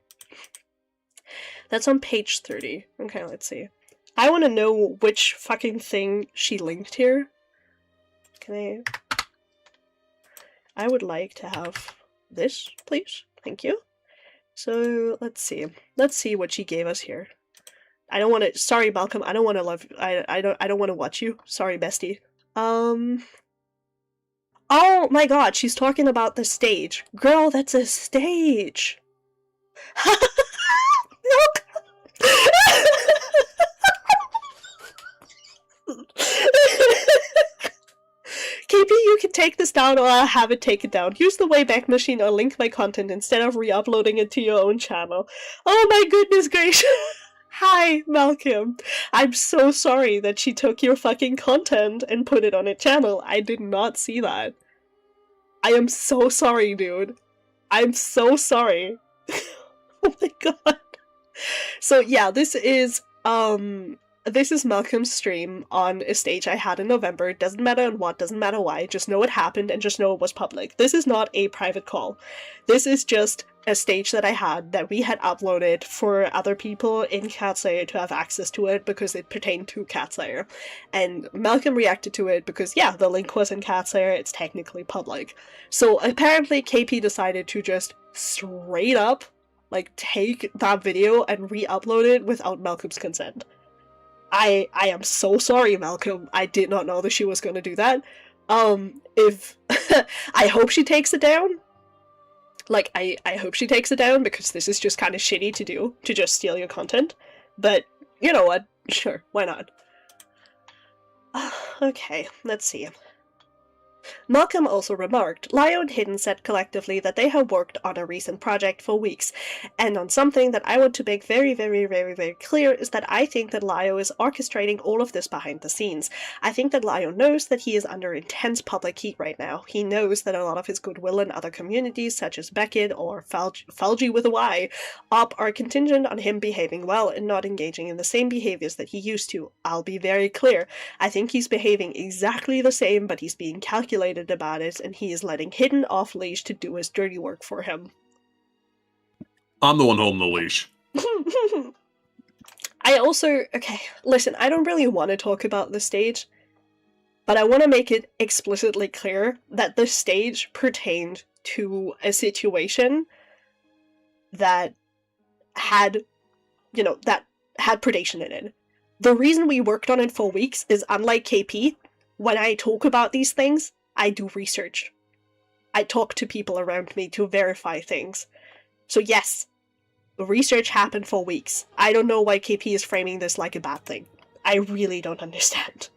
That's on page 30. Okay, let's see. I want to know which fucking thing she linked here. Can I would like to have this, please. Thank you. So, let's see. Let's see what she gave us here. I don't want to... Sorry, Malcolm. I don't want to love... I don't want to watch you. Sorry, bestie. Oh my god, she's talking about the stage. Girl, that's a stage! KP, you can take this down or I'll have it taken down. Use the Wayback Machine or link my content instead of re-uploading it to your own channel. Oh my goodness gracious! Hi, Malcolm. I'm so sorry that she took your fucking content and put it on a channel. I did not see that. I am so sorry, dude. I'm so sorry. Oh my god. So yeah, this is Malcolm's stream on a stage I had in November. It doesn't matter on what, doesn't matter why, just know it happened and just know it was public. This is not a private call. This is just a stage that I had that we had uploaded for other people in Catslayer to have access to it because it pertained to Catslayer. And Malcolm reacted to it because, yeah, the link was in Catslayer, it's technically public. So apparently KP decided to just straight up, like, take that video and re-upload it without Malcolm's consent. I am so sorry, Malcolm. I did not know that she was gonna do that. If... I hope she takes it down. Like, I hope she takes it down, because this is just kind of shitty to do, to just steal your content. But, you know what? Sure, why not? Okay, let's see. Malcolm also remarked, Lio and Hidden said collectively that they have worked on a recent project for weeks, and on something that I want to make very, very, very, very clear is that I think that Lio is orchestrating all of this behind the scenes. I think that Lio knows that he is under intense public heat right now. He knows that a lot of his goodwill in other communities, such as Beckett or Falgi with a Y, are contingent on him behaving well and not engaging in the same behaviors that he used to. I'll be very clear. I think he's behaving exactly the same, but he's being calculated about it, and he is letting Hidden off leash to do his dirty work for him. I'm the one holding the leash. I also... Okay, listen, I don't really want to talk about the stage, but I want to make it explicitly clear that the stage pertained to a situation that had, you know, that had predation in it. The reason we worked on it for weeks is, unlike KP, when I talk about these things, I do research. I talk to people around me to verify things. So yes, the research happened for weeks. I don't know why KP is framing this like a bad thing. I really don't understand.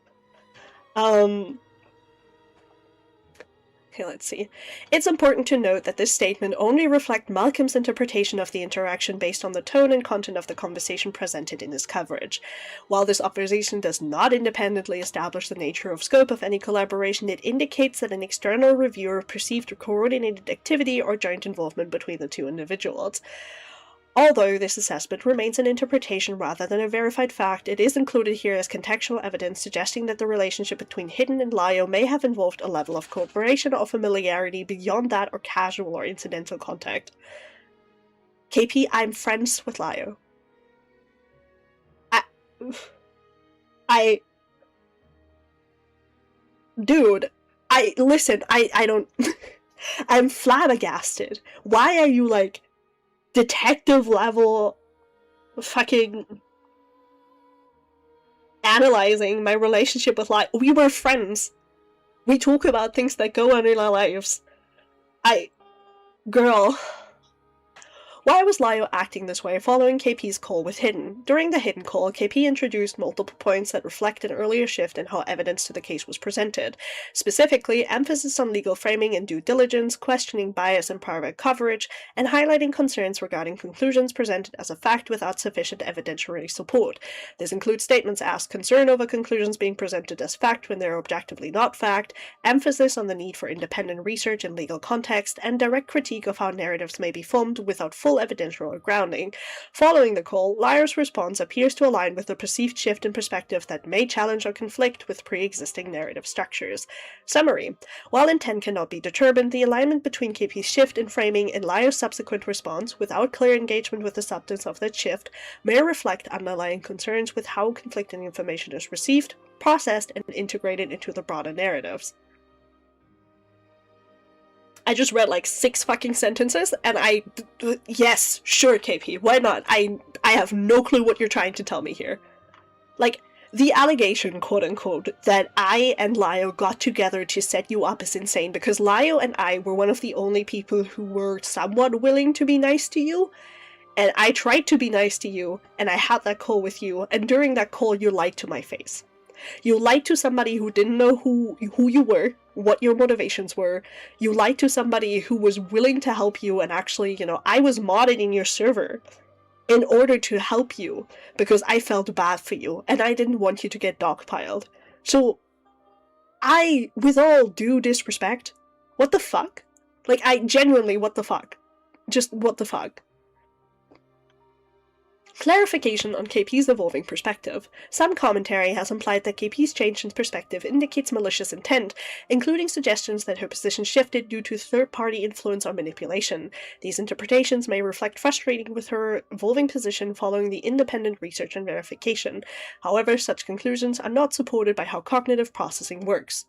Okay, let's see. It's important to note that this statement only reflects Malcolm's interpretation of the interaction based on the tone and content of the conversation presented in his coverage. While this observation does not independently establish the nature or scope of any collaboration, it indicates that an external reviewer perceived a coordinated activity or joint involvement between the two individuals. Although this assessment remains an interpretation rather than a verified fact, it is included here as contextual evidence suggesting that the relationship between Hidden and Lio may have involved a level of cooperation or familiarity beyond that or casual or incidental contact. KP, I'm friends with Lio. Dude, listen, I don't... I'm flabbergasted. Why are you, like, detective level fucking analyzing my relationship with Lio? We were friends. We talk about things that go on in our lives. Girl. Why was Lio acting this way following KP's call with Hidden? During the Hidden call, KP introduced multiple points that reflect an earlier shift in how evidence to the case was presented. Specifically, emphasis on legal framing and due diligence, questioning bias and private coverage, and highlighting concerns regarding conclusions presented as a fact without sufficient evidentiary support. This includes statements as concern over conclusions being presented as fact when they are objectively not fact, emphasis on the need for independent research and legal context, and direct critique of how narratives may be formed without full evidential grounding. Following the call, Lio's response appears to align with the perceived shift in perspective that may challenge or conflict with pre-existing narrative structures. Summary. While intent cannot be determined, the alignment between KP's shift in framing and Lio's subsequent response, without clear engagement with the substance of that shift, may reflect underlying concerns with how conflicting information is received, processed, and integrated into the broader narratives. I just read like 6 fucking sentences, and yes, sure, KP, why not? I have no clue what you're trying to tell me here. Like, the allegation, quote-unquote, that I and Lio got together to set you up is insane, because Lio and I were one of the only people who were somewhat willing to be nice to you, and I tried to be nice to you, and I had that call with you, and during that call you lied to my face. You lied to somebody who didn't know who you were, what your motivations were. You lied to somebody who was willing to help you, and actually, I was modded in your server in order to help you, because I felt bad for you, and I didn't want you to get dogpiled. So, with all due disrespect, what the fuck? Like, genuinely, what the fuck? Just, what the fuck? Clarification on KP's evolving perspective. Some commentary has implied that KP's change in perspective indicates malicious intent, including suggestions that her position shifted due to third-party influence or manipulation. These interpretations may reflect frustrating with her evolving position following the independent research and verification. However, such conclusions are not supported by how cognitive processing works.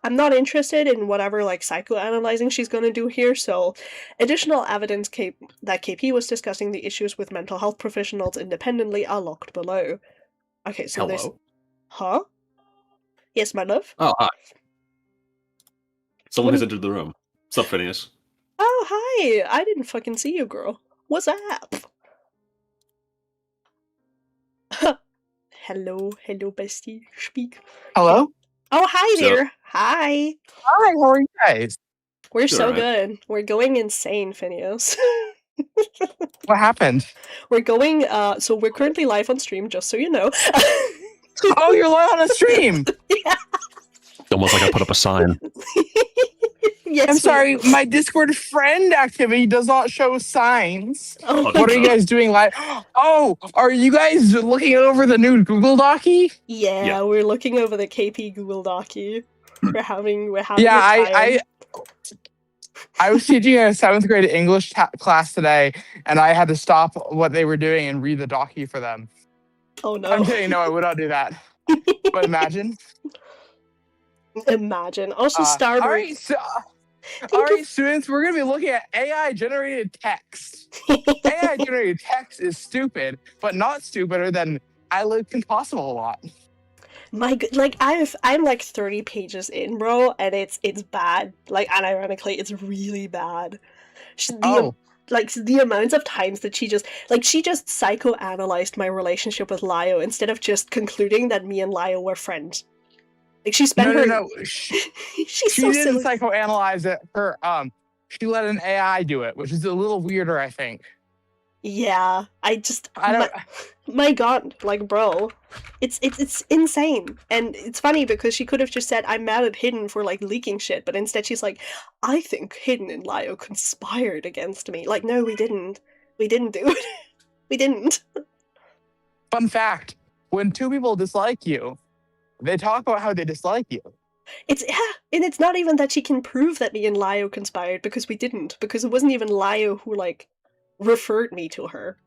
I'm not interested in whatever, psychoanalyzing she's gonna do here, so additional evidence that KP was discussing the issues with mental health professionals independently are locked below. Okay, so there's... Hello. Huh? Yes, my love? Oh, hi. Someone has entered the room. What's up, Phineas? Oh, hi! I didn't fucking see you, girl. What's up? Hello, bestie. Speak. Hello? Oh, hi So- there. Hi. Hi, how are you guys? We're Good, so alright. good. We're going insane, Phineas. What happened? We're going, so we're currently live on stream, just so you know. Oh, you're live on a stream! Yeah. Almost like I put up a sign. Yes, I'm we- sorry, my Discord friend activity does not show signs. Oh, Okay. What are you guys doing live? Oh, are you guys looking over the new Google Docky? yeah, Yeah. we're looking over the KP Google Docky. We're having Yeah, a time. I was teaching a 7th grade English class today, and I had to stop what they were doing and read the Docky for them. Oh no. I'm kidding, no, I would not do that. But imagine. Imagine. Also, Star All Wars. right, all right, students, we're going to be looking at AI-generated text. AI-generated text is stupid, but not stupider than Ilovekimpossible a lot. I'm like 30 pages in, bro, and it's bad. Like, unironically, it's really bad. The amounts of times that she just psychoanalyzed my relationship with Lio instead of just concluding that me and Lio were friends. Like, she spent No. She She's so didn't silly. psychoanalyze it. She let an AI do it, which is a little weirder, I think. Yeah, I don't. my god, like, bro, it's insane. And it's funny because she could have just said, I'm mad at Hidden for, like, leaking shit, but instead she's like, I think Hidden and Lio conspired against me. Like, no, we didn't. We didn't do it. We didn't. Fun fact: when two people dislike you, they talk about how they dislike you. And it's not even that she can prove that me and Lio conspired, because we didn't. Because it wasn't even Lio who, like, referred me to her.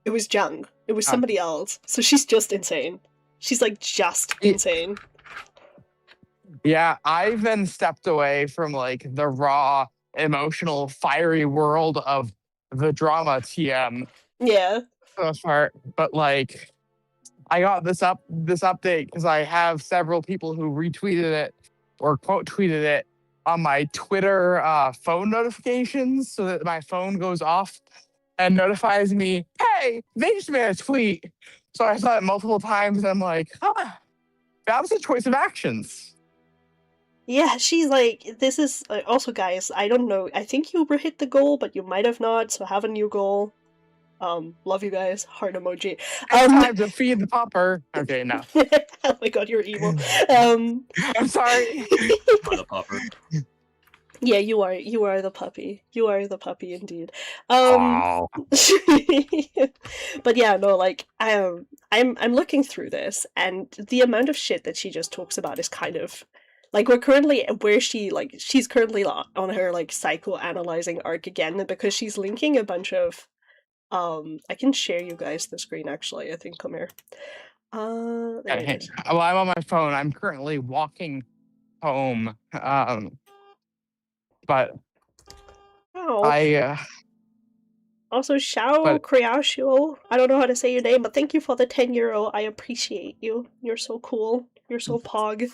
It was Jung. It was somebody else. So she's just insane. She's, like, just insane. Yeah, I've been stepped away from, like, the raw, emotional, fiery world of the drama TM. Yeah. For the most part, but, like, I got this update because I have several people who retweeted it or quote tweeted it on my Twitter phone notifications so that my phone goes off and notifies me, hey, they just made a tweet. So I saw it multiple times and I'm like, that was a choice of actions. Yeah, she's like, this is also, guys, I don't know. I think you hit the goal, but you might have not. So have a new goal. Love you guys. Heart emoji. It's time to feed the popper. Okay, no. Oh my god, you're evil. I'm sorry. By the popper. Yeah, you are the puppy. You are the puppy indeed. Oh. But yeah, no, like I'm looking through this, and the amount of shit that she just talks about is kind of like she's currently on her like psychoanalyzing arc again, because she's linking a bunch of I can share you guys the screen actually. I think, come here. There it is. Well, I'm on my phone. I'm currently walking home. But Oh. I Also, Xiao Kriashio, I don't know how to say your name, but thank you for the €10. I appreciate you. You're so cool. You're so pog.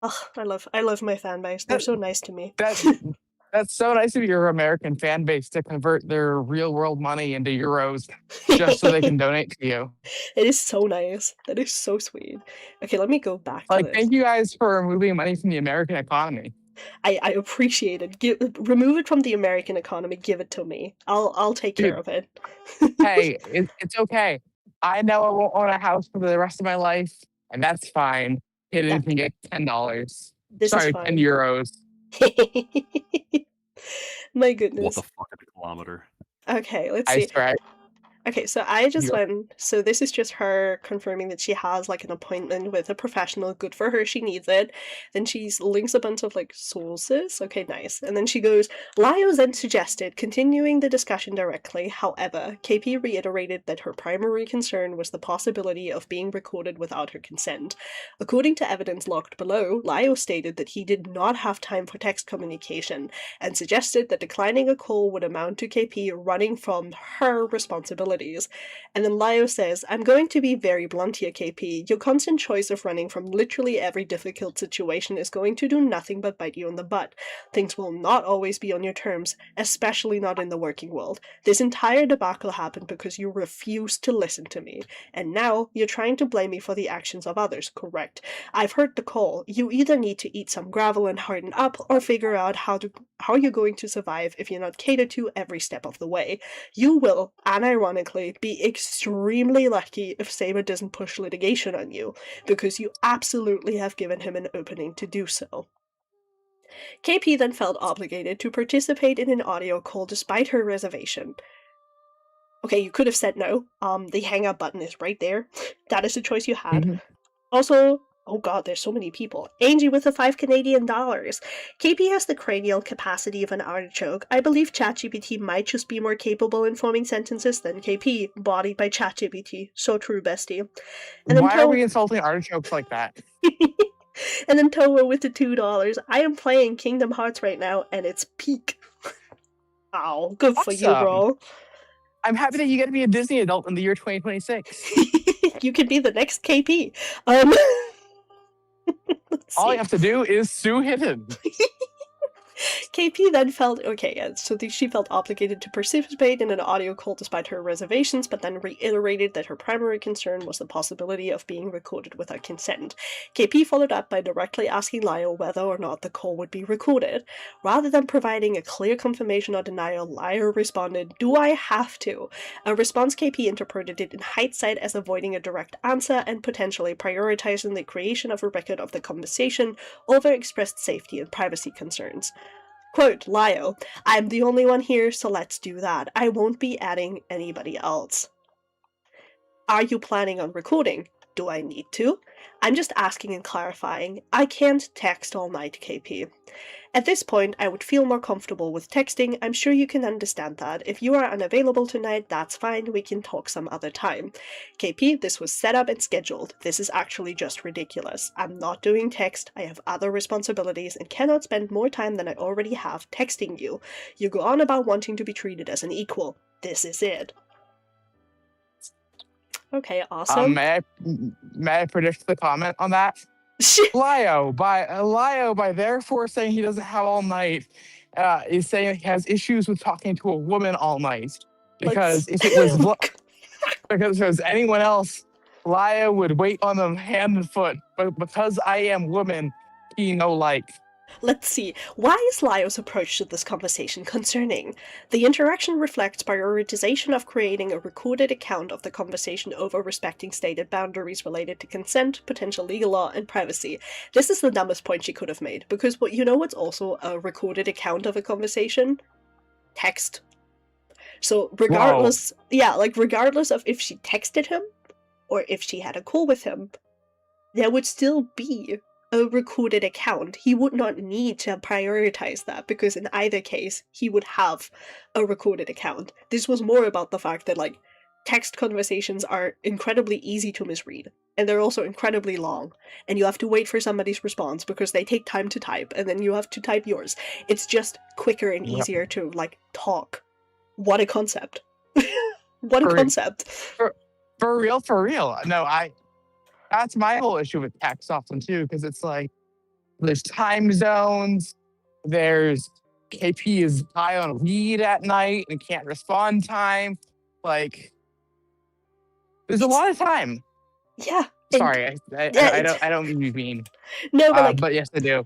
Ugh, I love my fan base. They're so nice to me. That's so nice of your American fan base to convert their real world money into euros just so they can donate to you. It is so nice. That is so sweet. Okay, let me go back to this. Thank you guys for removing money from the American economy. I appreciate it. Remove it from the American economy. Give it to me. I'll take care of it. Hey, it's okay. I know I won't own a house for the rest of my life, and that's fine. Hidden can get $10. Sorry, 10 euros. My goodness. What the fuck is a kilometer? Okay, let's see. Right. Okay, so I just went, so this is just her confirming that she has like an appointment with a professional. Good for her, she needs it. Then she links a bunch of like sources. Okay, nice. And then she goes, Lio then suggested continuing the discussion directly. However, KP reiterated that her primary concern was the possibility of being recorded without her consent. According to evidence logged below, Lio stated that he did not have time for text communication and suggested that declining a call would amount to KP running from her responsibility. And then Lio says, I'm going to be very blunt here, KP. Your constant choice of running from literally every difficult situation is going to do nothing but bite you on the butt. Things will not always be on your terms, especially not in the working world. This entire debacle happened because you refused to listen to me. And now you're trying to blame me for the actions of others, correct? I've heard the call. You either need to eat some gravel and harden up, or figure out how you're going to survive if you're not catered to every step of the way. You will, unironically, be extremely lucky if Saber doesn't push litigation on you, because you absolutely have given him an opening to do so. KP then felt obligated to participate in an audio call despite her reservation. Okay, you could have said no. The hang up button is right there. That is the choice you had. Mm-hmm. Also, oh god, there's so many people. Angie with the $5 Canadian. KP has the cranial capacity of an artichoke. I believe ChatGPT might just be more capable in forming sentences than KP, bodied by ChatGPT. So true, bestie. And then why are we insulting artichokes like that? And then Towa with the $2. I am playing Kingdom Hearts right now, and it's peak. Ow, good for you, bro. I'm happy that you get to be a Disney adult in the year 2026. You can be the next KP. All you have to do is sue Hidden. KP then felt, she felt obligated to participate in an audio call despite her reservations, but then reiterated that her primary concern was the possibility of being recorded without consent. KP followed up by directly asking Lio whether or not the call would be recorded. Rather than providing a clear confirmation or denial, Lio responded, "Do I have to?" A response KP interpreted it in hindsight as avoiding a direct answer and potentially prioritizing the creation of a record of the conversation over expressed safety and privacy concerns. Quote, Lio, I'm the only one here, so let's do that. I won't be adding anybody else. Are you planning on recording? Do I need to? I'm just asking and clarifying. I can't text all night, KP. At this point, I would feel more comfortable with texting. I'm sure you can understand that. If you are unavailable tonight, that's fine. We can talk some other time. KP, this was set up and scheduled. This is actually just ridiculous. I'm not doing text. I have other responsibilities and cannot spend more time than I already have texting you. You go on about wanting to be treated as an equal. This is it. Okay, awesome. May I predict the comment on that? Lio, by therefore saying he doesn't have all night, is saying he has issues with talking to a woman all night. Because if it was anyone else, Lio would wait on them hand and foot. But because I am woman, he no like. Let's see. Why is Lio's approach to this conversation concerning? The interaction reflects prioritization of creating a recorded account of the conversation over respecting stated boundaries related to consent, potential legal law, and privacy. This is the dumbest point she could have made, because you know what's also a recorded account of a conversation? Text. So regardless, regardless of if she texted him or if she had a call with him, there would still be a recorded account. He would not need to prioritize that, because in either case, he would have a recorded account. This was more about the fact that, like, text conversations are incredibly easy to misread, and they're also incredibly long, and you have to wait for somebody's response because they take time to type, and then you have to type yours. It's just quicker and easier to, like, talk. What a concept. What a concept. For real. No, that's my whole issue with text often too, because it's like there's time zones, there's KP is high on weed at night and can't respond time. Like there's a lot of time. Yeah. Sorry, I don't mean to be mean. No, but but yes, I do.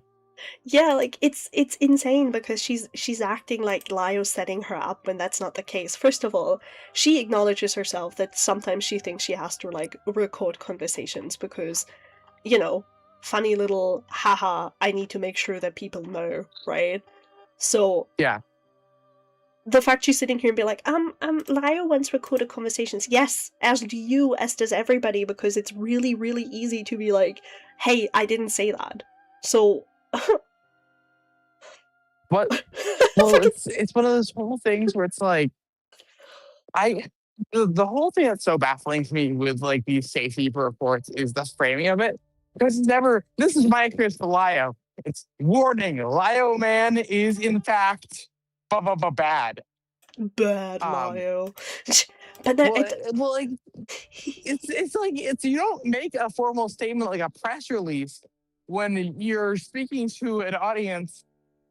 Yeah, like it's insane because she's acting like Lio's setting her up when that's not the case. First of all, she acknowledges herself that sometimes she thinks she has to like record conversations because, you know, funny little haha, I need to make sure that people know, right? So yeah. The fact she's sitting here and be like, Lio once recorded conversations. Yes, as do you, as does everybody, because it's really, really easy to be like, hey, I didn't say that. So What? Well, it's one of those whole things where it's like, the whole thing that's so baffling to me with like these safety reports is the framing of it, because it's never. This is my experience with Lio. It's warning: Lio man is in fact bad. Bad Lio. But then it's like you don't make a formal statement like a press release when you're speaking to an audience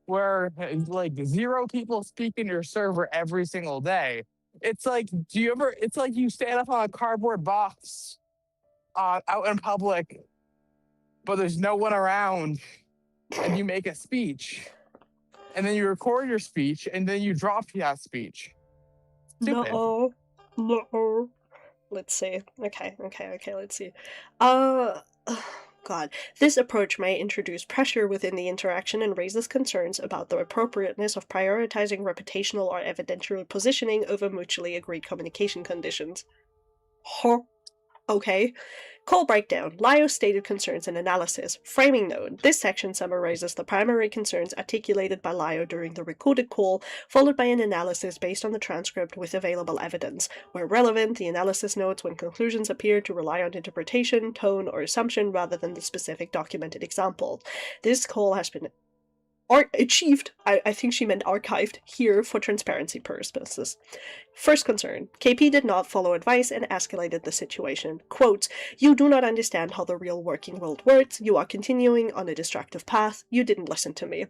where like 0 people speak in your server every single day. It's like, it's like you stand up on a cardboard box out in public, but there's no one around, and you make a speech, and then you record your speech, and then you drop that speech. Stupid. No. Let's see. Okay, let's see. God. This approach may introduce pressure within the interaction and raises concerns about the appropriateness of prioritizing reputational or evidentiary positioning over mutually agreed communication conditions. Huh. Okay. Call breakdown. Lio's stated concerns and analysis. Framing note. This section summarizes the primary concerns articulated by Lio during the recorded call, followed by an analysis based on the transcript with available evidence. Where relevant, the analysis notes when conclusions appear to rely on interpretation, tone, or assumption rather than the specific documented example. This call has been achieved, I think she meant archived, here for transparency purposes. First concern, KP did not follow advice and escalated the situation. Quote, you do not understand how the real working world works, you are continuing on a destructive path, you didn't listen to me.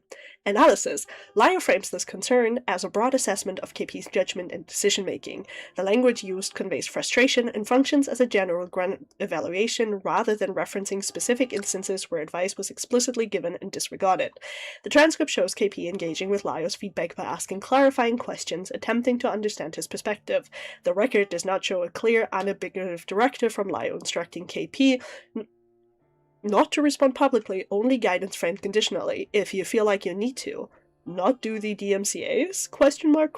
Analysis, Lio frames this concern as a broad assessment of KP's judgment and decision-making. The language used conveys frustration and functions as a general evaluation rather than referencing specific instances where advice was explicitly given and disregarded. The transcript shows KP engaging with Lio's feedback by asking clarifying questions, attempting to understand his perspective. The record does not show a clear, unambiguous directive from Lio instructing KP not to respond publicly, only guidance framed conditionally, if you feel like you need to. Not do the DMCAs? Question mark?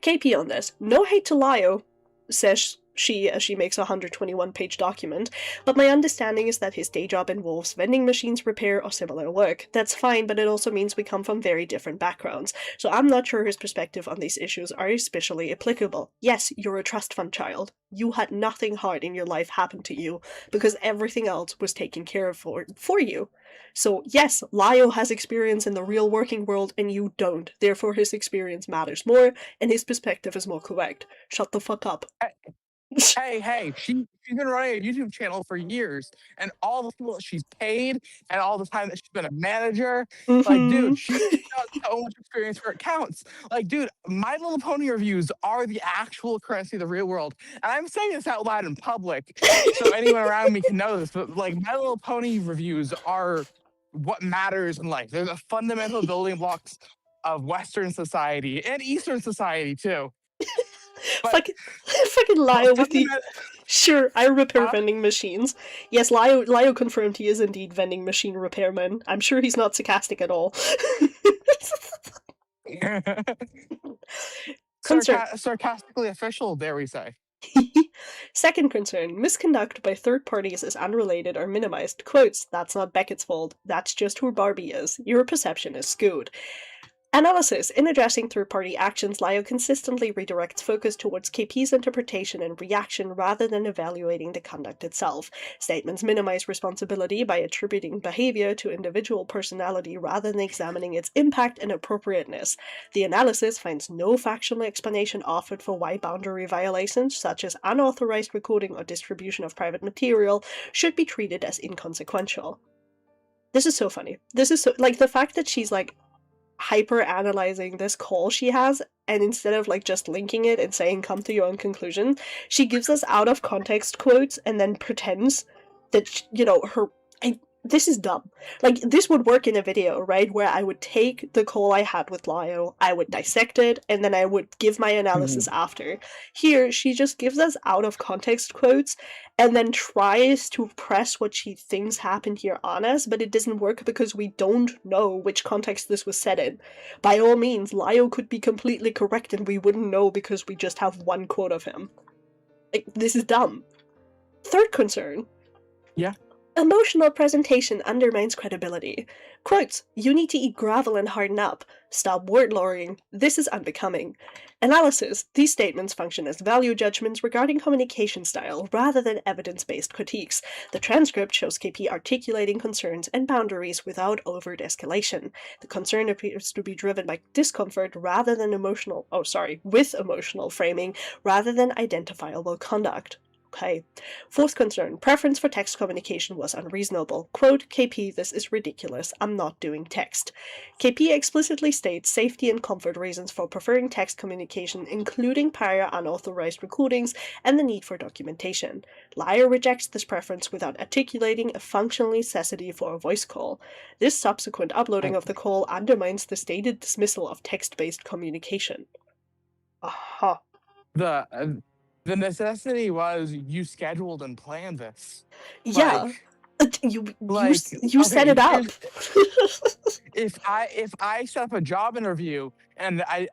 KP on this. No hate to Lio, says she as she makes a 121-page document, but my understanding is that his day job involves vending machines repair or similar work. That's fine, but it also means we come from very different backgrounds, so I'm not sure his perspective on these issues are especially applicable. Yes, you're a trust fund child. You had nothing hard in your life happen to you, because everything else was taken care of for you. So yes, Lio has experience in the real working world and you don't, therefore his experience matters more, and his perspective is more correct. Shut the fuck up. Hey, she's been running a YouTube channel for years, and all the people that she's paid, and all the time that she's been a manager, like, dude, she's got so much experience where it counts. Like, dude, My Little Pony reviews are the actual currency of the real world, and I'm saying this out loud in public, so anyone around me can know this. But like, My Little Pony reviews are what matters in life. They're the fundamental building blocks of Western society and Eastern society too. But fucking Lio with the fundament- sure, I repair Huh? vending machines. Yes, Lio confirmed he is indeed vending machine repairman. I'm sure he's not sarcastic at all. Concern. Sarcastically official, dare we say. Second concern, misconduct by third parties is unrelated or minimized. Quotes, that's not Beckett's fault, that's just who Barbie is. Your perception is skewed. Analysis. In addressing third-party actions, Lio consistently redirects focus towards KP's interpretation and reaction rather than evaluating the conduct itself. Statements minimize responsibility by attributing behavior to individual personality rather than examining its impact and appropriateness. The analysis finds no factual explanation offered for why boundary violations, such as unauthorized recording or distribution of private material, should be treated as inconsequential. This is so funny. This is so, like, the fact that she's, like, hyper analyzing this call she has, and instead of like just linking it and saying come to your own conclusion, she gives us out of context quotes and then pretends that, you know, this is dumb. Like, this would work in a video, right, where I would take the call I had with Lio, I would dissect it, and then I would give my analysis after. Here, she just gives us out of context quotes and then tries to press what she thinks happened here on us, but it doesn't work because we don't know which context this was said in. By all means, Lio could be completely correct and we wouldn't know because we just have one quote of him. Like, this is dumb. Third concern. Yeah. Emotional presentation undermines credibility. Quotes, you need to eat gravel and harden up. Stop word lawyering. This is unbecoming. Analysis, these statements function as value judgments regarding communication style rather than evidence-based critiques. The transcript shows KP articulating concerns and boundaries without overt escalation. The concern appears to be driven by discomfort rather than with emotional framing rather than identifiable conduct. Okay. Fourth concern, preference for text communication was unreasonable. Quote, KP, this is ridiculous. I'm not doing text. KP explicitly states safety and comfort reasons for preferring text communication, including prior unauthorized recordings and the need for documentation. Lio rejects this preference without articulating a functional necessity for a voice call. This subsequent uploading of the call undermines the stated dismissal of text-based communication. Aha. The necessity was you scheduled and planned this. Yeah. You set okay, it up. If I set up a job interview and I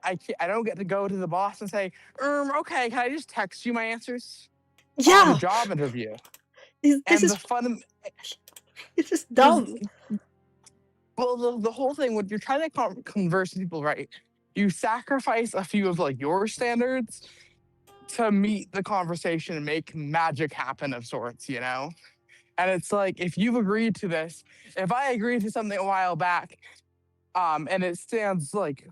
don't get to go to the boss and say, okay, can I just text you my answers? Yeah. On the job interview. This is it's just dumb. Well, the whole thing, when you're trying to converse with people, right, you sacrifice a few of like your standards to meet the conversation and make magic happen of sorts, you know? And it's like, if you've agreed to this, if I agreed to something a while back, and it stands like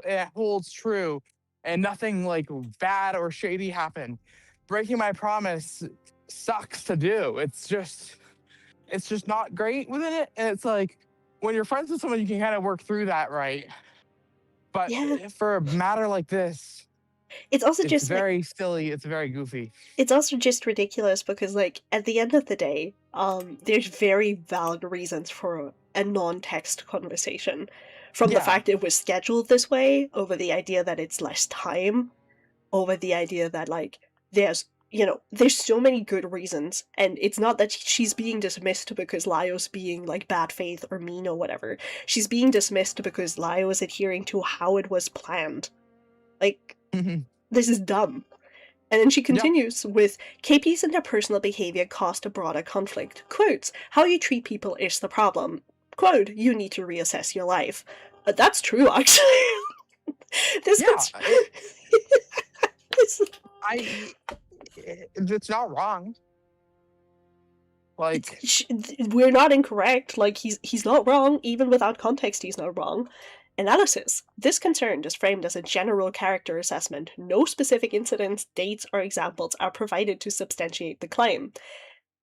it holds true and nothing like bad or shady happened, breaking my promise sucks to do. It's just not great within it. And it's like, when you're friends with someone, you can kind of work through that, right? But for a matter like this, it's also just very silly. It's very goofy. It's also just ridiculous because, like, at the end of the day, there's very valid reasons for a non-text conversation. From the fact it was scheduled this way, over the idea that it's less time, over the idea that, like, there's so many good reasons, and it's not that she's being dismissed because Lio's being, like, bad faith or mean or whatever. She's being dismissed because Lio is adhering to how it was planned. Like, this is dumb. And then she continues with, KP's interpersonal behavior caused a broader conflict. Quotes, how you treat people is the problem. Quote, you need to reassess your life. That's true, actually. It's not wrong. Like, we're not incorrect. Like, he's not wrong. Even without context, he's not wrong. Analysis. This concern is framed as a general character assessment. No specific incidents, dates, or examples are provided to substantiate the claim.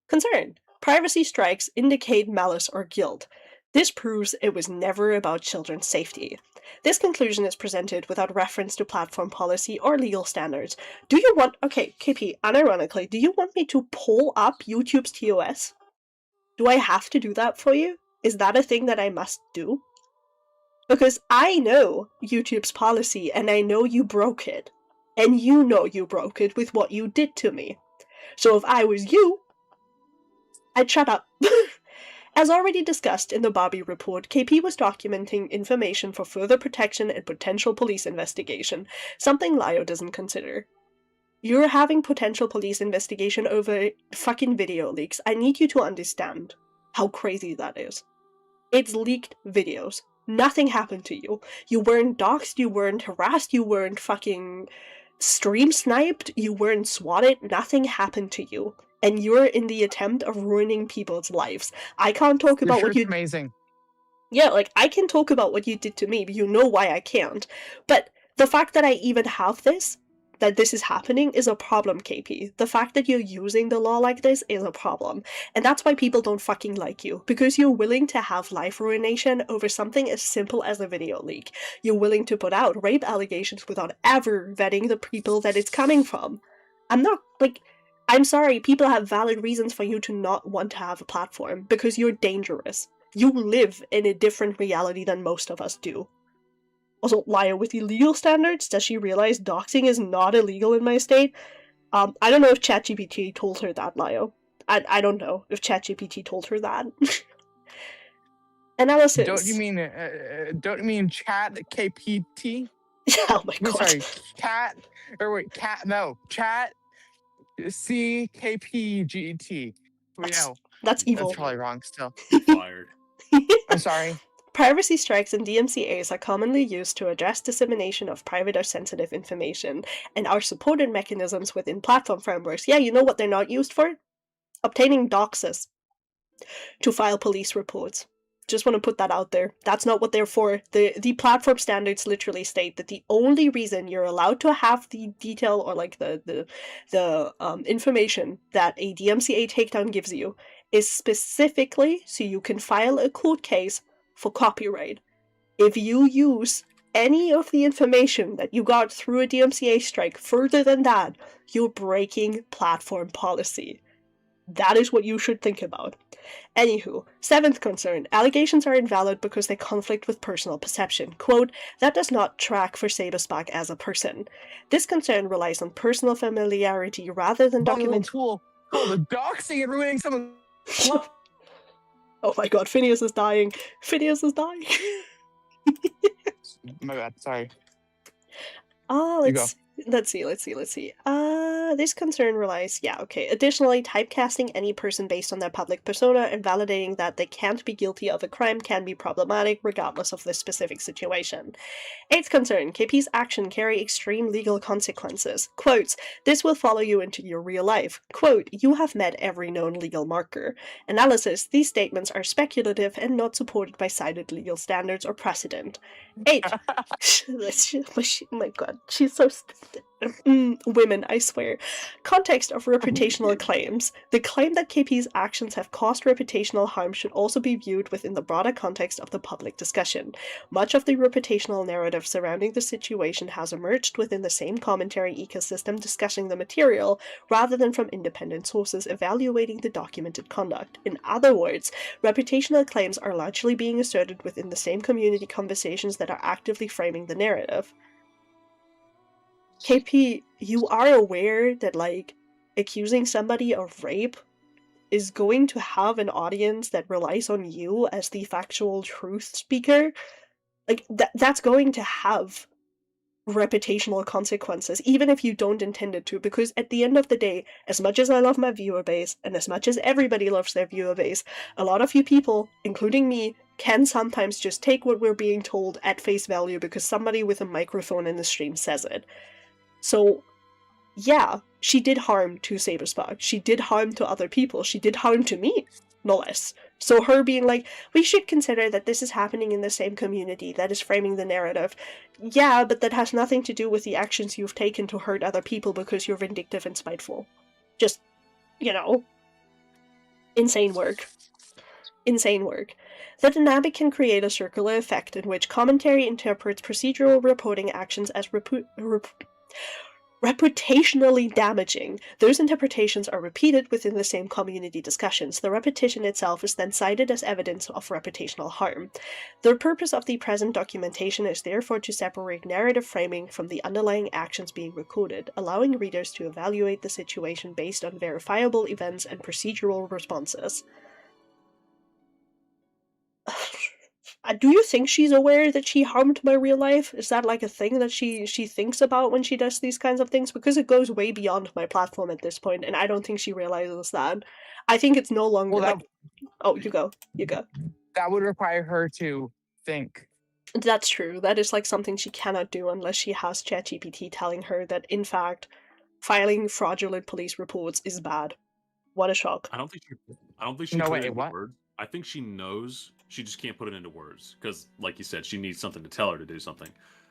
Concern. Privacy strikes indicate malice or guilt. This proves it was never about children's safety. This conclusion is presented without reference to platform policy or legal standards. Do you want... Okay, KP, unironically, do you want me to pull up YouTube's TOS? Do I have to do that for you? Is that a thing that I must do? Because I know YouTube's policy, and I know you broke it. And you know you broke it with what you did to me. So if I was you, I'd shut up. As already discussed in the Bobby report, KP was documenting information for further protection and potential police investigation, something Lio doesn't consider. You're having potential police investigation over fucking video leaks. I need you to understand how crazy that is. It's leaked videos. Nothing happened to you. You weren't doxxed, you weren't harassed, you weren't fucking stream sniped, you weren't swatted, nothing happened to you. And you're in the attempt of ruining people's lives. I can't talk about what you... Amazing. Yeah, like, I can talk about what you did to me, but you know why I can't. But the fact that I even have this, that this is happening, is a problem, KP. The fact that you're using the law like this is a problem. And that's why people don't fucking like you. Because you're willing to have life ruination over something as simple as a video leak. You're willing to put out rape allegations without ever vetting the people that it's coming from. I'm not, like... I'm sorry, people have valid reasons for you to not want to have a platform, because you're dangerous. You live in a different reality than most of us do. Also, Lio, with the legal standards, does she realize doxing is not illegal in my state? I don't know if ChatGPT told her that, Lio. I don't know if ChatGPT told her that. Analysis. Don't you mean Chat KPT? Oh my god. Sorry, Chat. Or wait, Cat. No, Chat. CKPGT. That's evil. That's probably wrong still. Fired. I'm sorry. Privacy strikes and DMCAs are commonly used to address dissemination of private or sensitive information, and are supported mechanisms within platform frameworks. Yeah, you know what they're not used for? Obtaining doxes to file police reports. Just want to put that out there. That's not what they're for. The platform standards literally state that the only reason you're allowed to have the detail or like the information that a DMCA takedown gives you is specifically so you can file a court case for copyright. If you use any of the information that you got through a DMCA strike further than that, you're breaking platform policy. That is what you should think about. Anywho, seventh concern. Allegations are invalid because they conflict with personal perception. Quote, that does not track for Saberspark as a person. This concern relies on personal familiarity rather than document... Cool. The doxing and ruining someone. Oh my god, Phineas is dying. Phineas is dying. My bad, sorry. Let's see. This concern relies, additionally, typecasting any person based on their public persona and validating that they can't be guilty of a crime can be problematic regardless of the specific situation. Eighth concern, KP's action carry extreme legal consequences. Quotes, this will follow you into your real life. Quote, you have met every known legal marker. Analysis, these statements are speculative and not supported by cited legal standards or precedent. 8. My god, she's so stupid. Women, I swear. Context of reputational claims. The claim that KP's actions have caused reputational harm should also be viewed within the broader context of the public discussion. Much of the reputational narrative surrounding the situation has emerged within the same commentary ecosystem discussing the material, rather than from independent sources evaluating the documented conduct. In other words, reputational claims are largely being asserted within the same community conversations that are actively framing the narrative. KP, you are aware that, like, accusing somebody of rape is going to have an audience that relies on you as the factual truth speaker? Like, that's going to have reputational consequences, even if you don't intend it to, because at the end of the day, as much as I love my viewer base, and as much as everybody loves their viewer base, a lot of you people, including me, can sometimes just take what we're being told at face value because somebody with a microphone in the stream says it. So, yeah, she did harm to Saberspark. She did harm to other people. She did harm to me, no less. So her being like, we should consider that this is happening in the same community, that is framing the narrative. Yeah, but that has nothing to do with the actions you've taken to hurt other people because you're vindictive and spiteful. Just, you know, insane work. Insane work. The dynamic can create a circular effect in which commentary interprets procedural reporting actions as reputationally damaging. Those interpretations are repeated within the same community discussions. The repetition itself is then cited as evidence of reputational harm. The purpose of the present documentation is therefore to separate narrative framing from the underlying actions being recorded, allowing readers to evaluate the situation based on verifiable events and procedural responses. Do you think she's aware that she harmed my real life? Is that like a thing that she thinks about when she does these kinds of things? Because it goes way beyond my platform at this point, and I don't think she realizes that. I think it's no longer Oh, you go. That would require her to think. That's true. That is like something she cannot do unless she has ChatGPT telling her that, in fact, filing fraudulent police reports is bad. What a shock. I don't think she No, put wait, it into what? words. I think she knows. She just can't put it into words because, like you said, she needs something to tell her to do something.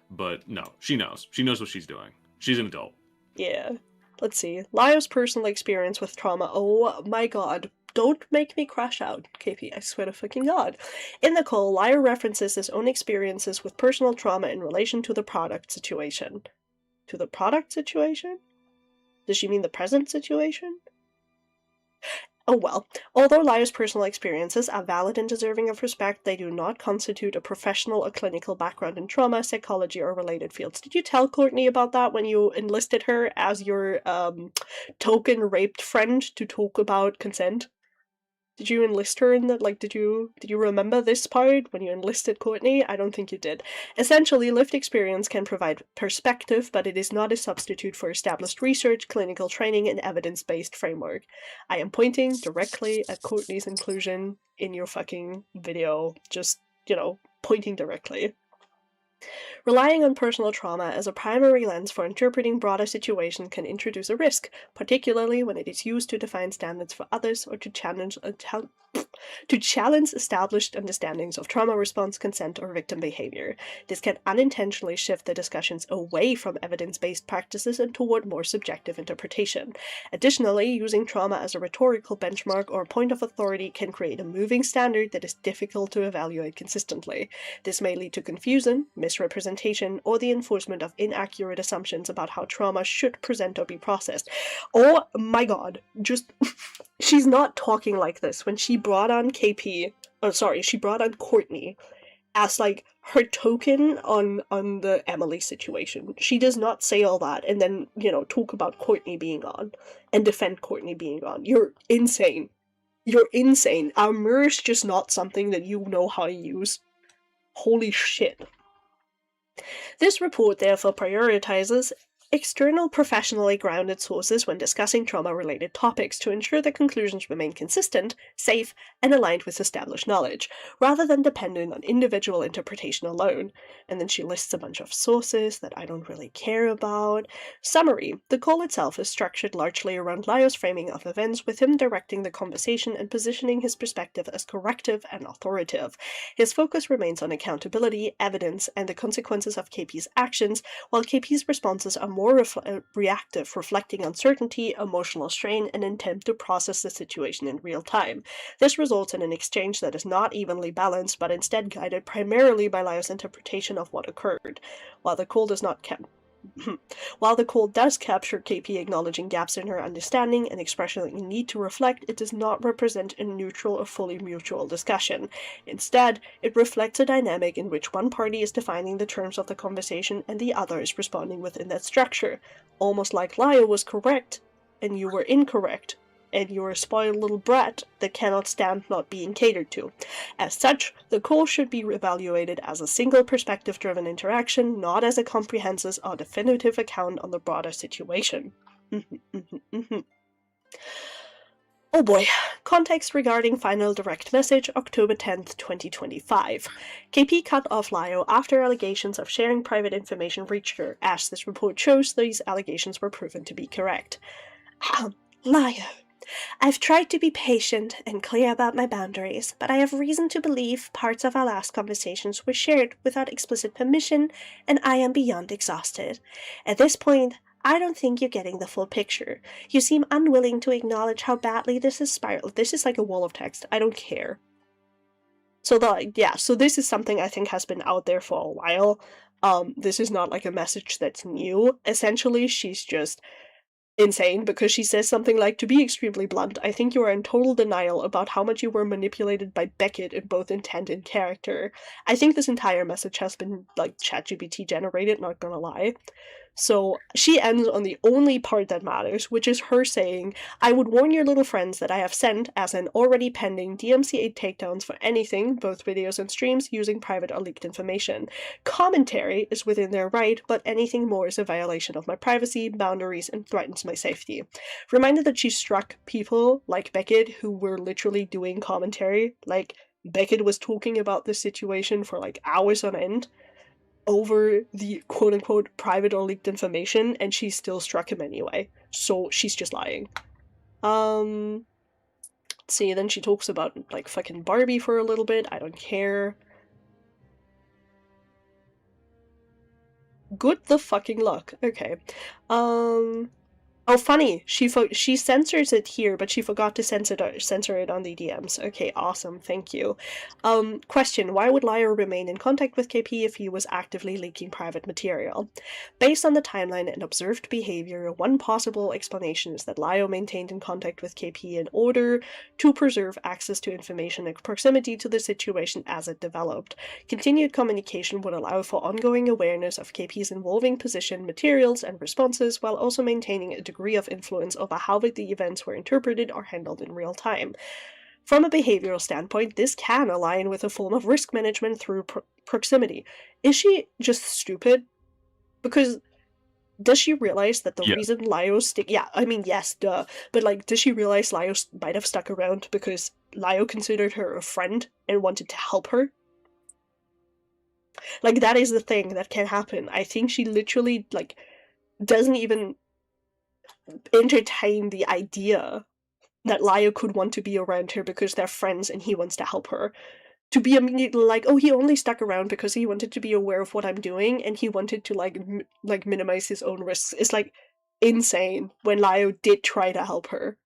But no, she knows. She knows what she's doing. She's an adult. Yeah. Let's see. Lio's personal experience with trauma. Oh my god. Don't make me crash out, KP. I swear to fucking god. In the call, Lio references his own experiences with personal trauma in relation to the product situation. To the product situation? Does she mean the present situation? Oh well. Although Lio's personal experiences are valid and deserving of respect, they do not constitute a professional or clinical background in trauma, psychology, or related fields. Did you tell Courtney about that when you enlisted her as your token raped friend to talk about consent? Did you enlist her in that? Like, did you remember this part when you enlisted Courtney? I don't think you did. Essentially, lived experience can provide perspective, but it is not a substitute for established research, clinical training, and evidence-based framework. I am pointing directly at Courtney's inclusion in your fucking video. Just, you know, pointing directly. Relying on personal trauma as a primary lens for interpreting broader situations can introduce a risk, particularly when it is used to define standards for others or to challenge established understandings of trauma response, consent, or victim behavior. This can unintentionally shift the discussions away from evidence-based practices and toward more subjective interpretation. Additionally, using trauma as a rhetorical benchmark or point of authority can create a moving standard that is difficult to evaluate consistently. This may lead to confusion, misrepresentation, or the enforcement of inaccurate assumptions about how trauma should present or be processed. Oh my god, just she's not talking like this when she brought on she brought on Courtney as like her token on the Emily situation. She does not say all that and then, you know, talk about Courtney being on and defend Courtney being on. You're insane. You're insane. Our mirror's just not something that you know how to use. Holy shit. This report therefore prioritizes external professionally grounded sources when discussing trauma-related topics to ensure that conclusions remain consistent, safe, and aligned with established knowledge, rather than dependent on individual interpretation alone. And then she lists a bunch of sources that I don't really care about. Summary. The call itself is structured largely around Lio's framing of events, with him directing the conversation and positioning his perspective as corrective and authoritative. His focus remains on accountability, evidence, and the consequences of KP's actions, while KP's responses are more reactive, reflecting uncertainty, emotional strain, and intent to process the situation in real time. This results in an exchange that is not evenly balanced, but instead guided primarily by Lio's interpretation of what occurred. While the call does capture KP acknowledging gaps in her understanding and expressing a need to reflect, it does not represent a neutral or fully mutual discussion. Instead, it reflects a dynamic in which one party is defining the terms of the conversation and the other is responding within that structure. Almost like Lio was correct and you were incorrect, and you're a spoiled little brat that cannot stand not being catered to. As such, the call should be evaluated as a single perspective-driven interaction, not as a comprehensive or definitive account on the broader situation. Oh boy. Context regarding final direct message, October 10th, 2025. KP cut off Lio after allegations of sharing private information reached her. As this report shows, these allegations were proven to be correct. Lio. I've tried to be patient and clear about my boundaries, but I have reason to believe parts of our last conversations were shared without explicit permission, and I am beyond exhausted. At this point, I don't think you're getting the full picture. You seem unwilling to acknowledge how badly this has spiraled. This is like a wall of text. I don't care. So so this is something I think has been out there for a while. This is not like a message that's new. Essentially, she's just insane because she says something like, to be extremely blunt, I think you are in total denial about how much you were manipulated by Beckett in both intent and character. I think this entire message has been like ChatGPT generated, not gonna lie. So she ends on the only part that matters, which is her saying, I would warn your little friends that I have sent as an already pending DMCA takedowns for anything, both videos and streams, using private or leaked information. Commentary is within their right, but anything more is a violation of my privacy, boundaries, and threatens my safety. Reminded that she struck people like Beckett who were literally doing commentary, like Beckett was talking about this situation for like hours on end over the quote-unquote private or leaked information, and she still struck him anyway. So she's just lying. Let's see, then she talks about like fucking Barbie for a little bit. I don't care. Good the fucking luck. Okay. Oh, funny. She censors it here, but she forgot to censor it on the DMs. Okay, awesome. Thank you. Question: why would Lio remain in contact with KP if he was actively leaking private material? Based on the timeline and observed behavior, one possible explanation is that Lio maintained in contact with KP in order to preserve access to information and proximity to the situation as it developed. Continued communication would allow for ongoing awareness of KP's evolving position, materials, and responses, while also maintaining a degree of influence over how the events were interpreted or handled in real time. From a behavioral standpoint, this can align with a form of risk management through proximity. Is she just stupid? Because does she realize that the reason Lio yes, duh. But like, does she realize Lio might have stuck around because Lio considered her a friend and wanted to help her? Like, that is the thing that can happen. I think she literally, like, doesn't even entertain the idea that Lio could want to be around her because they're friends and he wants to help her. To be immediately like, oh, he only stuck around because he wanted to be aware of what I'm doing and he wanted to like minimize his own risks is like insane when Lio did try to help her.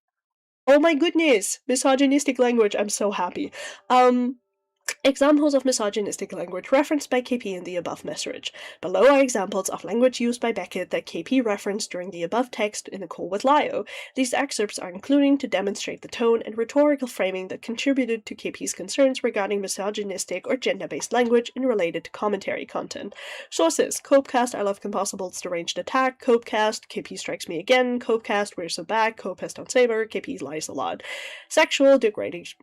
Oh my goodness! Misogynistic language, I'm so happy. Examples of misogynistic language referenced by KP in the above message. Below are examples of language used by Beckett that KP referenced during the above text in a call with Lio. These excerpts are including to demonstrate the tone and rhetorical framing that contributed to KP's concerns regarding misogynistic or gender-based language and related to commentary content. Sources: Copecast, Ilovekimpossible's Deranged Attack, Copecast, KP Strikes Me Again, Copecast, We're So Back, Copest on Saber, KP Lies a Lot. Sexual degradation.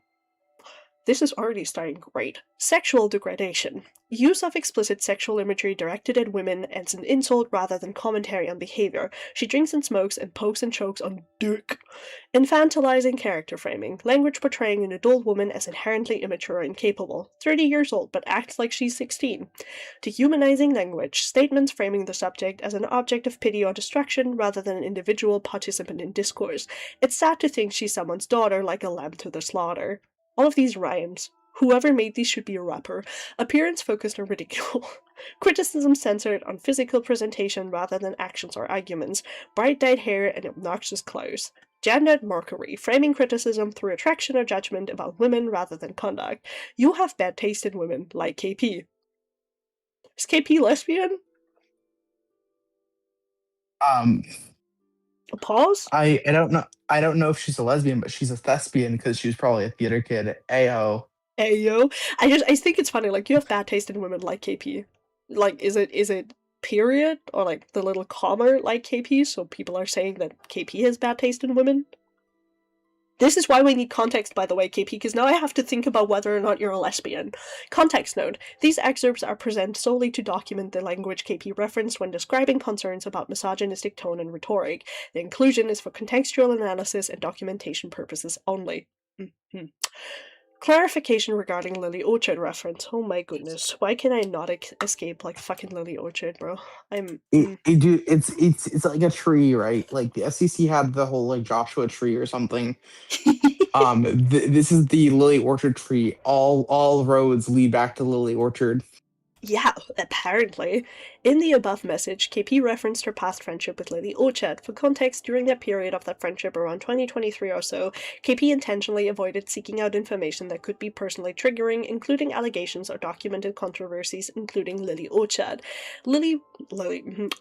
This is already starting great. Sexual degradation. Use of explicit sexual imagery directed at women as an insult rather than commentary on behavior. She drinks and smokes and pokes and chokes on dick. Infantilizing character framing. Language portraying an adult woman as inherently immature and incapable. 30 years old, but acts like she's 16. Dehumanizing language. Statements framing the subject as an object of pity or destruction rather than an individual participant in discourse. It's sad to think she's someone's daughter, like a lamb to the slaughter. All of these rhymes. Whoever made these should be a rapper. Appearance focused on ridicule. Criticism centered on physical presentation rather than actions or arguments. Bright-dyed hair and obnoxious clothes. Gendered mockery. Framing criticism through attraction or judgment about women rather than conduct. You have bad taste in women, like KP. Is KP lesbian? A pause? I don't know if she's a lesbian, but she's a thespian because she was probably a theater kid. Ayo. Ayo. I think it's funny, like, you have bad taste in women like KP. Like, is it period? Or like the little comma like KP, so people are saying that KP has bad taste in women? This is why we need context, by the way, KP, because now I have to think about whether or not you're a lesbian. Context note. These excerpts are presented solely to document the language KP referenced when describing concerns about misogynistic tone and rhetoric. The inclusion is for contextual analysis and documentation purposes only. Clarification regarding Lily Orchard reference. Oh my goodness. Why can I not escape like fucking Lily Orchard, bro? Dude, it's like a tree, right? Like the SEC had the whole like Joshua tree or something. This is the Lily Orchard tree. All roads lead back to Lily Orchard. Yeah, apparently. In the above message, KP referenced her past friendship with Lily Orchard. For context, during that period of that friendship around 2023 or so, KP intentionally avoided seeking out information that could be personally triggering, including allegations or documented controversies, including Lily Orchard. Lio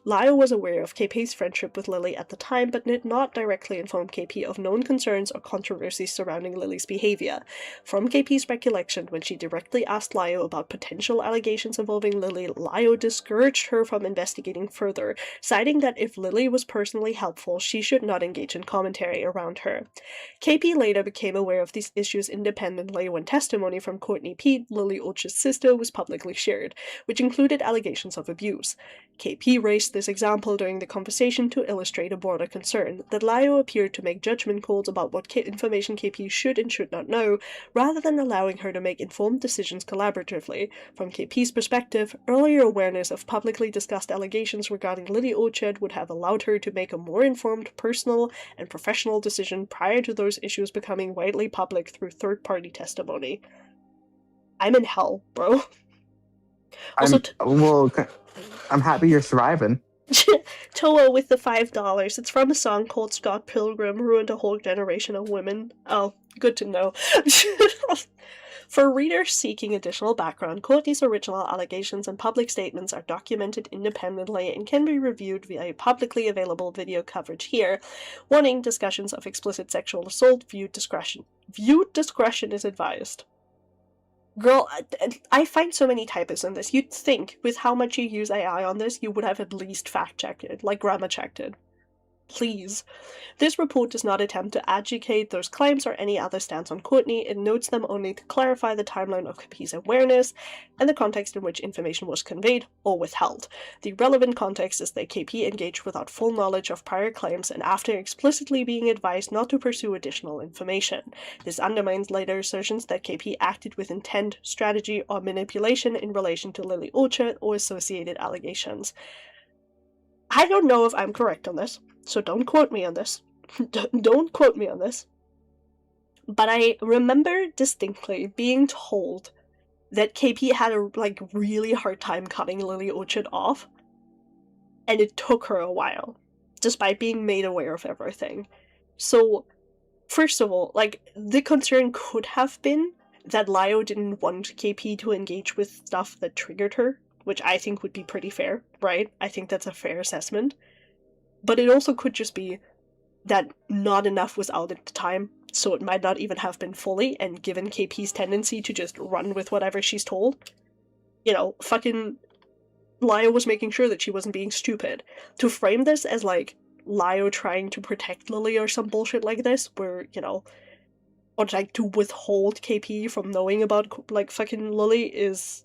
was aware of KP's friendship with Lily at the time, but did not directly inform KP of known concerns or controversies surrounding Lily's behavior. From KP's recollection, when she directly asked Lio about potential allegations involving Lily, Lio discouraged her from investigating further, citing that if Lily was personally helpful, she should not engage in commentary around her. KP later became aware of these issues independently when testimony from Courtney Pete, Lily Orchard's sister, was publicly shared, which included allegations of abuse. KP raised this example during the conversation to illustrate a broader concern, that Lio appeared to make judgment calls about what information KP should and should not know, rather than allowing her to make informed decisions collaboratively. From KP's perspective, earlier awareness of publicly discussed allegations regarding Lily Orchard would have allowed her to make a more informed personal and professional decision prior to those issues becoming widely public through third-party testimony. I'm in hell, bro. Also, I'm happy you're surviving. Toa with the $5. It's from a song called Scott Pilgrim Ruined a Whole Generation of Women. Oh, good to know. For readers seeking additional background, Courtney's original allegations and public statements are documented independently and can be reviewed via publicly available video coverage here. Warning, discussions of explicit sexual assault, viewed discretion is advised. Girl, I find so many typos in this. You'd think, with how much you use AI on this, you would have at least fact-checked it, like grammar-checked it. Please. This report does not attempt to adjudicate those claims or any other stance on Courtney. It notes them only to clarify the timeline of KP's awareness and the context in which information was conveyed or withheld. The relevant context is that KP engaged without full knowledge of prior claims and after explicitly being advised not to pursue additional information. This undermines later assertions that KP acted with intent, strategy, or manipulation in relation to Lily Orchard or associated allegations. I don't know if I'm correct on this, so don't quote me on this. Don't quote me on this. But I remember distinctly being told that KP had a really hard time cutting Lily Orchard off, and it took her a while, despite being made aware of everything. So, first of all, the concern could have been that Lio didn't want KP to engage with stuff that triggered her, which I think would be pretty fair, right? I think that's a fair assessment. But it also could just be that not enough was out at the time, so it might not even have been fully, and given KP's tendency to just run with whatever she's told, fucking Lio was making sure that she wasn't being stupid. To frame this as, Lio trying to protect Lily or some bullshit like this, where, or, to withhold KP from knowing about, fucking Lily is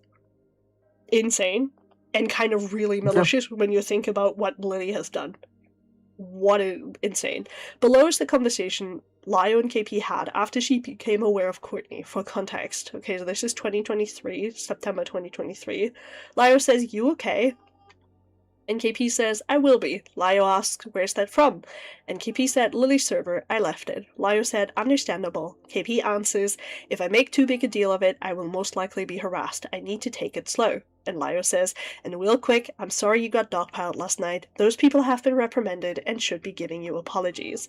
insane, and kind of really malicious when you think about what Lily has done. What insane. Below is the conversation Lio and KP had after she became aware of Courtney. For context, okay, so this is September 2023. Lio says, "You okay?" And KP says, "I will be." Lio asks, "Where's that from?" And KP said, "Lily's server, I left it." Lio said, "Understandable." KP answers, "If I make too big a deal of it, I will most likely be harassed. I need to take it slow." And Lio says, "And real quick, I'm sorry you got dogpiled last night. Those people have been reprimanded and should be giving you apologies."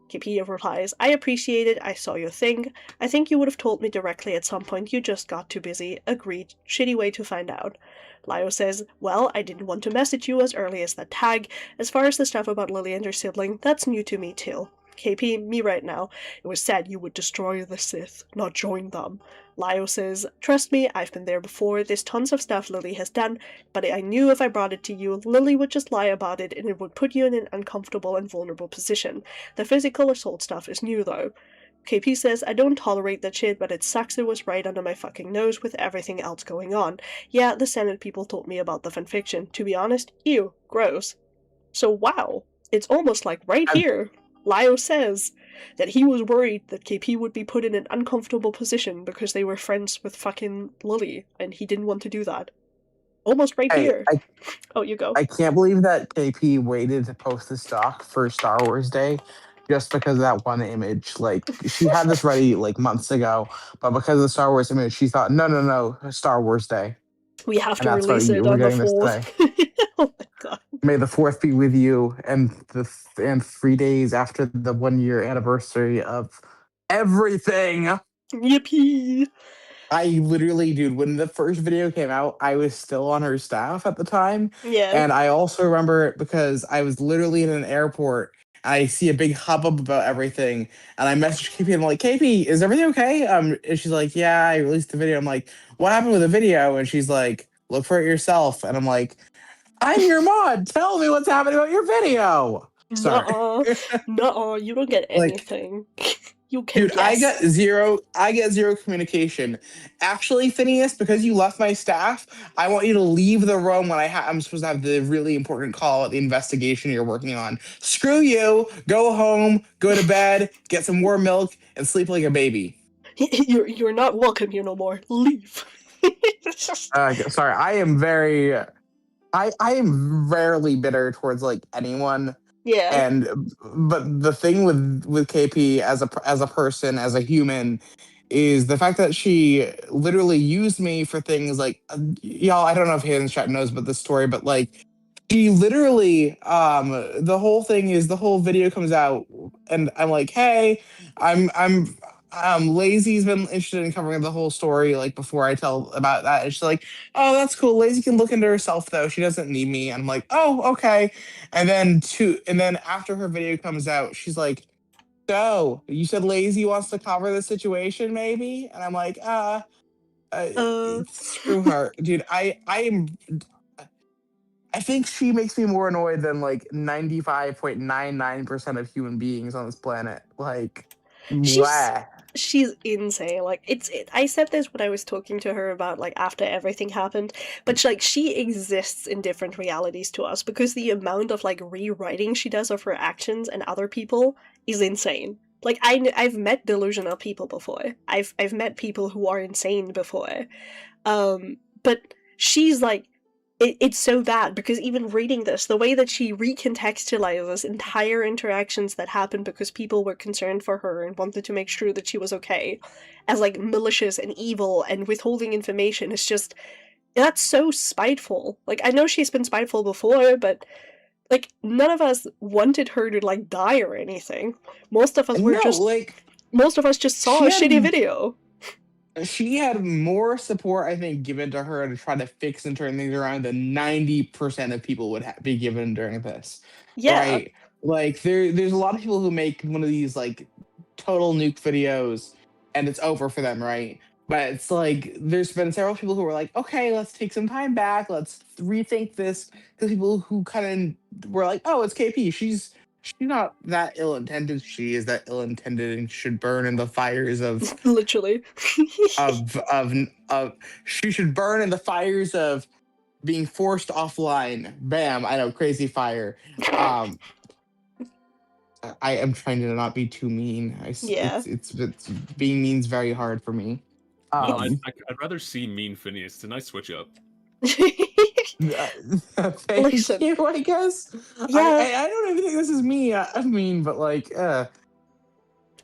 KP replies, "I appreciate it. I saw your thing. I think you would have told me directly at some point. You just got too busy. Agreed. Shitty way to find out." Lio says, "Well, I didn't want to message you as early as that tag. As far as the stuff about Lily and her sibling, that's new to me too." KP, "Me right now. It was said you would destroy the Sith, not join them." Lio says, "Trust me, I've been there before. There's tons of stuff Lily has done, but I knew if I brought it to you, Lily would just lie about it and it would put you in an uncomfortable and vulnerable position. The physical assault stuff is new though." KP says, "I don't tolerate that shit, but it sucks it was right under my fucking nose with everything else going on. Yeah, the Senate people told me about the fanfiction. To be honest, ew, gross." So wow, it's almost like right here, Lio says, that he was worried that KP would be put in an uncomfortable position because they were friends with fucking Lily, and he didn't want to do that. Almost right Hey, here. Oh, you go. I can't believe that KP waited to post this doc for Star Wars Day just because of that one image. Like, she had this ready like months ago, but because of the Star Wars image, she thought, no, Star Wars Day. We have And to that's why release it we're on the getting this 4th. today. Oh my god. May the 4th be with you, and 3 days after the 1 year anniversary of everything. Yippee! I literally, dude, when the first video came out, I was still on her staff at the time. Yeah. And I also remember it because I was literally in an airport. I see a big hubbub about everything. And I messaged KP and I'm like, KP, is everything okay? And she's like, yeah, I released the video. I'm like, what happened with the video? And she's like, look for it yourself. And I'm like, I'm your mod. Tell me what's happening about your video. Sorry. Nuh-uh, you don't get Like, anything. You can dude, guess. I get zero communication. Actually, Phineas, because you left my staff, I want you to leave the room when I'm supposed to have the really important call at the investigation you're working on. Screw you. Go home, go to bed, get some warm milk, and sleep like a baby. You're not welcome here no more. Leave. Sorry, I am rarely bitter towards like anyone. Yeah. But the thing with KP as a person, as a human, is the fact that she literally used me for things like y'all. I don't know if Hayden's chat knows about this story, but like she literally the whole thing is the whole video comes out and I'm like, hey, I'm Lazy's been interested in covering the whole story like before I tell about that. And she's like, oh, that's cool. Lazy can look into herself though. She doesn't need me. And I'm like, oh, okay. And then after her video comes out, she's like, so you said Lazy wants to cover the situation, maybe? And I'm like, screw her, dude. I think she makes me more annoyed than like 95.99% of human beings on this planet. Like, she's insane. Like I said this when I was talking to her about like after everything happened, but she exists in different realities to us because the amount of like rewriting she does of her actions and other people is insane. Like I've met delusional people before. I've met people who are insane before. But she's like it's so bad because even reading this, the way that she recontextualizes entire interactions that happened because people were concerned for her and wanted to make sure that she was okay, as like malicious and evil and withholding information is just, that's so spiteful. Like, I know she's been spiteful before, but like none of us wanted her to like die or anything. Most of us just saw a shitty video. She had more support, I think, given to her to try to fix and turn things around than 90% of people would be given during this. Yeah. Right? Like, there's a lot of people who make one of these, like, total nuke videos, and it's over for them, right? But it's like, there's been several people who were like, okay, let's take some time back, let's rethink this. Because people who kind of were like, oh, it's KP, she's not that ill-intended. She is that ill-intended and should burn in the fires of literally of she should burn in the fires of being forced offline. Bam, I know, crazy fire. I am trying to not be too mean. It's being mean's very hard for me. No, I'd rather see mean Phineas. It's a nice switch up. Thank you, I guess. Yeah. I don't even think this is me. I mean, but like,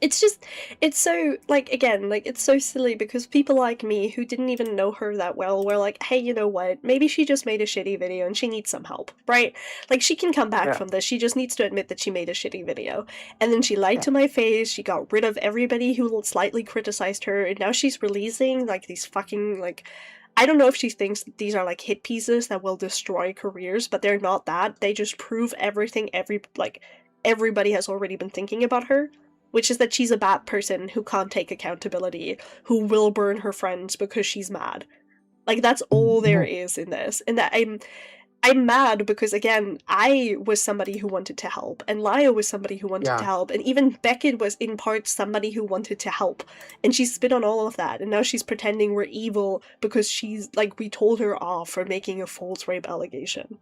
it's just, it's so, like, again, like, it's so silly because people like me who didn't even know her that well were like, hey, you know what, maybe she just made a shitty video and she needs some help, right? Like, she can come back from this, she just needs to admit that she made a shitty video. And then she lied to my face, she got rid of everybody who slightly criticized her, and now she's releasing, like, these fucking, like, I don't know if she thinks that these are, like, hit pieces that will destroy careers, but they're not that. They just prove everything everybody has already been thinking about her. Which is that she's a bad person who can't take accountability, who will burn her friends because she's mad. Like, that's all there is in this. And that I'm mad because, again, I was somebody who wanted to help, and Lio was somebody who wanted to help, and even Beckett was in part somebody who wanted to help. And she spit on all of that, and now she's pretending we're evil because she's, like, we told her off for making a false rape allegation.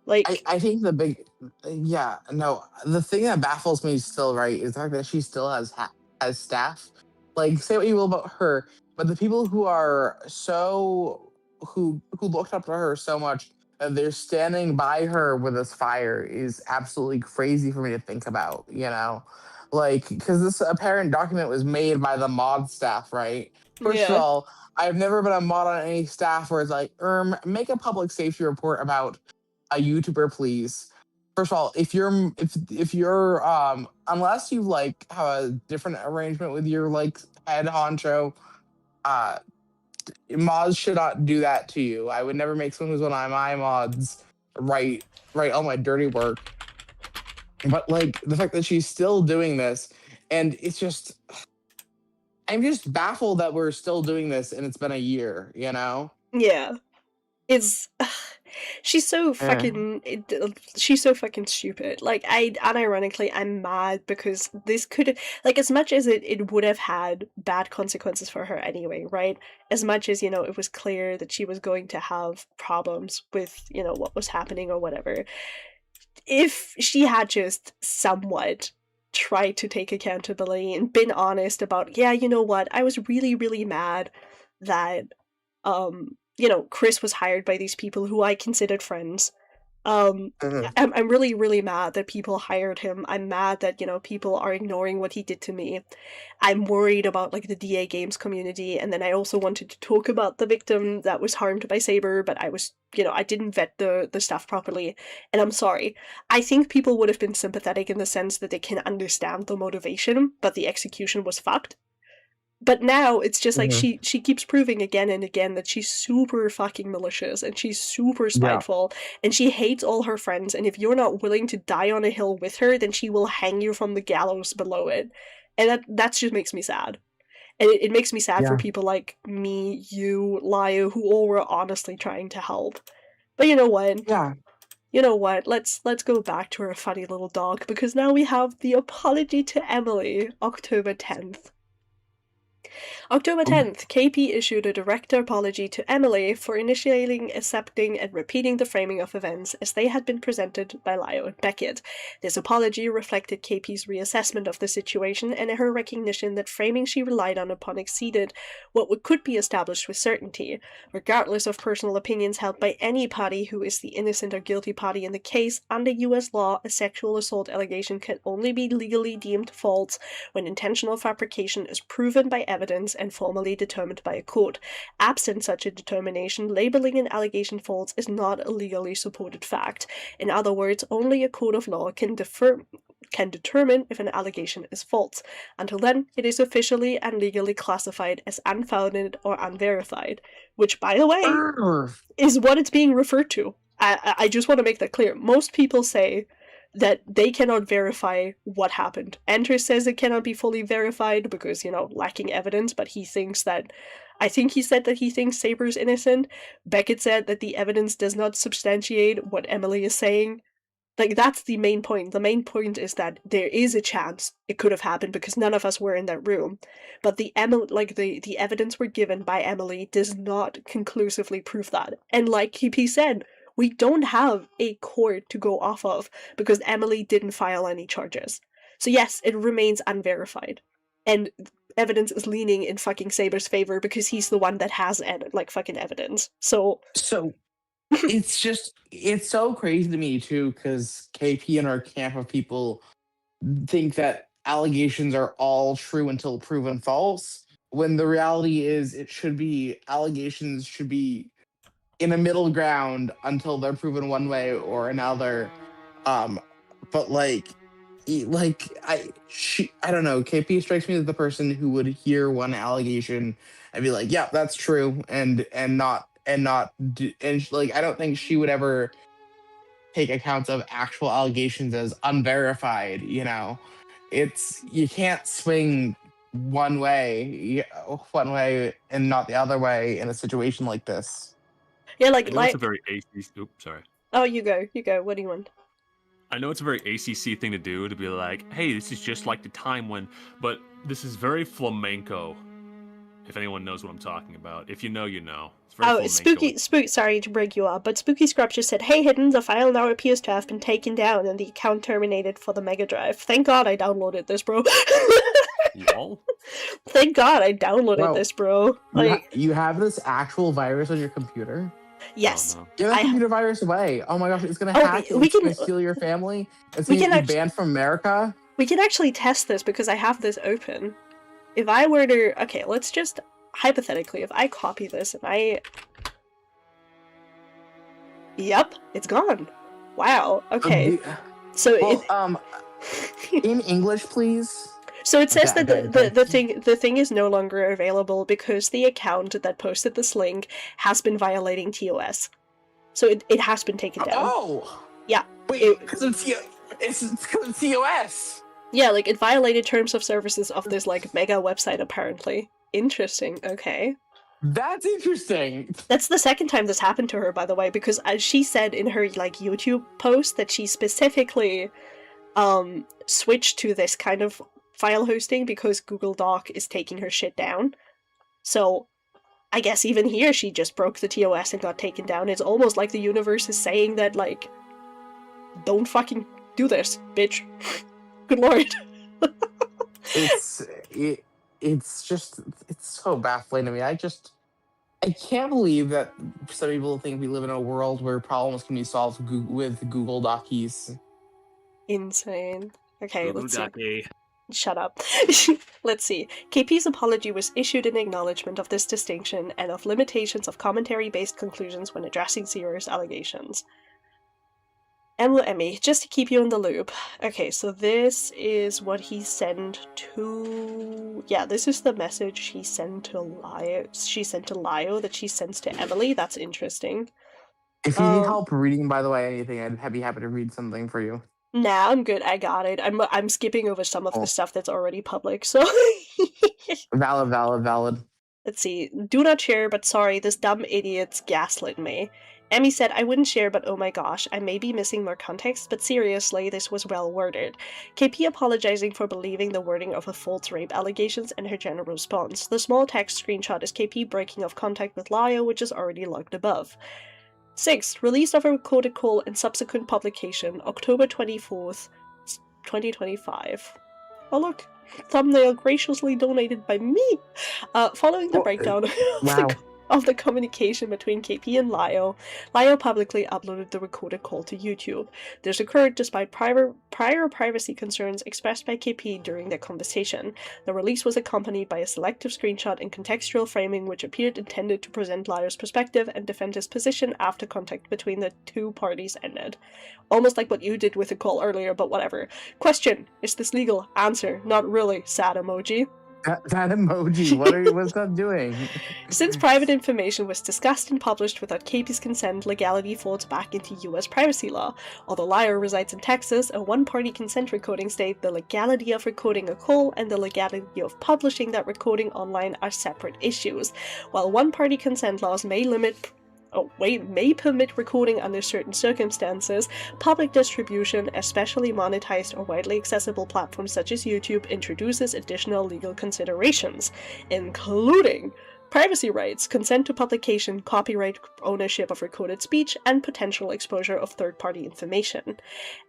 Like, I think the big, yeah, no, the thing that baffles me still, right, is the fact that she still has staff. Like, say what you will about her, but the people who are who looked up to her so much that they're standing by her with this fire is absolutely crazy for me to think about. Like, because this apparent document was made by the mod staff, right? First of yeah, all, I've never been a mod on any staff where it's like, make a public safety report about a YouTuber, please. First of all, if you're unless you like have a different arrangement with your like head honcho, uh mods should not do that to you. I would never make someone who's one of my mods write all my dirty work. But like the fact that she's still doing this, and it's just I'm just baffled that we're still doing this and it's been a year. yeah. It's she's so Yeah. she's so fucking stupid. Like, unironically, I'm mad because this could, like, as much as it would have had bad consequences for her anyway, right? As much as, it was clear that she was going to have problems with, what was happening or whatever. If she had just somewhat tried to take accountability and been honest about, yeah, you know what, I was really, really mad that Chris was hired by these people who I considered friends. Um, Mhm. I'm really, really mad that people hired him. I'm mad that, people are ignoring what he did to me. I'm worried about, like, the DA Games community, and then I also wanted to talk about the victim that was harmed by Saber, but I was, I didn't vet the stuff properly, and I'm sorry. I think people would have been sympathetic in the sense that they can understand the motivation, but the execution was fucked. But now it's just like Mhm. she keeps proving again and again that she's super fucking malicious and she's super Yeah. spiteful and she hates all her friends, and if you're not willing to die on a hill with her, then she will hang you from the gallows below it. And that just makes me sad. And it makes me sad for Yeah. people like me, you, Lio, who all were honestly trying to help. But you know what? Yeah. Let's go back to our funny little dog, because now we have the apology to Emily, October 10th. October 10th, KP issued a direct apology to Emily for initiating, accepting, and repeating the framing of events as they had been presented by Lio and Beckett. This apology reflected KP's reassessment of the situation and her recognition that framing she relied on upon exceeded what could be established with certainty. Regardless of personal opinions held by any party who is the innocent or guilty party in the case, under US law, a sexual assault allegation can only be legally deemed false when intentional fabrication is proven by evidence and formally determined by a court. Absent such a determination, labeling an allegation false is not a legally supported fact. In other words, only a court of law can determine if an allegation is false. Until then, it is officially and legally classified as unfounded or unverified, which, by the way, is what it's being referred to. I just want to make that clear. Most people say that they cannot verify what happened. Enter says it cannot be fully verified because, lacking evidence, but he thinks that, I think he said that he thinks Saber's innocent. Beckett said that the evidence does not substantiate what Emily is saying. Like, that's the main point. The main point is that there is a chance it could have happened because none of us were in that room. But the evidence we're given by Emily does not conclusively prove that. And like KP said, we don't have a court to go off of because Emily didn't file any charges. So yes, it remains unverified. And evidence is leaning in fucking Saber's favor because he's the one that has fucking evidence. So It's so crazy to me too, because KP and our camp of people think that allegations are all true until proven false, when the reality is allegations should be in a middle ground until they're proven one way or another. But I don't know. KP strikes me as the person who would hear one allegation and be like, "Yeah, that's true," and not do, and like I don't think she would ever take accounts of actual allegations as unverified. It's you can't swing one way and not the other way in a situation like this. yeah, I know it's a very ACC. Oops, sorry. Oh, you go. What do you want? I know it's a very ACC thing to do, to be like, hey, this is just like the time when, but this is very flamenco if anyone knows what I'm talking about. If you know, you know. It's very Spooky, sorry to break you up, but Spooky Scrub just said, "Hey, Hidden, the file now appears to have been taken down and the account terminated for the Mega Drive. Thank God I downloaded this, bro." Lol. Thank God I downloaded this, bro. Like, you have this actual virus on your computer? Yes. Oh, no. Get that computer virus away. Oh my gosh, it's gonna hack you. It's gonna steal your family. It's gonna be banned from America. We can actually test this because I have this open. If I were to... Okay, let's just... Hypothetically, if I copy this and I... Yep, it's gone. Wow, okay. In English, please. So it says that the thing is no longer available because the account that posted this link has been violating TOS. So it has been taken down. Oh! Yeah. Wait, because it's because of TOS! Yeah, like, it violated terms of services of this, like, mega website, apparently. Interesting, okay. That's interesting! That's the second time this happened to her, by the way, because as she said in her, like, YouTube post that she specifically, switched to this kind of file hosting because Google Doc is taking her shit down. So, I guess even here she just broke the TOS and got taken down. It's almost like the universe is saying that, like, don't fucking do this, bitch. Good lord. It's so baffling to me. I can't believe that some people think we live in a world where problems can be solved with Google Docies. Insane. Okay, Google let's see. Shut up. Let's see. KP's apology was issued in acknowledgement of this distinction and of limitations of commentary-based conclusions when addressing serious allegations. Emmy, just to keep you in the loop. Okay, so this is what he sent to... Yeah, this is the message he sent to Lio. She sent to Lio that she sends to Emily. That's interesting. If you need help reading, by the way, anything, I'd be happy to read something for you. Nah, I'm good. I got it. I'm skipping over some of the stuff that's already public, so... Valid. Let's see. Do not share, but sorry, this dumb idiot's gaslit me. Emmy said, I wouldn't share, but oh my gosh, I may be missing more context, but seriously, this was well worded. KP apologizing for believing the wording of the false rape allegations and her general response. The small text screenshot is KP breaking off contact with Lio, which is already logged above. 6th, release of a recorded call and subsequent publication, October 24th, 2025. Oh look, thumbnail graciously donated by me! Following the breakdown of the communication between KP and Lio, Lio publicly uploaded the recorded call to YouTube. This occurred despite prior privacy concerns expressed by KP during their conversation. The release was accompanied by a selective screenshot and contextual framing which appeared intended to present Lio's perspective and defend his position after contact between the two parties ended. Almost like what you did with the call earlier, but whatever. Question: is this legal? Answer: not really. Sad emoji. That emoji, what's that doing? Since private information was discussed and published without KP's consent, legality falls back into US privacy law. Although Lio resides in Texas, a one-party consent recording state, the legality of recording a call and the legality of publishing that recording online are separate issues. While one-party consent laws may permit recording under certain circumstances, public distribution, especially monetized or widely accessible platforms such as YouTube, introduces additional legal considerations, including privacy rights, consent to publication, copyright ownership of recorded speech, and potential exposure of third-party information.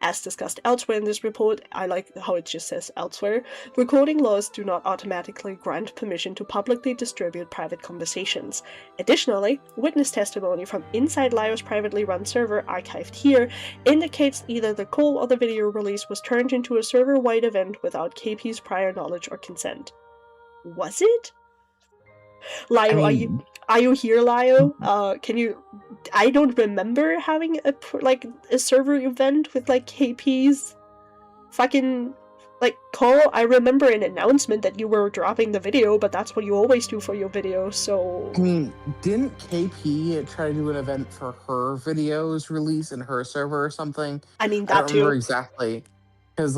As discussed elsewhere in this report, I like how it just says elsewhere, recording laws do not automatically grant permission to publicly distribute private conversations. Additionally, witness testimony from inside Lio's privately run server, archived here, indicates either the call or the video release was turned into a server-wide event without KP's prior knowledge or consent. Was it? Lio, are you here, Lio? Can you... I don't remember having a server event with, like, KP's fucking, like, call. I remember an announcement that you were dropping the video, but that's what you always do for your videos, so... I mean, didn't KP try to do an event for her videos release in her server or something? I mean, that I don't remember exactly. Because,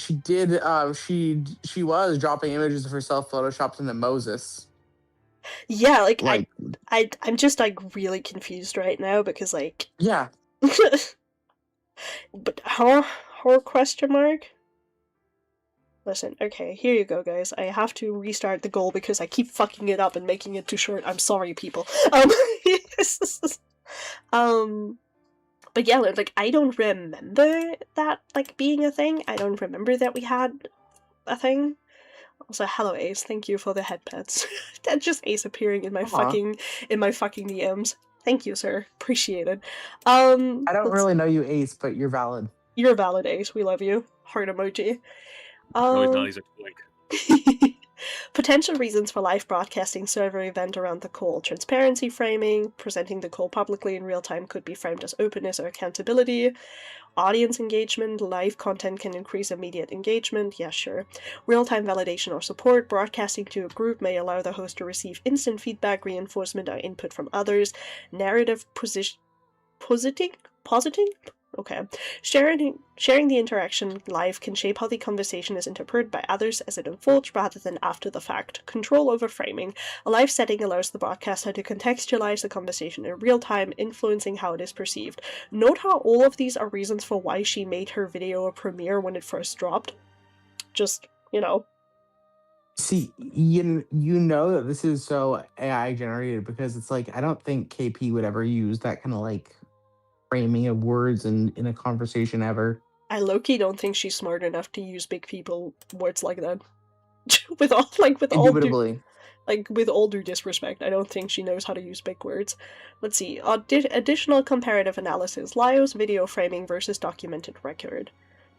she did, she was dropping images of herself photoshopped into Moses. Yeah, I'm just, like, really confused right now, because, like... Yeah. But, her question mark? Listen, okay, here you go, guys. I have to restart the goal because I keep fucking it up and making it too short. I'm sorry, people. But yeah, like, I don't remember that, like, being a thing. I don't remember that we had a thing. Also, hello Ace, thank you for the headpets. That's just Ace appearing in my fucking DMs. Thank you, sir. Appreciate it. I don't really know you, Ace, but you're valid. You're valid, Ace. We love you. Heart emoji. No, he's not. He's a twink. Potential reasons for live broadcasting server event around the call. Transparency framing, presenting the call publicly in real time could be framed as openness or accountability. Audience engagement, live content can increase immediate engagement, yeah sure. Real-time validation or support, broadcasting to a group may allow the host to receive instant feedback, reinforcement, or input from others. Narrative positing? Okay. Sharing the interaction live can shape how the conversation is interpreted by others as it unfolds rather than after the fact. Control over framing. A live setting allows the broadcaster to contextualize the conversation in real time, influencing how it is perceived. Note how all of these are reasons for why she made her video a premiere when it first dropped. Just, you know. See, you know that this is so AI generated because it's like, I don't think KP would ever use that kind of like framing of words in a conversation ever. I low-key don't think she's smart enough to use big people words like that. with all due disrespect, I don't think she knows how to use big words. Let's see. Additional comparative analysis. Lio's video framing versus documented record.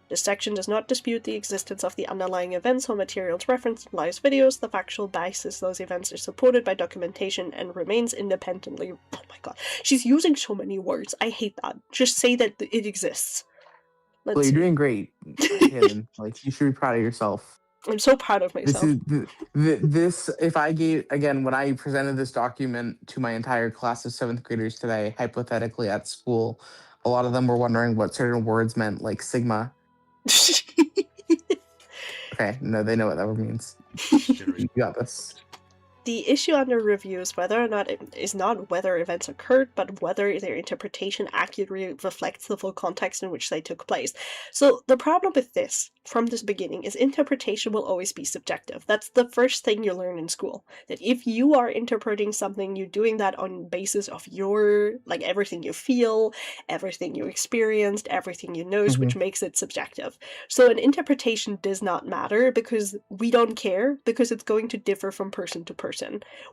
This section does not dispute the existence of the underlying events or materials referenced in Lio's videos. The factual basis those events are supported by documentation and remains independently. Oh my god. She's using so many words. I hate that. Just say that it exists. Well, you're doing great, Hidden. Like, you should be proud of yourself. I'm so proud of myself. This if I gave, again, when I presented this document to my entire class of 7th graders today, hypothetically at school, a lot of them were wondering what certain words meant, like sigma. Okay, no, they know what that word means. You got this. The issue under review is not whether events occurred, but whether their interpretation accurately reflects the full context in which they took place. So the problem with this, from this beginning, is interpretation will always be subjective. That's the first thing you learn in school. That if you are interpreting something, you're doing that on basis of your, like, everything you feel, everything you experienced, everything you know, which makes it subjective. So an interpretation does not matter because we don't care, because it's going to differ from person to person.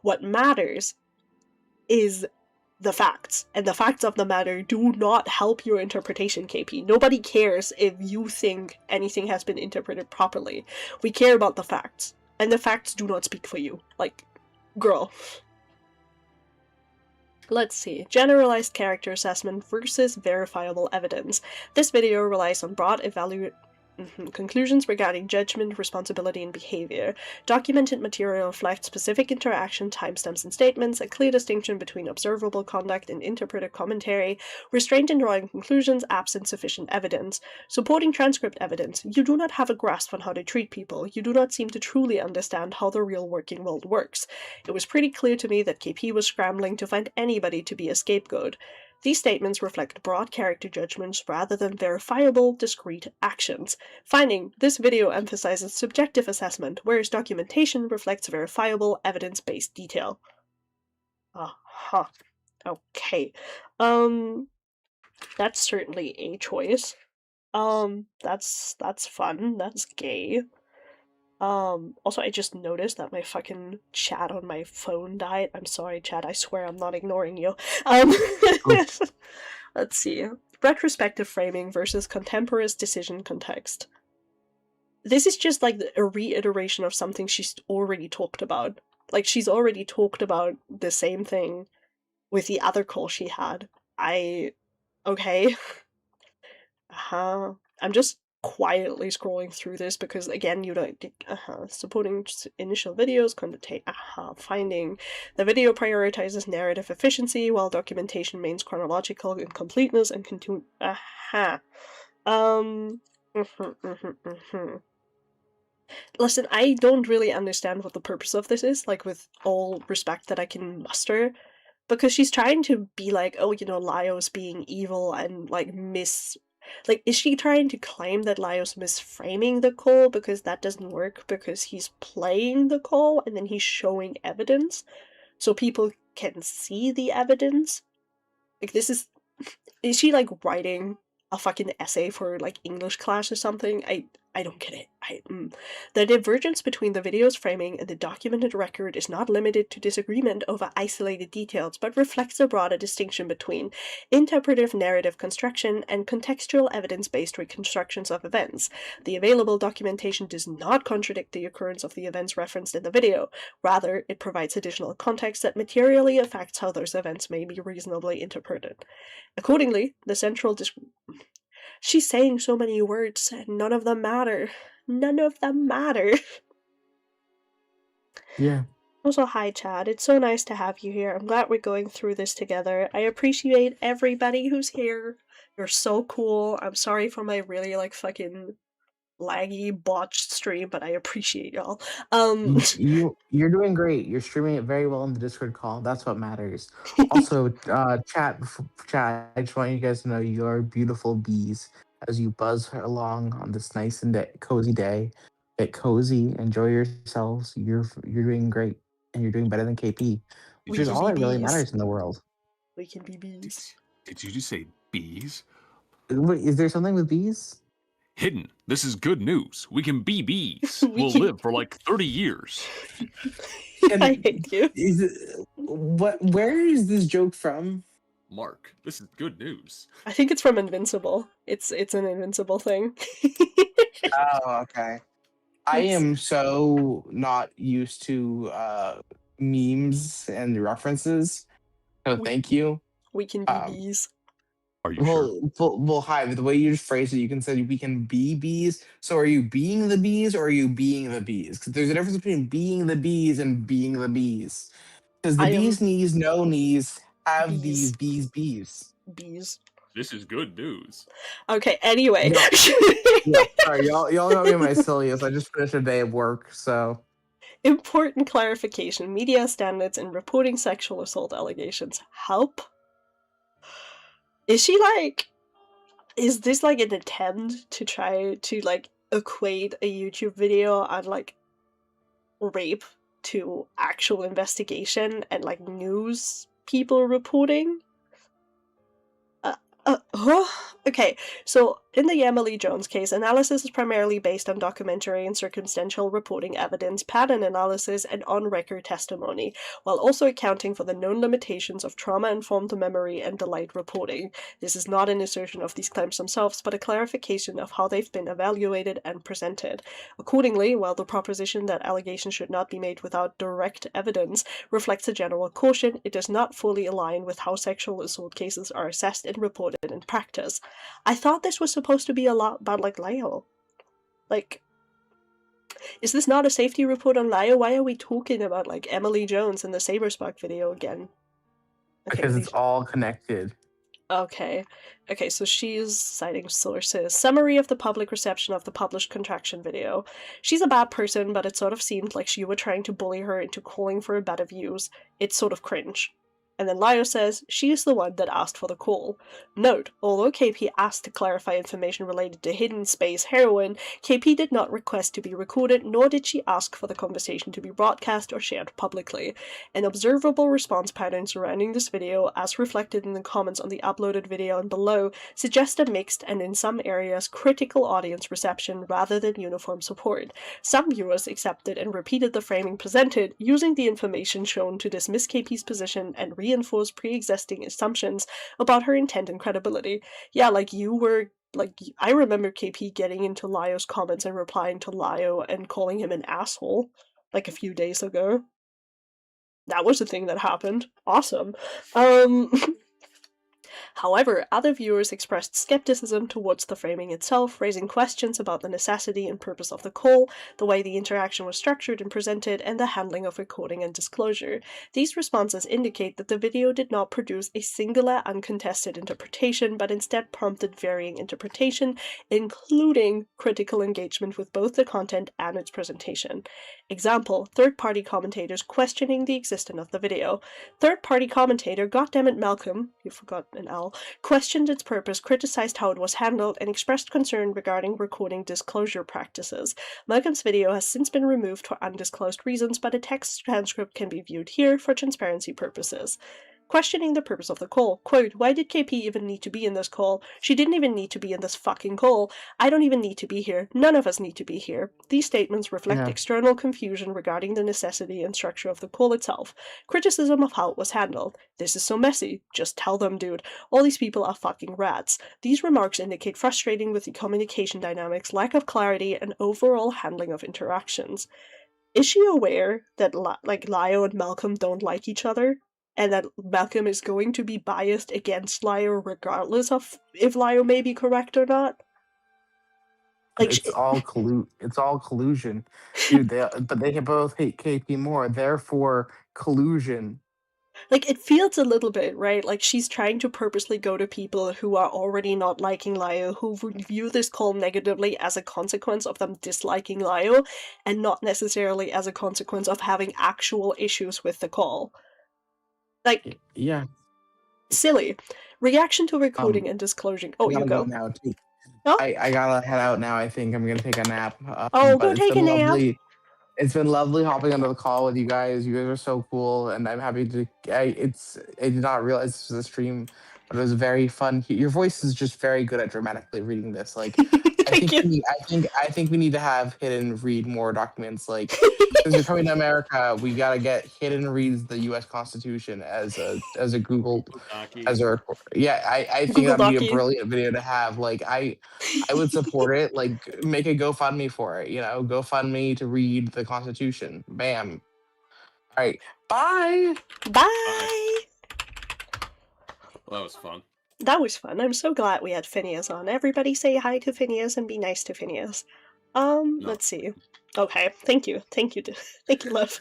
What matters is the facts, and the facts of the matter do not help your interpretation, KP. Nobody cares if you think anything has been interpreted properly. We care about the facts, and the facts do not speak for you. Like, girl. Let's see. Generalized character assessment versus verifiable evidence. This video relies on broad conclusions regarding judgment, responsibility, and behavior. Documented material reflects specific interaction, timestamps, and statements, a clear distinction between observable conduct and interpretive commentary, restraint in drawing conclusions, absent sufficient evidence. Supporting transcript evidence. You do not have a grasp on how to treat people. You do not seem to truly understand how the real working world works. It was pretty clear to me that KP was scrambling to find anybody to be a scapegoat. These statements reflect broad character judgments rather than verifiable, discrete actions. Finding, this video emphasizes subjective assessment, whereas documentation reflects verifiable, evidence-based detail. Aha. Okay. That's certainly a choice. That's fun. That's gay. Also, I just noticed that my fucking chat on my phone died. I'm sorry, chat. I swear I'm not ignoring you. Let's see. Retrospective framing versus contemporaneous decision context. This is just like a reiteration of something she's already talked about. Like, she's already talked about the same thing with the other call she had. Okay. I'm just quietly scrolling through this because, again, you don't supporting initial videos, content, finding the video prioritizes narrative efficiency while documentation remains chronological in completeness and continue. Listen, I don't really understand what the purpose of this is, like, with all respect that I can muster, because she's trying to be like, oh, you know, Lio's being evil and, like, Like, is she trying to claim that Lio's misframing the call because that doesn't work because he's playing the call and then he's showing evidence so people can see the evidence? Like, this is she like writing a fucking essay for like English class or something? I don't get it. The divergence between the video's framing and the documented record is not limited to disagreement over isolated details, but reflects a broader distinction between interpretive narrative construction and contextual evidence-based reconstructions of events. The available documentation does not contradict the occurrence of the events referenced in the video. Rather, it provides additional context that materially affects how those events may be reasonably interpreted. Accordingly, the central She's saying so many words, and none of them matter. None of them matter. Yeah. Also, hi, Chad. It's so nice to have you here. I'm glad we're going through this together. I appreciate everybody who's here. You're so cool. I'm sorry for my really, like, fucking laggy, botched stream, but I appreciate y'all. You're doing great. You're streaming it very well in the Discord call. That's what matters. Also, chat, I just want you guys to know you're beautiful bees as you buzz along on this nice and cozy day. Get cozy, enjoy yourselves. You're doing great, and you're doing better than KP, which We is can all be that really bees. matters in the world. We can be bees. Did you just say bees? Wait, is there something with bees? Hidden. This is good news. We can be bees. We We'll can- live for like 30 years. I hate you. Is it, what? Where is this joke from? Mark, this is good news. I think it's from Invincible. It's an Invincible thing. Oh, okay. I am so not used to memes and references. So thank you. We can be bees. Are you sure? Well, hi. The way you just phrased it, you can say we can be bees. So are you being the bees or are you being the bees? Because there's a difference between being the bees and being the bees. Because the I am bees knees, no knees, have bees. these bees. Bees. This is good news. Okay, anyway. No. Yeah, sorry, y'all got me in my silliest. I just finished a day of work, so. Important clarification. Media standards in reporting sexual assault allegations. Help? Is this like an attempt to try to like equate a YouTube video on like rape to actual investigation and like news people reporting? Okay, so in the Emily Jones case, analysis is primarily based on documentary and circumstantial reporting evidence, pattern analysis, and on-record testimony, while also accounting for the known limitations of trauma-informed memory and delayed reporting. This is not an assertion of these claims themselves, but a clarification of how they've been evaluated and presented. Accordingly, while the proposition that allegations should not be made without direct evidence reflects a general caution, it does not fully align with how sexual assault cases are assessed and reported in practice. I thought this was supposed to be a lot about like Lio. Like, is this not a safety report on Lio? Why are we talking about like Emily Jones in the Saberspark video again? Because it's all connected. Okay, so she's citing sources. Summary of the public reception of the published contraction video. She's a bad person, but it sort of seemed like you were trying to bully her into calling for better views. It's sort of cringe. And then Lio says, she is the one that asked for the call. Note, although KP asked to clarify information related to hidden space heroin, KP did not request to be recorded, nor did she ask for the conversation to be broadcast or shared publicly. An observable response pattern surrounding this video, as reflected in the comments on the uploaded video and below, suggests a mixed and in some areas critical audience reception rather than uniform support. Some viewers accepted and repeated the framing presented, using the information shown to dismiss KP's position and reinforce pre-existing assumptions about her intent and credibility. Yeah, like you were, like, I remember KP getting into Lio's comments and replying to Lio and calling him an asshole, like a few days ago. That was a thing that happened. Awesome. However, other viewers expressed skepticism towards the framing itself, raising questions about the necessity and purpose of the call, the way the interaction was structured and presented, and the handling of recording and disclosure. These responses indicate that the video did not produce a singular, uncontested interpretation, but instead prompted varying interpretation, including critical engagement with both the content and its presentation. Example, third-party commentators questioning the existence of the video. Third-party commentator, goddammit Malcolm, you forgot an L, call, questioned its purpose, criticized how it was handled, and expressed concern regarding recording disclosure practices. Malcolm's video has since been removed for undisclosed reasons, but a text transcript can be viewed here for transparency purposes. Questioning the purpose of the call. Quote, why did KP even need to be in this call? She didn't even need to be in this fucking call. I don't even need to be here. None of us need to be here. These statements reflect external confusion regarding the necessity and structure of the call itself. Criticism of how it was handled. This is so messy. Just tell them, dude. All these people are fucking rats. These remarks indicate frustrating with the communication dynamics, lack of clarity, and overall handling of interactions. Is she aware that Lio and Malcolm don't like each other? And that Malcolm is going to be biased against Lio regardless of if Lio may be correct or not? Like it's all collusion, dude. But they can both hate KP more, therefore collusion. Like, it feels a little bit, right? Like, she's trying to purposely go to people who are already not liking Lio, who would view this call negatively as a consequence of them disliking Lio, and not necessarily as a consequence of having actual issues with the call. Like, yeah, silly. Reaction to recording and disclosing. Oh, you go. Now, Oh? I gotta head out now. I think I'm gonna take a nap. Go take a nap. It's been lovely hopping onto the call with you guys. You guys are so cool, and I'm happy to. I did not realize this was a stream, but it was very fun. Your voice is just very good at dramatically reading this. Like, I think we need to have Hidden read more documents. Like, since you're coming to America, we gotta get Hidden reads the U.S. Constitution as a Google as a yeah. I think that'd be a brilliant video to have. Like, I would support it. Like, make a GoFundMe for it. You know, GoFundMe to read the Constitution. Bam. All right. Bye. Bye. Well, that was fun. That was fun. I'm so glad we had Phineas on. Everybody say hi to Phineas and be nice to Phineas. Let's see. Okay, thank you. Thank you, love.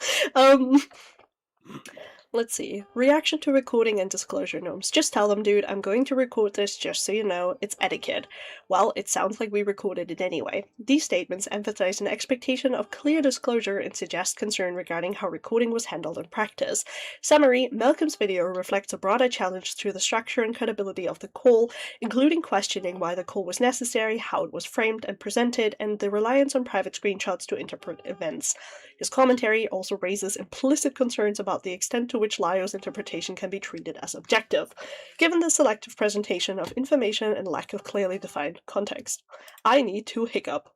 Let's see. Reaction to recording and disclosure norms. Just tell them, dude, I'm going to record this just so you know. It's etiquette. Well, it sounds like we recorded it anyway. These statements emphasize an expectation of clear disclosure and suggest concern regarding how recording was handled in practice. Summary, Malcolm's video reflects a broader challenge to the structure and credibility of the call, including questioning why the call was necessary, how it was framed and presented, and the reliance on private screenshots to interpret events. His commentary also raises implicit concerns about the extent to which Lio's interpretation can be treated as objective, given the selective presentation of information and lack of clearly defined context. I need to hiccup.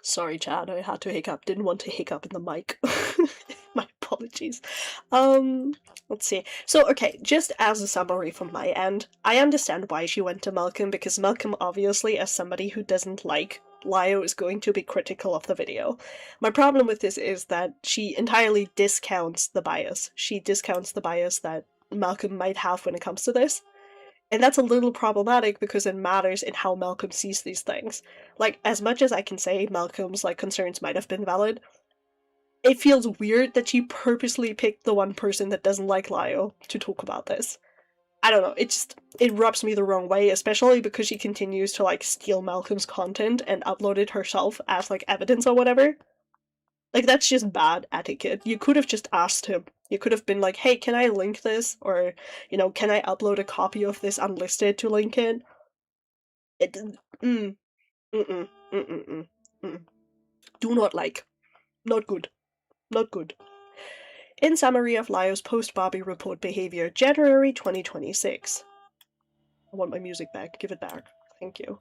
Sorry, Chad, I had to hiccup. Didn't want to hiccup in the mic. My apologies. Let's see. So, okay, just as a summary from my end, I understand why she went to Malcolm, because Malcolm, obviously, as somebody who doesn't like Lio, is going to be critical of the video. My problem with this is that she entirely discounts the bias. She discounts the bias that Malcolm might have when it comes to this. And that's a little problematic because it matters in how Malcolm sees these things. Like, as much as I can say Malcolm's, concerns might have been valid, it feels weird that she purposely picked the one person that doesn't like Lio to talk about this. I don't know, it rubs me the wrong way, especially because she continues to, steal Malcolm's content and upload it herself as, evidence or whatever. That's just bad etiquette. You could have just asked him. You could have been like, hey, can I link this? Or, can I upload a copy of this unlisted to link it? Do not like. Not good. Not good. In summary of Lio's post-Bobby report behavior, January 2026. I want my music back. Give it back. Thank you.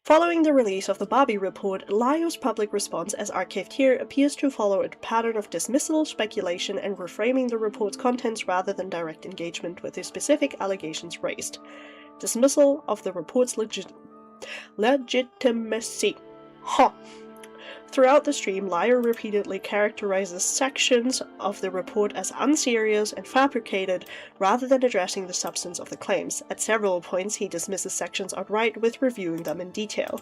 Following the release of the Bobby report, Lio's public response, as archived here, appears to follow a pattern of dismissal, speculation, and reframing the report's contents rather than direct engagement with the specific allegations raised. Dismissal of the report's legitimacy. Huh. Throughout the stream, Lio repeatedly characterizes sections of the report as unserious and fabricated, rather than addressing the substance of the claims. At several points, he dismisses sections outright with reviewing them in detail.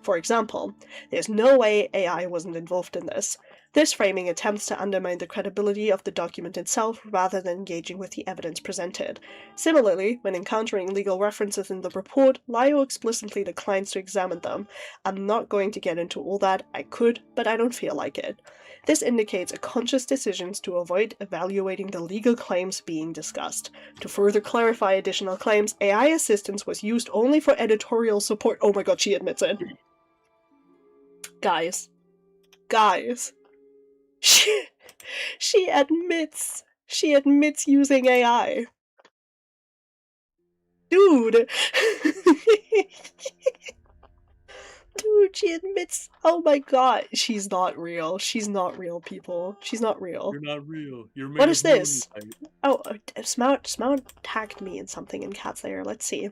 For example, there's no way AI wasn't involved in this. This framing attempts to undermine the credibility of the document itself rather than engaging with the evidence presented. Similarly, when encountering legal references in the report, Lio explicitly declines to examine them. I'm not going to get into all that. I could, but I don't feel like it. This indicates a conscious decision to avoid evaluating the legal claims being discussed. To further clarify additional claims, AI assistance was used only for editorial support. Oh my god, she admits it. Guys. She admits using AI. Dude. Dude, she admits. Oh my god, she's not real. She's not real, people. She's not real. You're not real. You're made What of is this? moonlight. Oh, Smout tagged me in something in Cat's Lair. Let's see.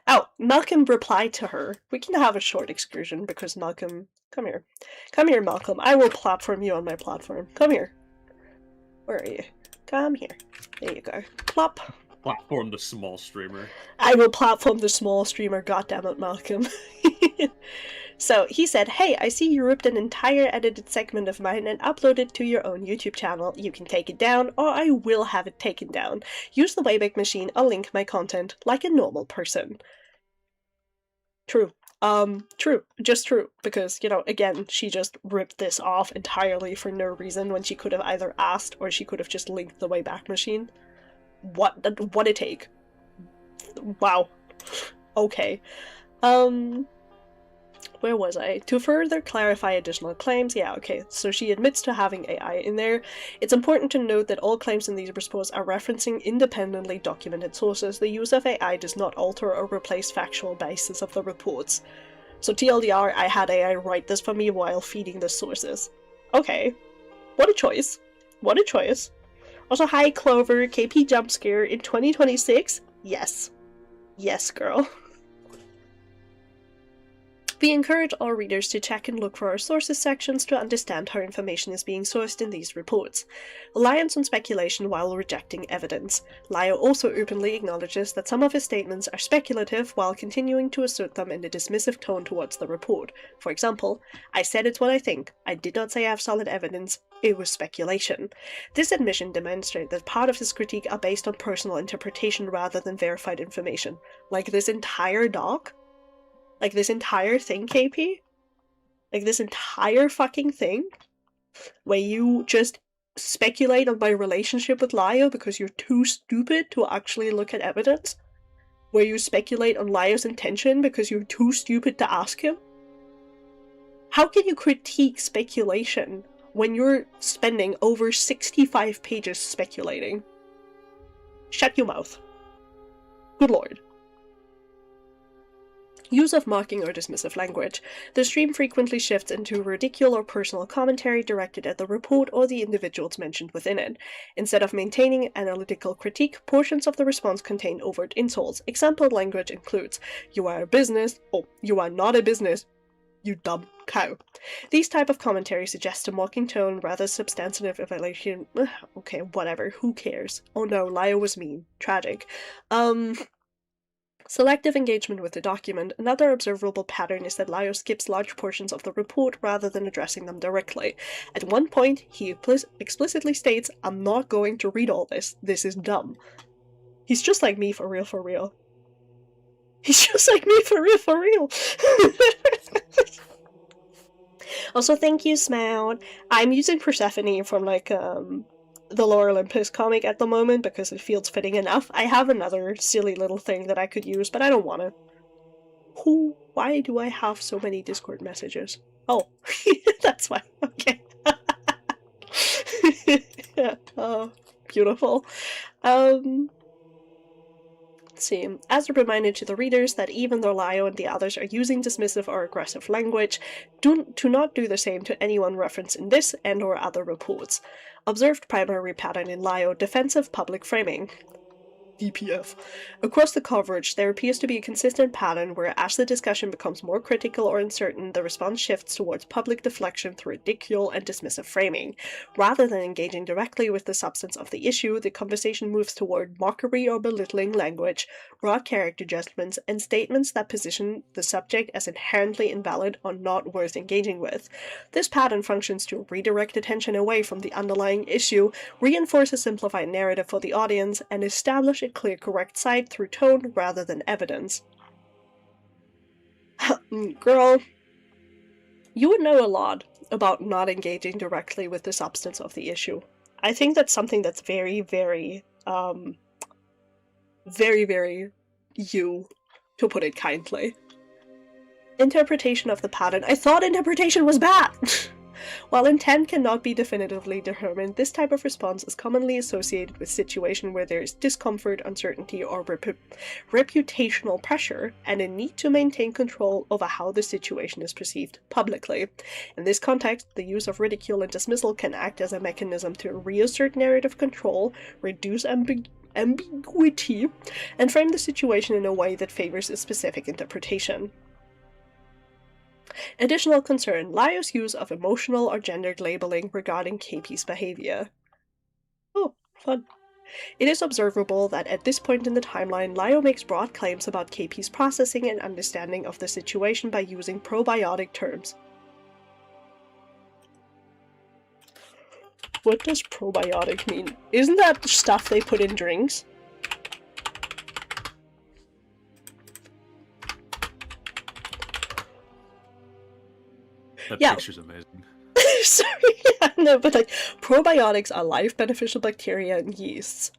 Oh, Malcolm replied to her. We can have a short excursion because Malcolm... Come here. Come here, Malcolm. I will platform you on my platform. Come here. Where are you? Come here. There you go. Plop. Platform the small streamer. I will platform the small streamer, goddammit, Malcolm. So, he said, hey, I see you ripped an entire edited segment of mine and uploaded it to your own YouTube channel. You can take it down, or I will have it taken down. Use the Wayback Machine, I'll link my content like a normal person. True. True. Just true. Because, you know, again, she just ripped this off entirely for no reason when she could have either asked or she could have just linked the Wayback Machine. What a take. Wow. Okay. Where was I? To further clarify additional claims, yeah, okay, so she admits to having AI in there. It's important to note that all claims in these reports are referencing independently documented sources. The use of AI does not alter or replace factual basis of the reports. So TLDR, I had AI write this for me while feeding the sources. Okay. What a choice. What a choice. Also, hi Clover, KP Jumpscare in 2026? Yes. Yes, girl. We encourage all readers to check and look for our sources sections to understand how information is being sourced in these reports. Reliance on speculation while rejecting evidence. Lio also openly acknowledges that some of his statements are speculative while continuing to assert them in a dismissive tone towards the report. For example, I said it's what I think. I did not say I have solid evidence. It was speculation. This admission demonstrates that part of his critique are based on personal interpretation rather than verified information. Like this entire doc? Like this entire thing, KP? Like this entire fucking thing? Where you just speculate on my relationship with Lio because you're too stupid to actually look at evidence? Where you speculate on Lio's intention because you're too stupid to ask him? How can you critique speculation when you're spending over 65 pages speculating? Shut your mouth. Good lord. Use of mocking or dismissive language. The stream frequently shifts into ridicule or personal commentary directed at the report or the individuals mentioned within it. Instead of maintaining analytical critique, portions of the response contain overt insults. Example language includes, "You are a business," "Oh, you are not a business," "You dumb cow." These type of commentary suggest a mocking tone rather substantive evaluation. Okay, whatever, who cares? Oh no, Lio was mean. Tragic. Selective engagement with the document. Another observable pattern is that Lio skips large portions of the report rather than addressing them directly. At one point, he explicitly states, "I'm not going to read all this. This is dumb." He's just like me, for real, for real. He's just like me, for real, for real. Also, thank you, Smout. I'm using Persephone from, like, the Lore Olympus comic at the moment because it feels fitting enough. I have another silly little thing that I could use, but I don't want to. Why do I have so many Discord messages? Oh, that's why. Okay. Oh, beautiful. Let's see. As a reminder to the readers that even though Lio and the others are using dismissive or aggressive language, do not do the same to anyone referenced in this and or other reports. Observed primary pattern in Lio, defensive public framing. DPF. Across the coverage, there appears to be a consistent pattern where as the discussion becomes more critical or uncertain, the response shifts towards public deflection through ridicule and dismissive framing. Rather than engaging directly with the substance of the issue, the conversation moves toward mockery or belittling language, raw character judgments, and statements that position the subject as inherently invalid or not worth engaging with. This pattern functions to redirect attention away from the underlying issue, reinforce a simplified narrative for the audience, and establish a clear correct side through tone rather than evidence. Girl, you would know a lot about not engaging directly with the substance of the issue. I think that's something that's very, very, very you, to put it kindly. Interpretation of the pattern. I thought interpretation was bad! While intent cannot be definitively determined, this type of response is commonly associated with situations where there is discomfort, uncertainty, or reputational pressure, and a need to maintain control over how the situation is perceived publicly. In this context, the use of ridicule and dismissal can act as a mechanism to reassert narrative control, reduce ambiguity, and frame the situation in a way that favors a specific interpretation. Additional concern: Lio's use of emotional or gendered labeling regarding KP's behavior. Oh, fun. It is observable that at this point in the timeline, Lio makes broad claims about KP's processing and understanding of the situation by using probiotic terms. What does probiotic mean? Isn't that stuff they put in drinks? That Yeah. picture's amazing. Sorry, yeah, no, but like, probiotics are live beneficial bacteria and yeasts.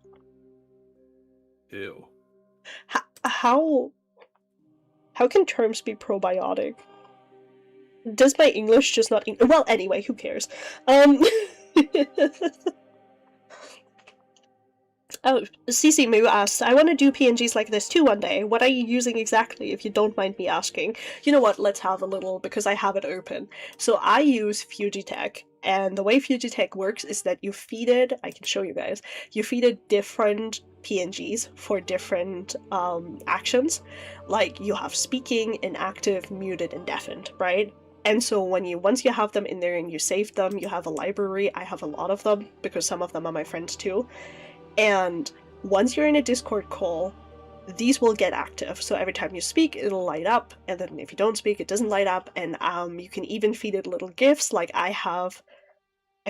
Ew. How can terms be probiotic? Does my English just not... Well, anyway, who cares? Oh, CC Moo asks, I want to do PNGs like this too one day. What are you using exactly, if you don't mind me asking? You know what, let's have a little, because I have it open. So I use Fujitech, and the way Fujitech works is that you feed it, I can show you guys, you feed it different PNGs for different actions. Like, you have speaking, inactive, muted, and deafened, right? And so once you have them in there and you save them, you have a library. I have a lot of them, because some of them are my friends too. And once you're in a Discord call, these will get active. So every time you speak, it'll light up, and then if you don't speak, it doesn't light up. And you can even feed it little GIFs. Like I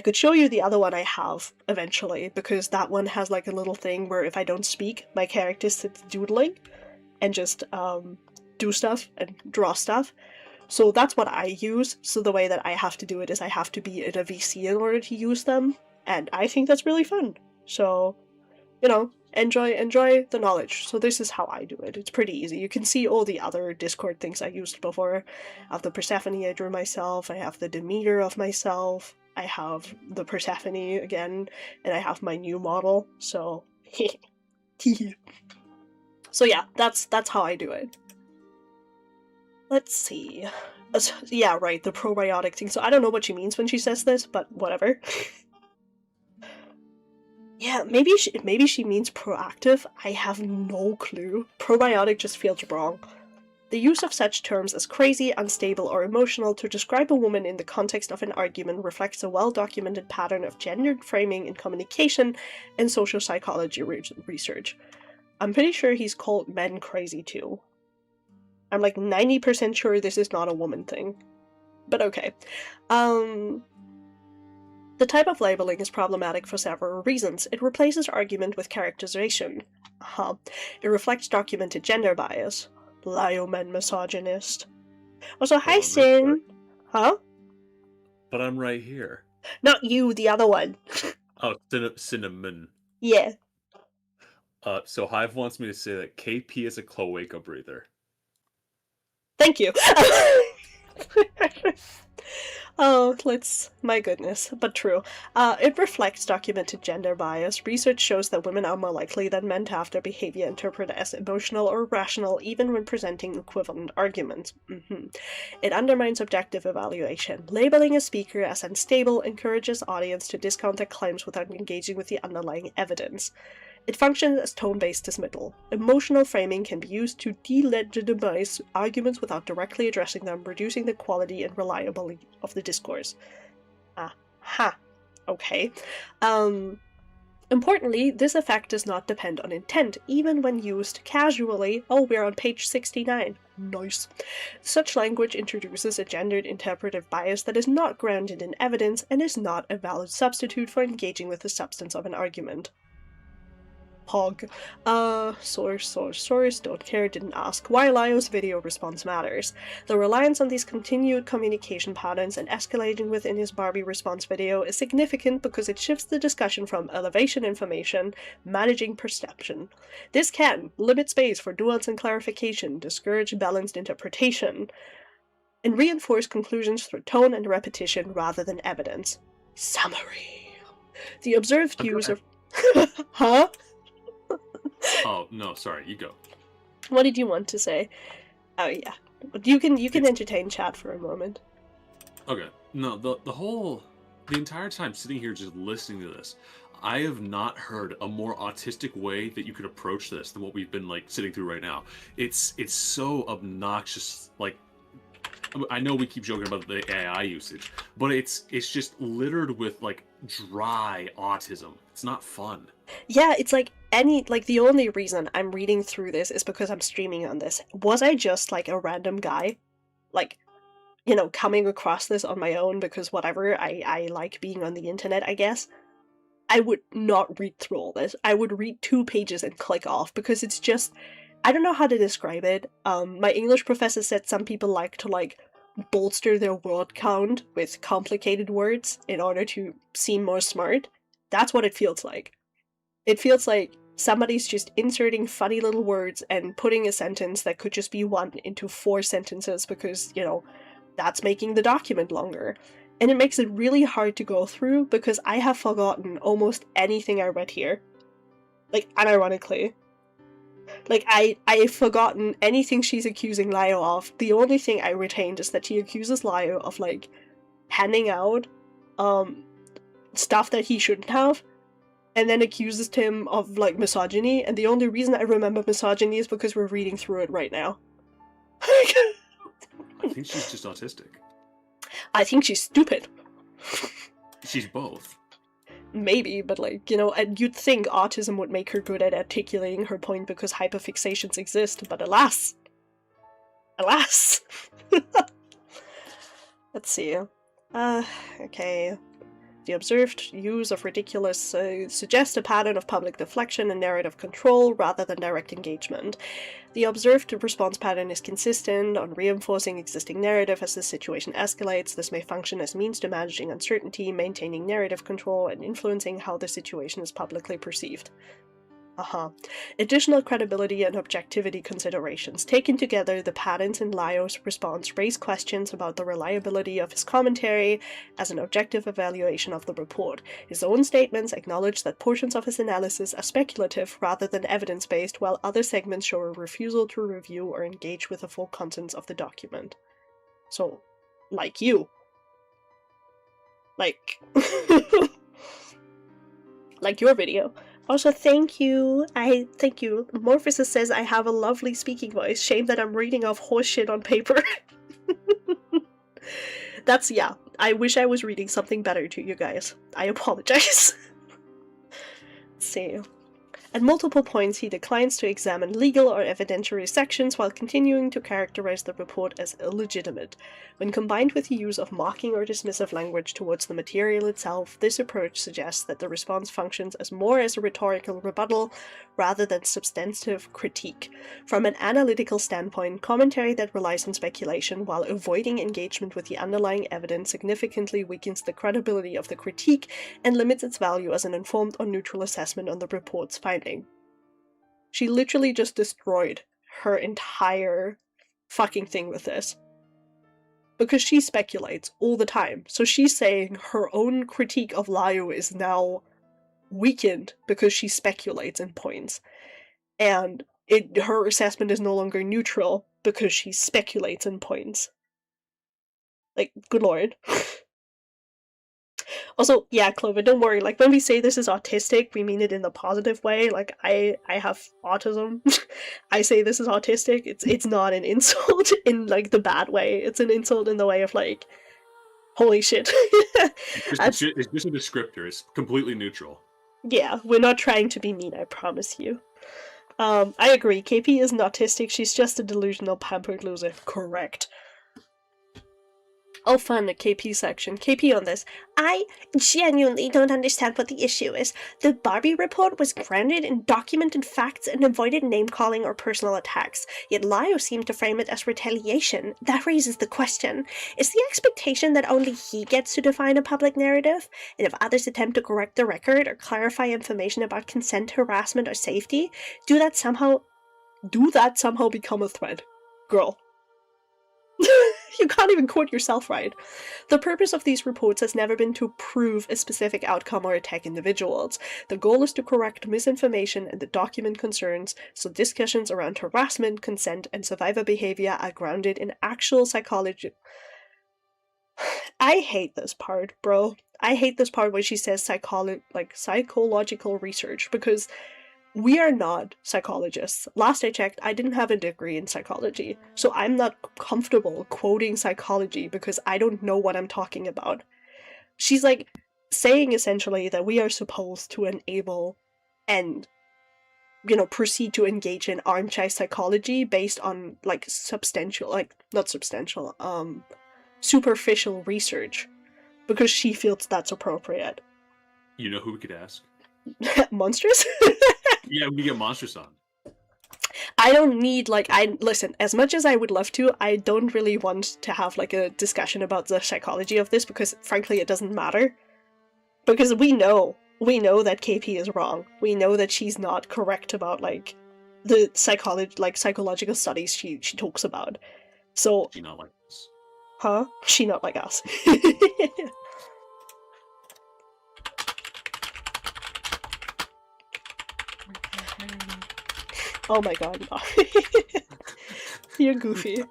could show you the other one I have eventually, because that one has like a little thing where if I don't speak, my character sits doodling and just do stuff and draw stuff. So that's what I use. So the way that I have to do it is I have to be in a VC in order to use them, and I think that's really fun. So, you know, enjoy the knowledge. So this is how I do it. It's pretty easy. You can see all the other Discord things I used before. I have the Persephone I drew myself, I have the Demeter of myself, I have the Persephone again, and I have my new model, so so yeah, that's how I do it. Let's see. Yeah, right, the probiotic thing. So I don't know what she means when she says this, but whatever. Yeah, maybe she means proactive. I have no clue. Probiotic just feels wrong. The use of such terms as crazy, unstable, or emotional to describe a woman in the context of an argument reflects a well-documented pattern of gendered framing in communication and social psychology research. I'm pretty sure he's called men crazy too. I'm like 90% sure this is not a woman thing. But okay. The type of labeling is problematic for several reasons. It replaces argument with characterization. It reflects documented gender bias. Lio men misogynist. Also, hi Sin! Huh? But I'm right here. Not you, the other one. Oh, cinnamon. Yeah. So Hive wants me to say that KP is a cloaca breather. Thank you. Oh, my goodness, but true. It reflects documented gender bias. Research shows that women are more likely than men to have their behavior interpreted as emotional or rational, even when presenting equivalent arguments. It undermines objective evaluation. Labeling a speaker as unstable encourages audience to discount their claims without engaging with the underlying evidence. It functions as tone-based dismissal. Emotional framing can be used to delegitimize arguments without directly addressing them, reducing the quality and reliability of the discourse. Aha. Okay. Importantly, this effect does not depend on intent, even when used casually. Oh, we're on page 69. Nice. Such language introduces a gendered interpretive bias that is not grounded in evidence and is not a valid substitute for engaging with the substance of an argument. Pog. Source, don't care, didn't ask. Why Lio's video response matters. The reliance on these continued communication patterns and escalating within his Barbie response video is significant because it shifts the discussion from elevation information, managing perception. This can limit space for nuance and clarification, discourage balanced interpretation, and reinforce conclusions through tone and repetition rather than evidence. Summary. The observed use of... Huh? Oh, no, sorry, you go. What did you want to say? Oh yeah. You can entertain chat for a moment. Okay. No, the entire time sitting here just listening to this, I have not heard a more autistic way that you could approach this than what we've been like sitting through right now. It's so obnoxious. Like, I know we keep joking about the AI usage, but it's just littered with like dry autism. It's not fun. Yeah, it's like the only reason I'm reading through this is because I'm streaming on this. Was I just like a random guy? Like, you know, coming across this on my own because whatever, I like being on the internet, I guess. I would not read through all this. I would read 2 pages and click off because it's just, I don't know how to describe it. My English professor said some people like to like bolster their word count with complicated words in order to seem more smart. That's what it feels like. It feels like somebody's just inserting funny little words and putting a sentence that could just be 1 into 4 sentences because, you know, that's making the document longer. And it makes it really hard to go through because I have forgotten almost anything I read here. Like, unironically. Like, I've forgotten anything she's accusing Lio of. The only thing I retained is that she accuses Lio of, like, handing out, stuff that he shouldn't have, and then accuses him of, like, misogyny, and the only reason I remember misogyny is because we're reading through it right now. I think she's just autistic. I think she's stupid. She's both. Maybe, but like, you know, and you'd think autism would make her good at articulating her point because hyperfixations exist, but alas. Alas. Let's see. Okay. The observed use of ridiculous suggests a pattern of public deflection and narrative control rather than direct engagement. The observed response pattern is consistent on reinforcing existing narrative as the situation escalates. This may function as means to managing uncertainty, maintaining narrative control, and influencing how the situation is publicly perceived. Additional credibility and objectivity considerations. Taken together, the patterns in Lio's response raise questions about the reliability of his commentary as an objective evaluation of the report. His own statements acknowledge that portions of his analysis are speculative rather than evidence-based, while other segments show a refusal to review or engage with the full contents of the document. So, like you. Like... like your video. Also, thank you. Thank you. Morphosis says I have a lovely speaking voice. Shame that I'm reading off horseshit on paper. That's, yeah. I wish I was reading something better to you guys. I apologize. Let's see. At multiple points, he declines to examine legal or evidentiary sections while continuing to characterize the report as illegitimate. When combined with the use of mocking or dismissive language towards the material itself, this approach suggests that the response functions as more as a rhetorical rebuttal rather than substantive critique. From an analytical standpoint, commentary that relies on speculation while avoiding engagement with the underlying evidence significantly weakens the credibility of the critique and limits its value as an informed or neutral assessment on the report's finding. She literally just destroyed her entire fucking thing with this. Because she speculates all the time. So she's saying her own critique of Lio is now weakened because she speculates in points. And her assessment is no longer neutral because she speculates in points. Like, good lord. Also, yeah, Clover, don't worry. Like, when we say this is autistic, we mean it in the positive way. Like, I have autism. I say this is autistic. It's not an insult in, like, the bad way. It's an insult in the way of, like, holy shit. It's just a descriptor. It's completely neutral. Yeah, we're not trying to be mean, I promise you. I agree. KP isn't autistic. She's just a delusional, pampered loser. Correct. I'll find the KP section. KP on this. I genuinely don't understand what the issue is. The Barbie report was grounded in documented facts and avoided name-calling or personal attacks, yet Lio seemed to frame it as retaliation. That raises the question. Is the expectation that only he gets to define a public narrative? And if others attempt to correct the record or clarify information about consent, harassment, or safety, do that somehow become a threat? Girl. You can't even quote yourself right. The purpose of these reports has never been to prove a specific outcome or attack individuals. The goal is to correct misinformation and to document concerns, so discussions around harassment, consent, and survivor behavior are grounded in actual psychology. I hate this part, bro. I hate this part where she says psychological research, because we are not psychologists. Last I checked, I didn't have a degree in psychology, so I'm not comfortable quoting psychology because I don't know what I'm talking about. She's like saying essentially that we are supposed to enable and, you know, proceed to engage in armchair psychology based on like superficial research, because she feels that's appropriate. You know who we could ask? Monstrous? Yeah, we get Monstrous on. I don't need, listen, as much as I would love to, I don't really want to have, like, a discussion about the psychology of this, because, frankly, it doesn't matter. Because we know that KP is wrong. We know that she's not correct about, like, the psychological studies she talks about. So... She not like us. Huh? She not like us. Oh my god, no. You're goofy.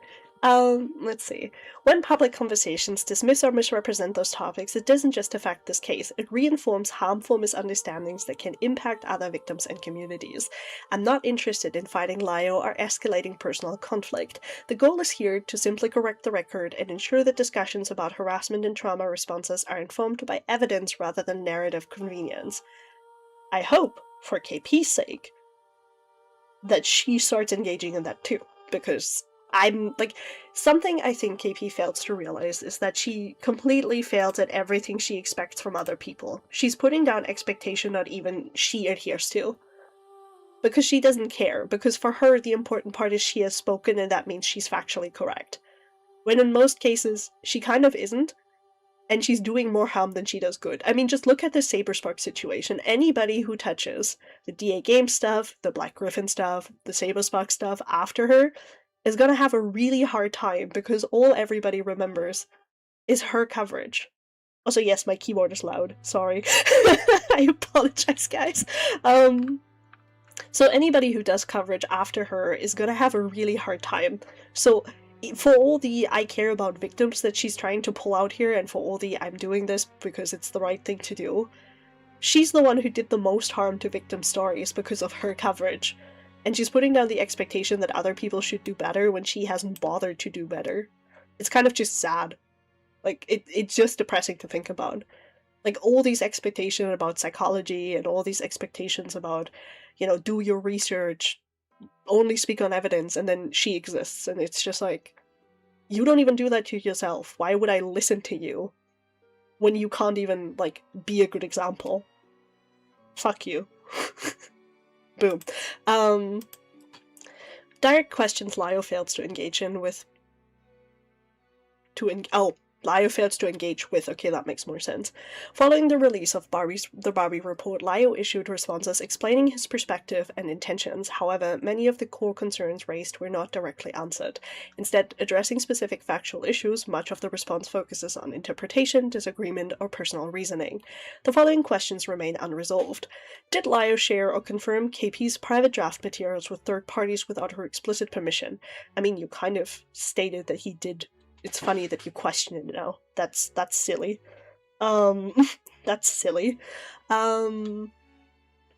Let's see. When public conversations dismiss or misrepresent those topics, it doesn't just affect this case, it reinforms harmful misunderstandings that can impact other victims and communities. I'm not interested in fighting Lio or escalating personal conflict. The goal is here to simply correct the record and ensure that discussions about harassment and trauma responses are informed by evidence rather than narrative convenience. I hope, for KP's sake, that she starts engaging in that too, because I'm, like, something I think KP fails to realize is that she completely fails at everything she expects from other people. She's putting down expectation not even she adheres to. Because she doesn't care, because for her the important part is she has spoken and that means she's factually correct. When in most cases, she kind of isn't, and she's doing more harm than she does good. I mean, just look at the Saberspark situation. Anybody who touches the DA Game stuff, the Black Griffin stuff, the Saberspark stuff after her is gonna have a really hard time, because all everybody remembers is her coverage. Also, yes, my keyboard is loud. Sorry. I apologize, guys. So anybody who does coverage after her is gonna have a really hard time. So for all the I care about victims that she's trying to pull out here, and for all the I'm doing this because it's the right thing to do, she's the one who did the most harm to victim stories because of her coverage. And she's putting down the expectation that other people should do better when she hasn't bothered to do better. It's kind of just sad. Like, it's just depressing to think about. Like, all these expectations about psychology and all these expectations about, you know, do your research, only speak on evidence, and then she exists, and it's just like, you don't even do that to yourself. Why would I listen to you when you can't even, like, be a good example? Fuck you. Boom. Direct questions Lio fails to engage in with... Lio fails to engage with. Okay, that makes more sense. Following the release of the Barbie report, Lio issued responses explaining his perspective and intentions. However, many of the core concerns raised were not directly answered. Instead, addressing specific factual issues, much of the response focuses on interpretation, disagreement, or personal reasoning. The following questions remain unresolved. Did Lio share or confirm KP's private draft materials with third parties without her explicit permission? I mean, you kind of stated that he did. It's funny that you question it now. That's silly. That's silly.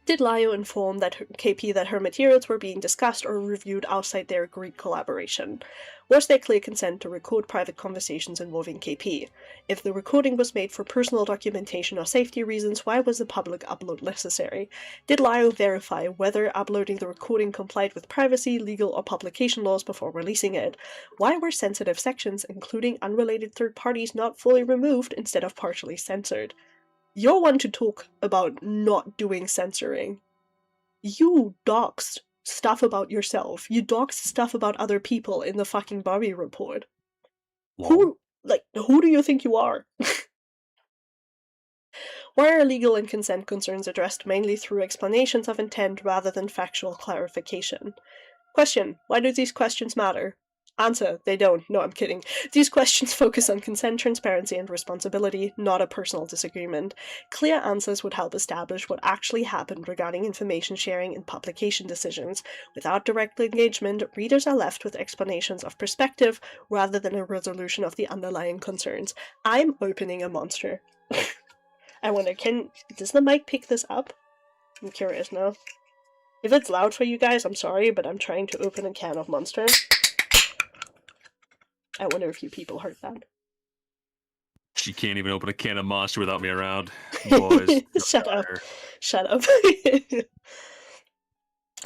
Did Lio inform KP that her materials were being discussed or reviewed outside their agreed collaboration? Was there clear consent to record private conversations involving KP? If the recording was made for personal documentation or safety reasons, why was the public upload necessary? Did Lio verify whether uploading the recording complied with privacy, legal, or publication laws before releasing it? Why were sensitive sections, including unrelated third parties, not fully removed instead of partially censored? You're one to talk about not doing censoring. You doxed stuff about yourself. You doxed stuff about other people in the fucking Barbie report. Who do you think you are? Why are legal and consent concerns addressed mainly through explanations of intent rather than factual clarification? Question: why do these questions matter? Answer: they don't. No, I'm kidding. These questions focus on consent, transparency, and responsibility, not a personal disagreement. Clear answers would help establish what actually happened regarding information sharing and publication decisions. Without direct engagement, readers are left with explanations of perspective rather than a resolution of the underlying concerns. I'm opening a monster. I wonder, does the mic pick this up? I'm curious now. If it's loud for you guys, I'm sorry, but I'm trying to open a can of Monster. I wonder if you people heard that. She can't even open a can of Monster without me around. Boys. Shut up. Shut up.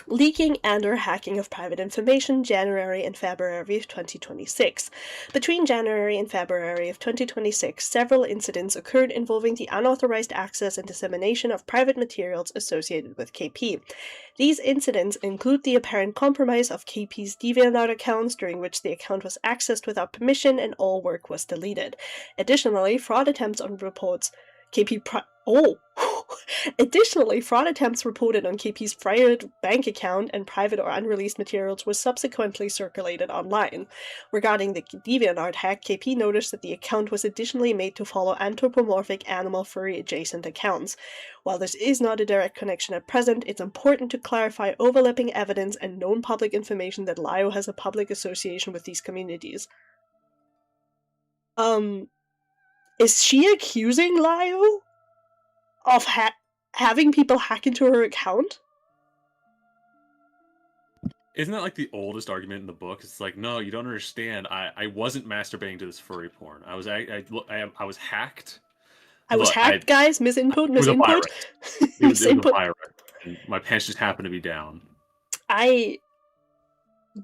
Leaking and/or hacking of private information, January and February of 2026. Between January and February of 2026, several incidents occurred involving the unauthorized access and dissemination of private materials associated with KP. These incidents include the apparent compromise of KP's DeviantArt accounts, during which the account was accessed without permission and all work was deleted. Additionally, fraud attempts reported on KP's private bank account and private or unreleased materials were subsequently circulated online. Regarding the DeviantArt hack, KP noticed that the account was additionally made to follow anthropomorphic animal furry adjacent accounts. While this is not a direct connection at present, it's important to clarify overlapping evidence and known public information that Lio has a public association with these communities. Is she accusing Lio of having people hack into her account? Isn't that like the oldest argument in the book? It's like, no, you don't understand. I wasn't masturbating to this furry porn. I was hacked. I was hacked, guys. Misinput. It was a virus. And my pants just happened to be down.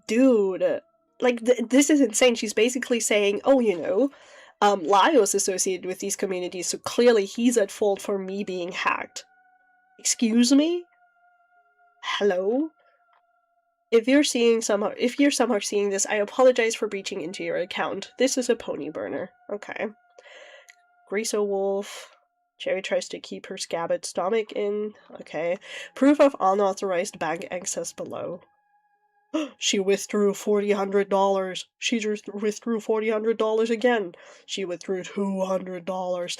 Dude, like this is insane. She's basically saying, oh, Lio's associated with these communities, so clearly he's at fault for me being hacked. Excuse me? Hello? If you're somehow seeing this, I apologize for breaching into your account. This is a pony burner. Okay. Greaso Wolf. Cherry tries to keep her scabbard stomach in. Okay. Proof of unauthorized bank access below. She withdrew $4,000. She just withdrew $4,000 again. She withdrew $200.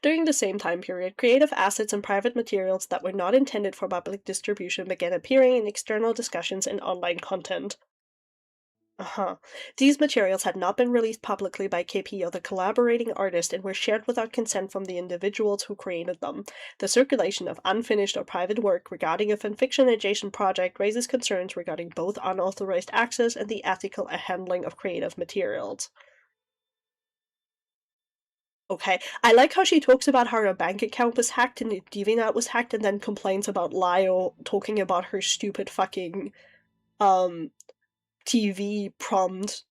During the same time period, creative assets and private materials that were not intended for public distribution began appearing in external discussions and online content. These materials had not been released publicly by KP or the collaborating artist and were shared without consent from the individuals who created them. The circulation of unfinished or private work regarding a fanfiction-adjacent project raises concerns regarding both unauthorized access and the ethical handling of creative materials. Okay, I like how she talks about how her bank account was hacked and DeviantArt was hacked, and then complains about Lio talking about her stupid fucking, TV prompt,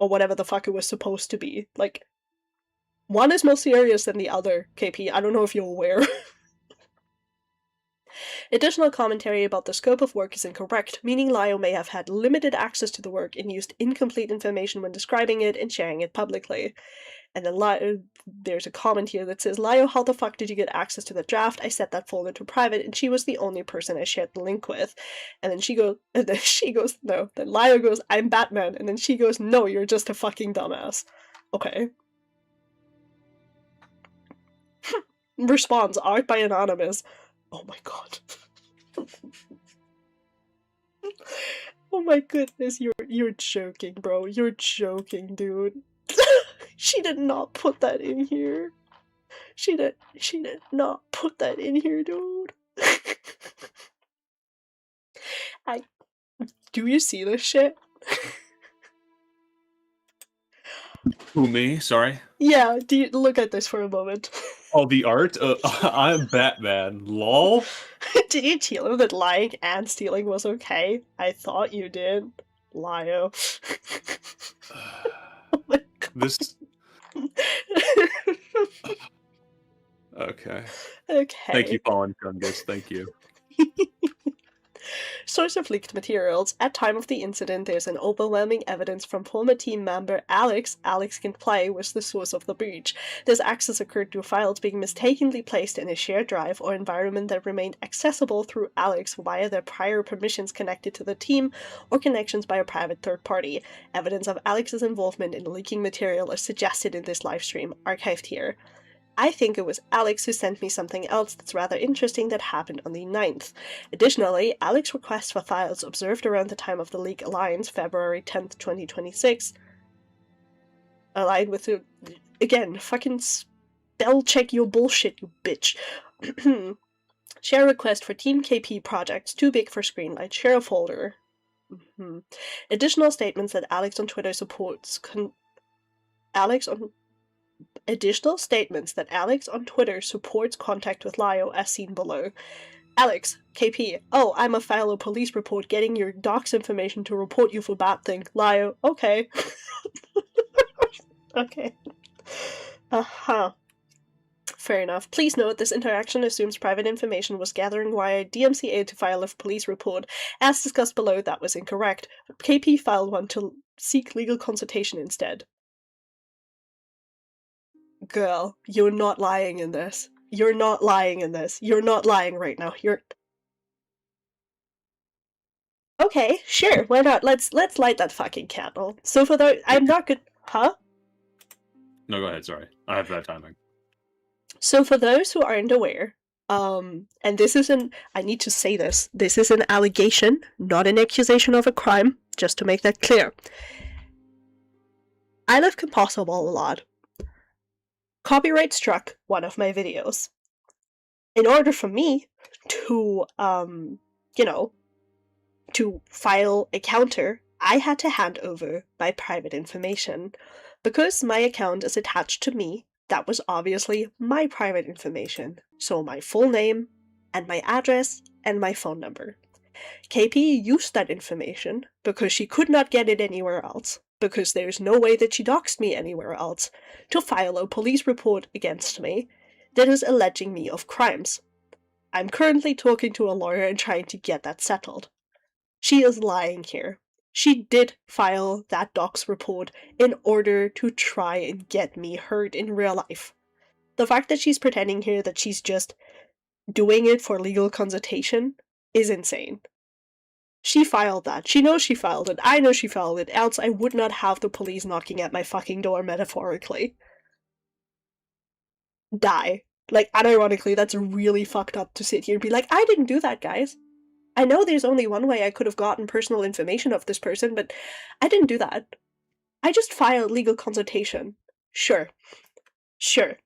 or whatever the fuck it was supposed to be. Like, one is more serious than the other, KP. I don't know if you're aware. Additional commentary about the scope of work is incorrect, meaning Lio may have had limited access to the work and used incomplete information when describing it and sharing it publicly. And then there's a comment here that says, Lio, how the fuck did you get access to the draft? I set that folder to private, and she was the only person I shared the link with. And then no. Then Lio goes, I'm Batman. And then she goes, no, you're just a fucking dumbass. Okay. Response, art by Anonymous. Oh my god. Oh my goodness, you're joking, bro. You're joking, dude. She did not put that in here. She did not put that in here, dude. Do you see this shit? Who, me? Sorry. Yeah, do you look at this for a moment? Oh, the art? I'm Batman. Lol. Did you tell him that lying and stealing was okay? I thought you did. Lio. Oh my god. This. Okay. Okay. Thank you, Fallen Chungus. Thank you. Source of leaked materials. At time of the incident, there's an overwhelming evidence from former team member Alex can play was the source of the breach. This access occurred to files being mistakenly placed in a shared drive or environment that remained accessible through Alex via their prior permissions connected to the team or connections by a private third party. Evidence of Alex's involvement in leaking material is suggested in this livestream, archived here. I think it was Alex who sent me something else that's rather interesting that happened on the 9th. Additionally, Alex's request for files observed around the time of the leak aligns, February 10th, 2026, aligned with the... Again, fucking spell check your bullshit, you bitch. Share request for Team KP projects, too big for Screenlight. Share a folder. Additional statements that Alex on Twitter supports... Additional statements that Alex on Twitter supports contact with Lio as seen below. Alex, KP, oh, I'm a file a police report getting your docs information to report you for bad thing. Lio, okay. Okay. Uh-huh. Fair enough. Please note this interaction assumes private information was gathering via DMCA to file a police report. As discussed below, that was incorrect. KP filed one to seek legal consultation instead. Girl, you're not lying in this. You're not lying in this. You're not lying right now. You're... Okay, sure, why not? Let's light that fucking candle. So for the... I'm not good... Huh? No, go ahead. Sorry. I have bad timing. So for those who aren't aware, and this isn't... I need to say this. This is an allegation, not an accusation of a crime, just to make that clear. Ilovekimpossible a lot. Copyright struck one of my videos. In order for me to, to file a counter, I had to hand over my private information. Because my account is attached to me, that was obviously my private information. So my full name, and my address, and my phone number. KP used that information because she could not get it anywhere else, because there's no way that she doxed me anywhere else, to file a police report against me that is alleging me of crimes. I'm currently talking to a lawyer and trying to get that settled. She is lying here. She did file that dox report in order to try and get me hurt in real life. The fact that she's pretending here that she's just doing it for legal consultation is insane. She filed that. She knows she filed it. I know she filed it, else I would not have the police knocking at my fucking door metaphorically. Die. Like, unironically, that's really fucked up to sit here and be like, I didn't do that, guys. I know there's only one way I could have gotten personal information of this person, but I didn't do that. I just filed legal consultation. Sure. Sure.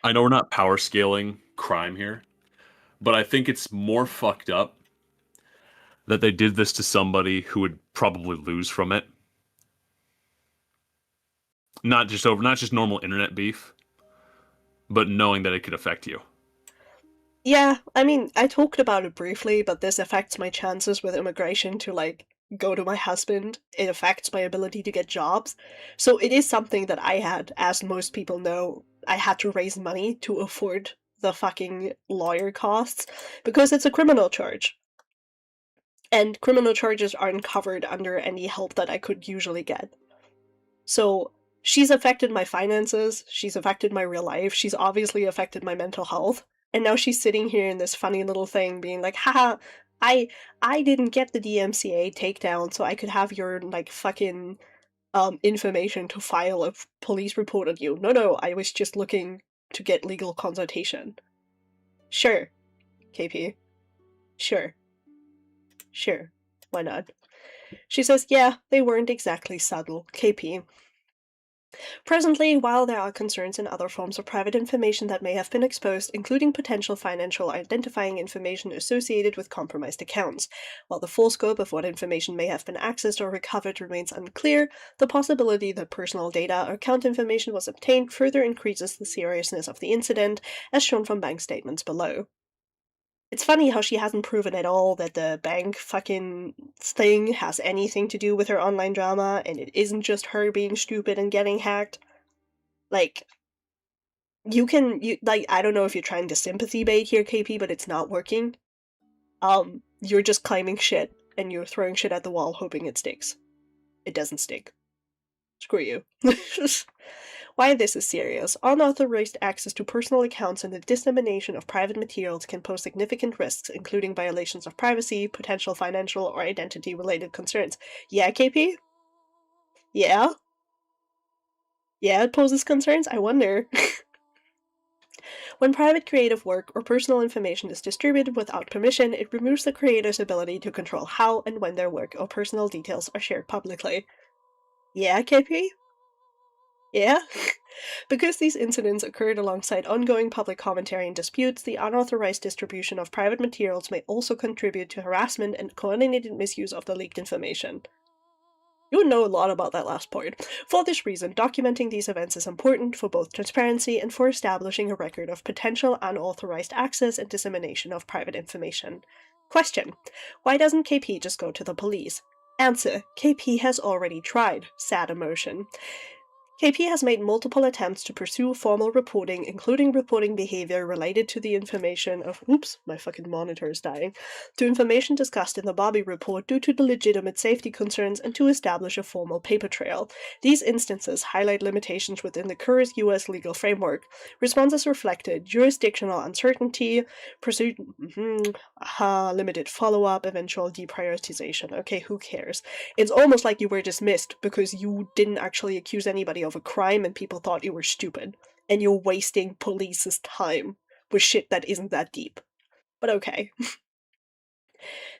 I know we're not power scaling crime here, but I think it's more fucked up that they did this to somebody who would probably lose from it. Not just normal internet beef, but knowing that it could affect you. Yeah, I mean, I talked about it briefly, but this affects my chances with immigration to, like, go to my husband. It affects my ability to get jobs. So it is something that I had, as most people know, I had to raise money to afford the fucking lawyer costs, because it's a criminal charge. And criminal charges aren't covered under any help that I could usually get. So she's affected my finances, she's affected my real life, she's obviously affected my mental health, and now she's sitting here in this funny little thing being like, haha, I didn't get the DMCA takedown so I could have your, like, fucking information to file a police report on you. No, I was just looking to get legal consultation. Sure, KP. Sure. Sure, why not? She says, yeah, they weren't exactly subtle. KP. Presently, while there are concerns in other forms of private information that may have been exposed, including potential financial identifying information associated with compromised accounts, while the full scope of what information may have been accessed or recovered remains unclear, the possibility that personal data or account information was obtained further increases the seriousness of the incident, as shown from bank statements below. It's funny how she hasn't proven at all that the bank fucking thing has anything to do with her online drama, and it isn't just her being stupid and getting hacked. Like, I don't know if you're trying to sympathy bait here, KP, but it's not working. You're just claiming shit, and you're throwing shit at the wall hoping it sticks. It doesn't stick. Screw you. Why this is serious. Unauthorized access to personal accounts and the dissemination of private materials can pose significant risks, including violations of privacy, potential financial or identity-related concerns. Yeah, KP? Yeah? Yeah, it poses concerns? I wonder. When private creative work or personal information is distributed without permission, it removes the creator's ability to control how and when their work or personal details are shared publicly. Yeah, KP? Yeah? Because these incidents occurred alongside ongoing public commentary and disputes, the unauthorized distribution of private materials may also contribute to harassment and coordinated misuse of the leaked information. You would know a lot about that last point. For this reason, documenting these events is important for both transparency and for establishing a record of potential unauthorized access and dissemination of private information. Question: why doesn't KP just go to the police? Answer: KP has already tried. Sad emotion. KP has made multiple attempts to pursue formal reporting, including reporting behavior related to the information of— oops, my fucking monitor is dying— to information discussed in the Bobby report due to the legitimate safety concerns and to establish a formal paper trail. These instances highlight limitations within the current US legal framework. Responses reflected jurisdictional uncertainty, limited follow-up, eventual deprioritization. Okay, who cares? It's almost like you were dismissed because you didn't actually accuse anybody of a crime and people thought you were stupid. And you're wasting police's time with shit that isn't that deep. But okay.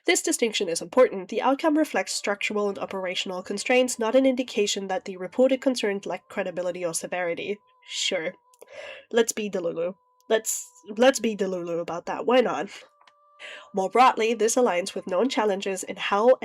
This distinction is important. The outcome reflects structural and operational constraints, not an indication that the reported concerns lack credibility or severity. Sure. Let's be Delulu. Let's be Delulu about that. Why not? More broadly, this aligns with known challenges in how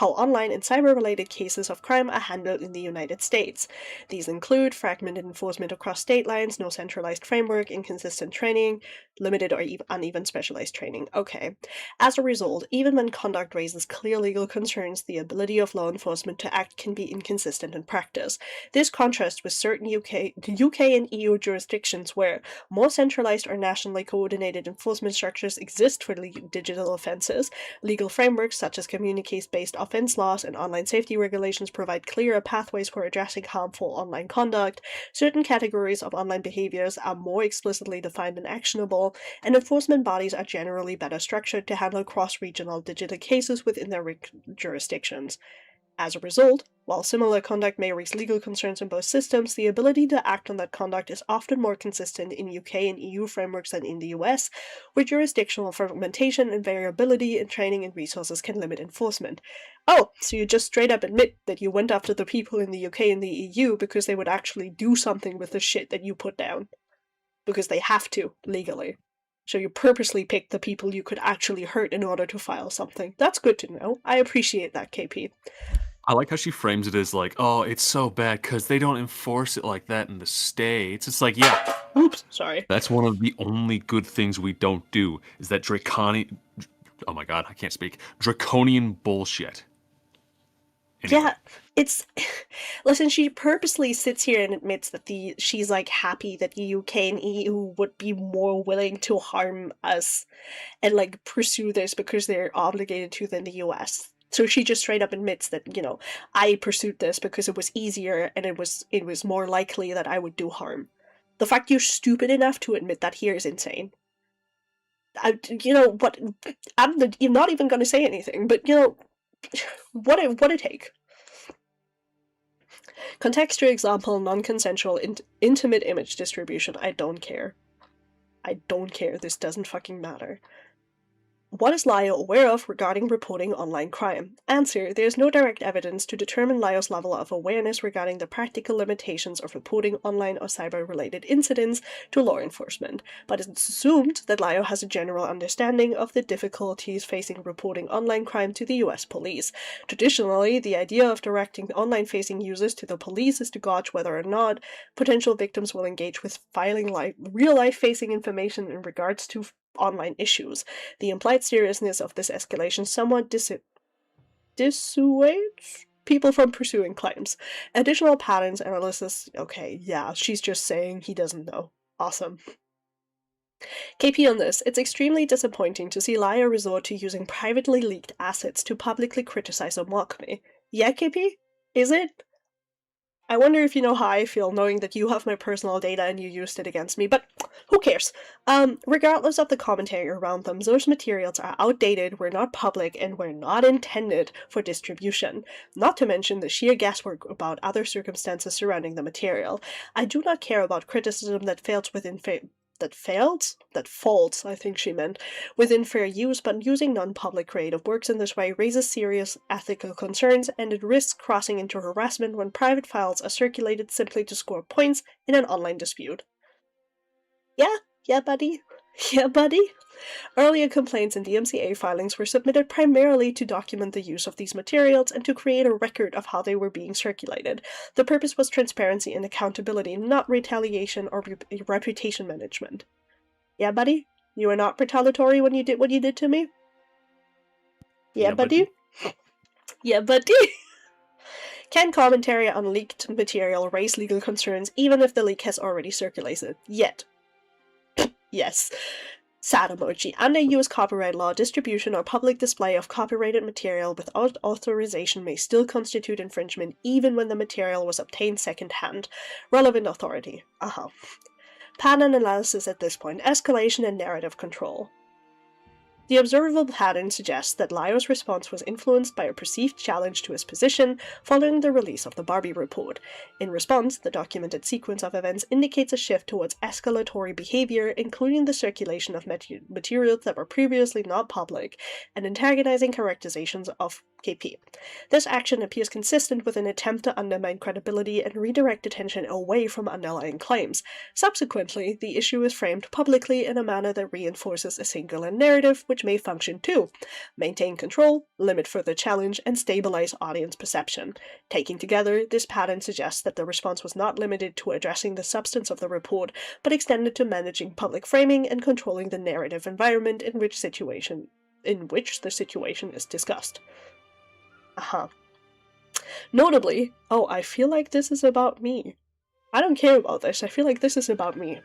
online and cyber-related cases of crime are handled in the United States. These include fragmented enforcement across state lines, no centralized framework, inconsistent training, limited or uneven specialized training. Okay. As a result, even when conduct raises clear legal concerns, the ability of law enforcement to act can be inconsistent in practice. This contrasts with certain UK and EU jurisdictions where more centralized or nationally coordinated enforcement structures exist for digital offenses. Legal frameworks such as communications-based offense laws and online safety regulations provide clearer pathways for addressing harmful online conduct. Certain categories of online behaviors are more explicitly defined and actionable, and enforcement bodies are generally better structured to handle cross-regional digital cases within their jurisdictions. As a result, while similar conduct may raise legal concerns in both systems, the ability to act on that conduct is often more consistent in UK and EU frameworks than in the US, where jurisdictional fragmentation and variability in training and resources can limit enforcement. Oh, so you just straight up admit that you went after the people in the UK and the EU because they would actually do something with the shit that you put down. Because they have to, legally. So you purposely picked the people you could actually hurt in order to file something. That's good to know. I appreciate that, KP. I like how she frames it as like, oh, it's so bad because they don't enforce it like that in the States. It's like, yeah. Oops, sorry. That's one of the only good things we don't do, is that draconian... Oh my god, I can't speak. Draconian bullshit. Anyway. Yeah, it's... Listen, she purposely sits here and admits that she's, like, happy that the UK and EU would be more willing to harm us and, like, pursue this because they're obligated to than the US. So she just straight up admits that, you know, I pursued this because it was easier and it was more likely that I would do harm. The fact you're stupid enough to admit that here is insane. You know, what? I'm not even going to say anything, but, you know, what a take. Contextual example, non-consensual, intimate image distribution. I don't care. I don't care. This doesn't fucking matter. What is Lio aware of regarding reporting online crime? Answer: there is no direct evidence to determine Lio's level of awareness regarding the practical limitations of reporting online or cyber-related incidents to law enforcement, but it's assumed that Lio has a general understanding of the difficulties facing reporting online crime to the US police. Traditionally, the idea of directing online-facing users to the police is to gauge whether or not potential victims will engage with filing real-life facing information in regards to online issues. The implied seriousness of this escalation somewhat dissuades people from pursuing claims. Additional patterns analysis. Okay, yeah, she's just saying he doesn't know. Awesome. KP on this: it's extremely disappointing to see Lio resort to using privately leaked assets to publicly criticize or mock me. Yeah, KP? Is it? I wonder if you know how I feel knowing that you have my personal data and you used it against me, but who cares? Regardless of the commentary around them, those materials are outdated, were not public, and were not intended for distribution. Not to mention the sheer guesswork about other circumstances surrounding the material. I do not care about criticism that fails within that falls, I think she meant, within fair use, but using non-public creative works in this way raises serious ethical concerns, and it risks crossing into harassment when private files are circulated simply to score points in an online dispute. Yeah, buddy. Yeah, buddy. Earlier complaints and DMCA filings were submitted primarily to document the use of these materials and to create a record of how they were being circulated. The purpose was transparency and accountability, not retaliation or reputation management. Yeah, buddy? You were not retaliatory when you did what you did to me? Yeah, buddy? Yeah, buddy? Can commentary on leaked material raise legal concerns even if the leak has already circulated? Yet. Yes. Sad emoji. Under US copyright law, distribution or public display of copyrighted material without authorization may still constitute infringement even when the material was obtained second-hand. Relevant authority. Pattern analysis at this point. Escalation and narrative control. The observable pattern suggests that Lio's response was influenced by a perceived challenge to his position following the release of the Barbie report. In response, the documented sequence of events indicates a shift towards escalatory behavior, including the circulation of materials that were previously not public, and antagonizing characterizations of KP. This action appears consistent with an attempt to undermine credibility and redirect attention away from underlying claims. Subsequently, the issue is framed publicly in a manner that reinforces a singular narrative, which may function to maintain control, limit further challenge, and stabilize audience perception. Taken together, this pattern suggests that the response was not limited to addressing the substance of the report, but extended to managing public framing and controlling the narrative environment in which the situation is discussed. Notably, I feel like this is about me. I don't care about this, I feel like this is about me.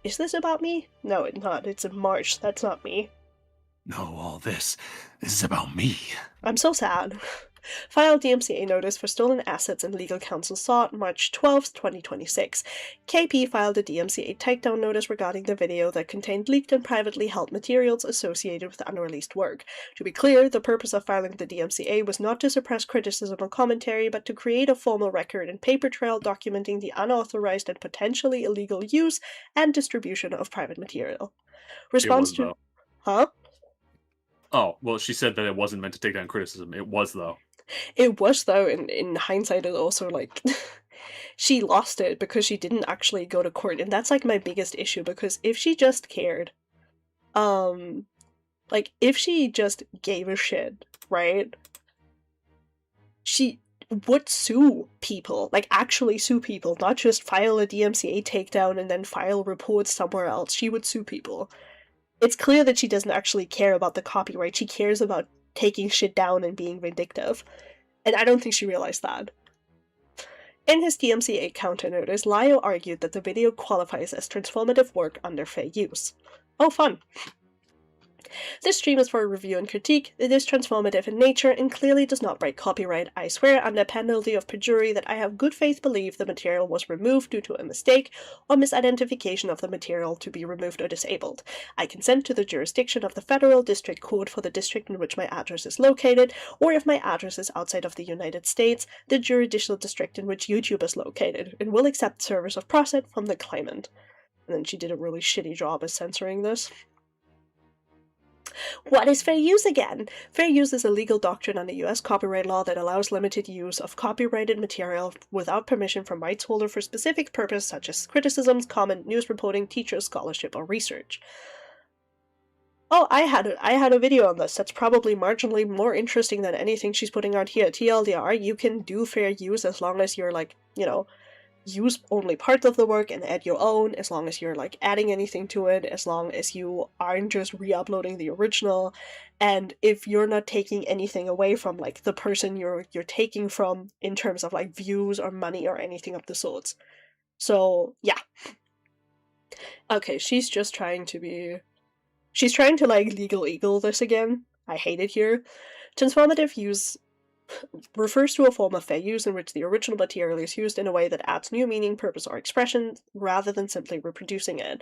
Is this about me? No, it's not. It's in March. That's not me. No, all this is about me. I'm so sad. Filed DMCA notice for stolen assets and legal counsel sought March 12, 2026. KP filed a DMCA takedown notice regarding the video that contained leaked and privately held materials associated with unreleased work. To be clear, the purpose of filing the DMCA was not to suppress criticism or commentary, but to create a formal record and paper trail documenting the unauthorized and potentially illegal use and distribution of private material. Response to... Huh? Oh, well, she said that it wasn't meant to take down criticism. It was, though. It was, though, in hindsight, it also, like, she lost it because she didn't actually go to court, and that's, like, my biggest issue, because if she just cared, like, if she just gave a shit, right, she would sue people, like, actually sue people, not just file a DMCA takedown and then file reports somewhere else. She would sue people. It's clear that she doesn't actually care about the copyright. She cares about taking shit down and being vindictive. And I don't think she realized that. In his DMCA counter notice, Lio argued that the video qualifies as transformative work under fair use. Oh, fun. This stream is for a review and critique. It is transformative in nature and clearly does not break copyright. I swear under penalty of perjury that I have good faith belief the material was removed due to a mistake or misidentification of the material to be removed or disabled. I consent to the jurisdiction of the Federal District Court for the district in which my address is located, or if my address is outside of the United States, the judicial district in which YouTube is located, and will accept service of process from the claimant. And then she did a really shitty job of censoring this. What is fair use again? Fair use is a legal doctrine under US copyright law that allows limited use of copyrighted material without permission from rights holder for specific purpose such as criticisms, comment, news reporting, teachers, scholarship, or research. Oh, I had a video on this that's probably marginally more interesting than anything she's putting out here. TLDR, you can do fair use as long as you're like, use only part of the work and add your own, as long as you're like adding anything to it, as long as you aren't just re-uploading the original, and if you're not taking anything away from like the person you're taking from in terms of like views or money or anything of the sorts. So yeah. Okay, she's trying to like legal eagle this again. I hate it here. Transformative use refers to a form of fair use in which the original material is used in a way that adds new meaning, purpose, or expression, rather than simply reproducing it.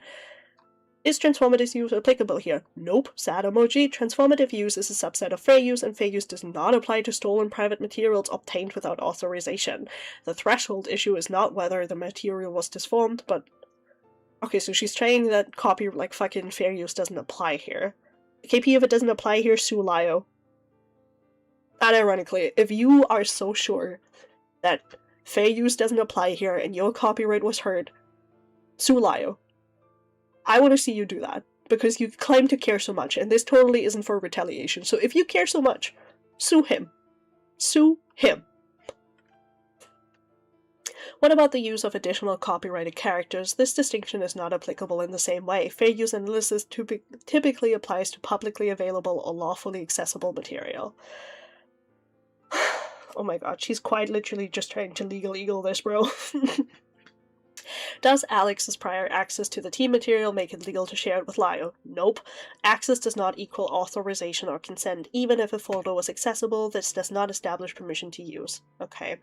Is transformative use applicable here? Nope. Sad emoji. Transformative use is a subset of fair use, and fair use does not apply to stolen private materials obtained without authorization. The threshold issue is not whether the material was disformed, but... Okay, so she's saying that fucking fair use doesn't apply here. KP, if it doesn't apply here, sue Lio. And ironically, if you are so sure that fair use doesn't apply here and your copyright was hurt, sue Lio. I want to see you do that, because you claim to care so much, and this totally isn't for retaliation. So if you care so much, sue him. Sue him. What about the use of additional copyrighted characters? This distinction is not applicable in the same way. Fair use analysis typically applies to publicly available or lawfully accessible material. Oh my god, she's quite literally just trying to legal eagle this, bro. Does Alex's prior access to the team material make it legal to share it with Lio? Nope. Access does not equal authorization or consent. Even if a photo was accessible, this does not establish permission to use. Okay.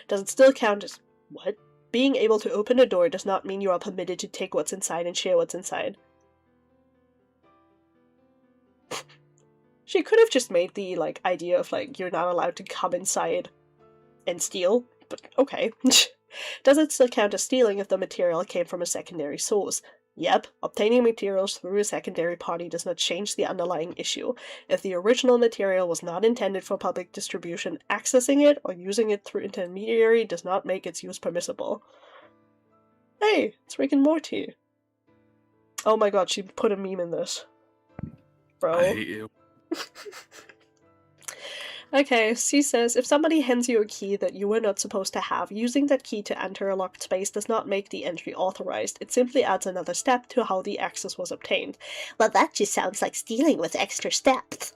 Does it still count as... What? Being able to open a door does not mean you are permitted to take what's inside and share what's inside. She could have just made the, like, idea of, like, you're not allowed to come inside and steal, but okay. Does it still count as stealing if the material came from a secondary source? Yep, obtaining materials through a secondary party does not change the underlying issue. If the original material was not intended for public distribution, accessing it or using it through intermediary does not make its use permissible. Hey, it's Rick and Morty. Oh my god, she put a meme in this. Bro. I hate you. Okay, she says, if somebody hands you a key that you were not supposed to have, using that key to enter a locked space does not make the entry authorized. It simply adds another step to how the access was obtained. Well, that just sounds like stealing with extra steps.